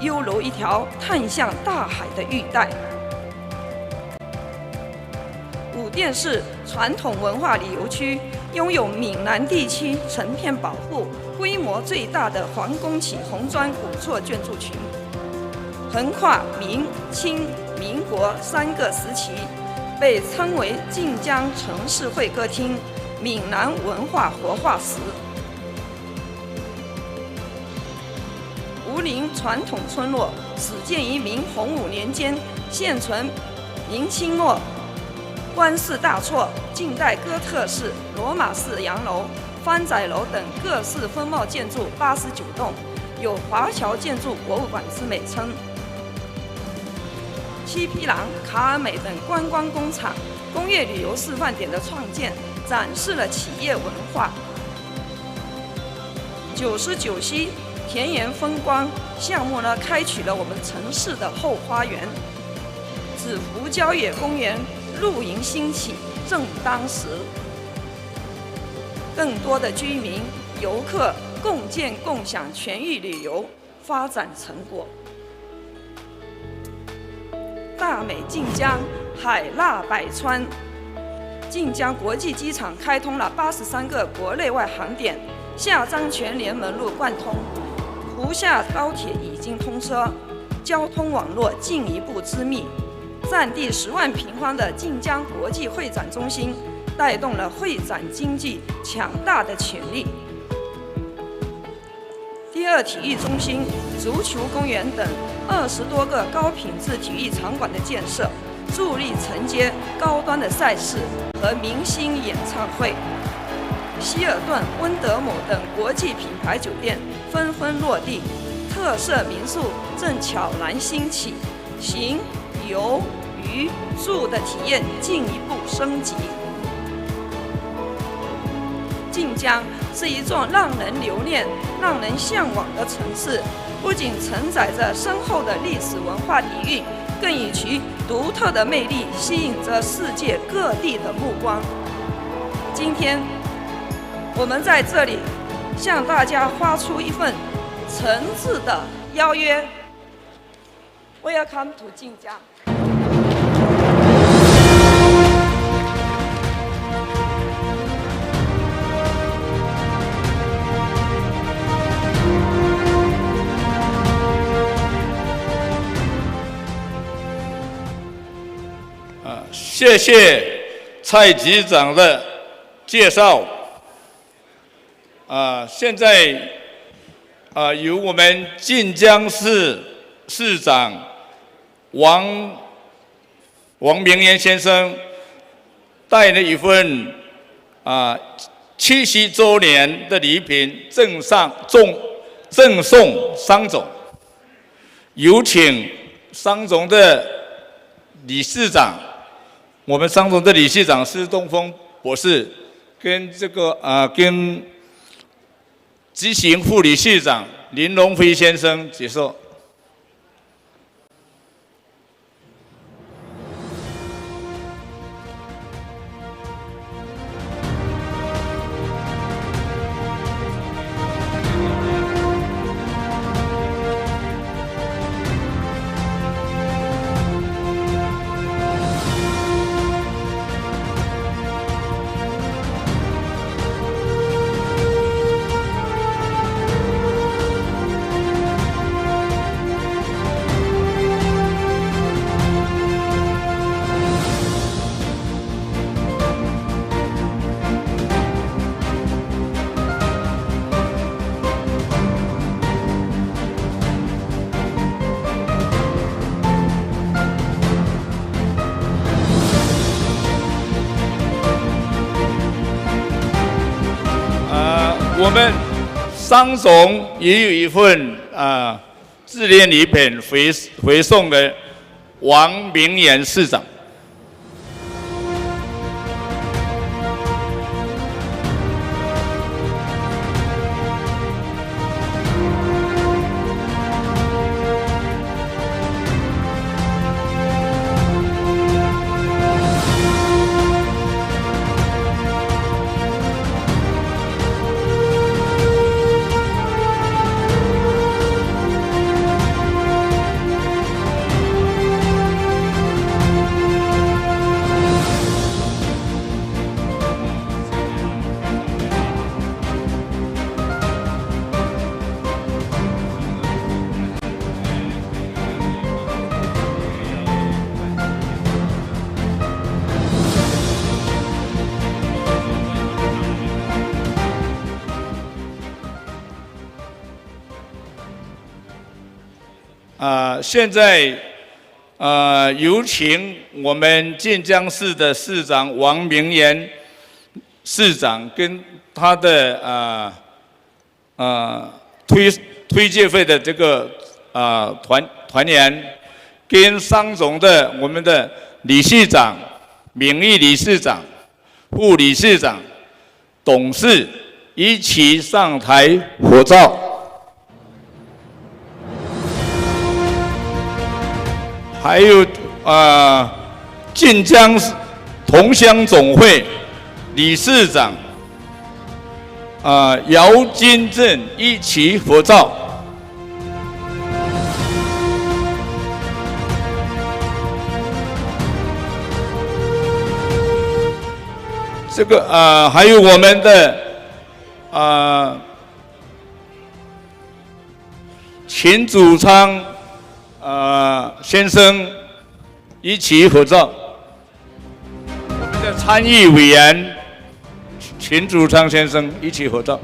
犹如一条探向大海的玉带。武店是传统文化旅游区，拥有闽南地区成片保护、规模最大的皇宫起红砖古厝建筑群，横跨明、清、民国3个时期，被称为晋江城市会歌厅、闽南文化活化石。吴林传统村落始建于明洪武年间，现存明清末官式大厝、近代哥特式、罗马式洋楼、番仔楼等各式风貌建筑89栋，有华侨建筑博物馆之美称。七匹狼、卡尔美等观光工厂、工业旅游示范点的创建，展示了企业文化。99溪田园风光项目呢，开启了我们城市的后花园。紫湖郊野公园露营兴起，正当时。更多的居民、游客共建共享全域旅游发展成果。大美晋江，海纳百川。晋江国际机场开通了83个国内外航点，下漳泉联盟路贯通。湖下高铁已经通车，交通网络进一步织密。占地10万平方的晋江国际会展中心，带动了会展经济强大的潜力。第二体育中心、足球公园等20多个高品质体育场馆的建设，助力承接高端的赛事和明星演唱会。希尔顿、温德姆等国际品牌酒店纷纷落地，特色民宿正悄然兴起，行、游、娱、住的体验进一步升级。晋江是一座让人留恋、让人向往的城市，不仅承载着深厚的历史文化底蕴，更以其独特的魅力吸引着世界各地的目光。今天，我们在这里向大家发出一份诚挚的邀约。Welcome to 晋江。谢谢蔡局长的介绍。现在由我们晋江市市长王明彦先生带了一份70周年的礼品赠送商总，有请商总的理事长。我们商总的理事长施东峰博士，跟跟执行副理事长林龙飞先生接受。我们商总也有一份纪念礼品回送给王明彦市长。现在有请我们晋江市的市长王明彦市长跟他的推介会的这个团员，跟商总的我们的理事长、名誉理事长、副理事长、董事一起上台合照。还有晋江同乡总会理事长姚金正一起合照。这个还有我们的秦祖昌先生一起合照。我们的参议委员秦祖昌先生一起合照。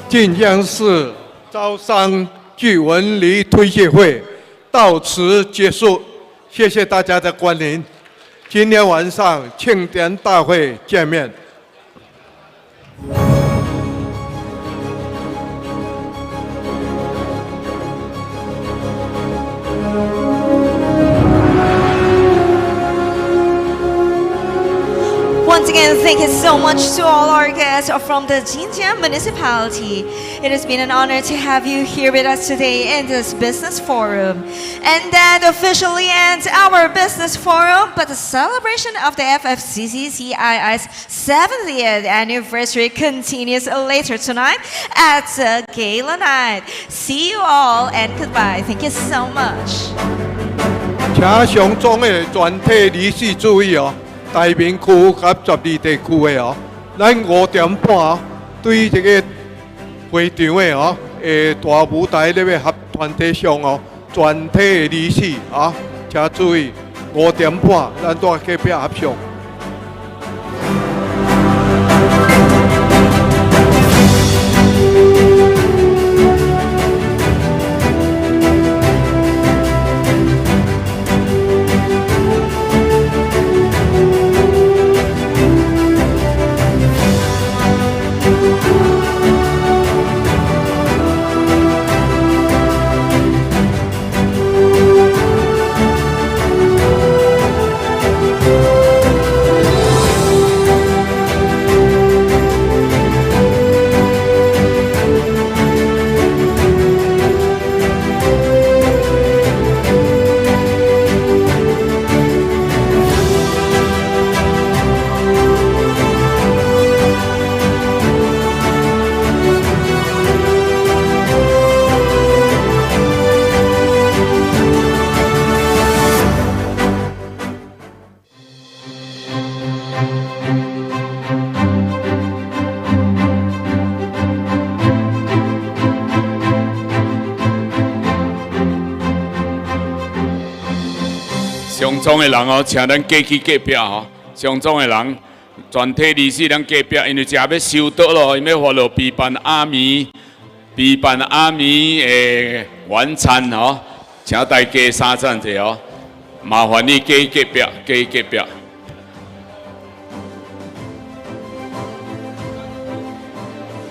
晋江市招商暨文旅推介会到此结束，谢谢大家的光临。今天晚上庆典大会见面。Once again, thank you so much to all our guests from the Jinjiang municipality. It has been an honor to have you here with us today in this business forum. And that officially ends our business forum, but the celebration of the FFCCCII's 70th anniversary continues later tonight at the Gala Night. See you all and goodbye. Thank you so much. 请上中的全体理事注意哦。大明区甲12地区的哦，咱5点半哦，对这个会场的哦，大舞台咧要合团体上哦，全体的理事啊，请注意5点半，咱在隔壁合上。总的人哦，请咱过去隔壁吼，上总的人全体离世咱隔壁，因为食要收到咯，因要发落备办阿弥的晚餐吼，请大家三赞者哦，麻烦你过去隔壁，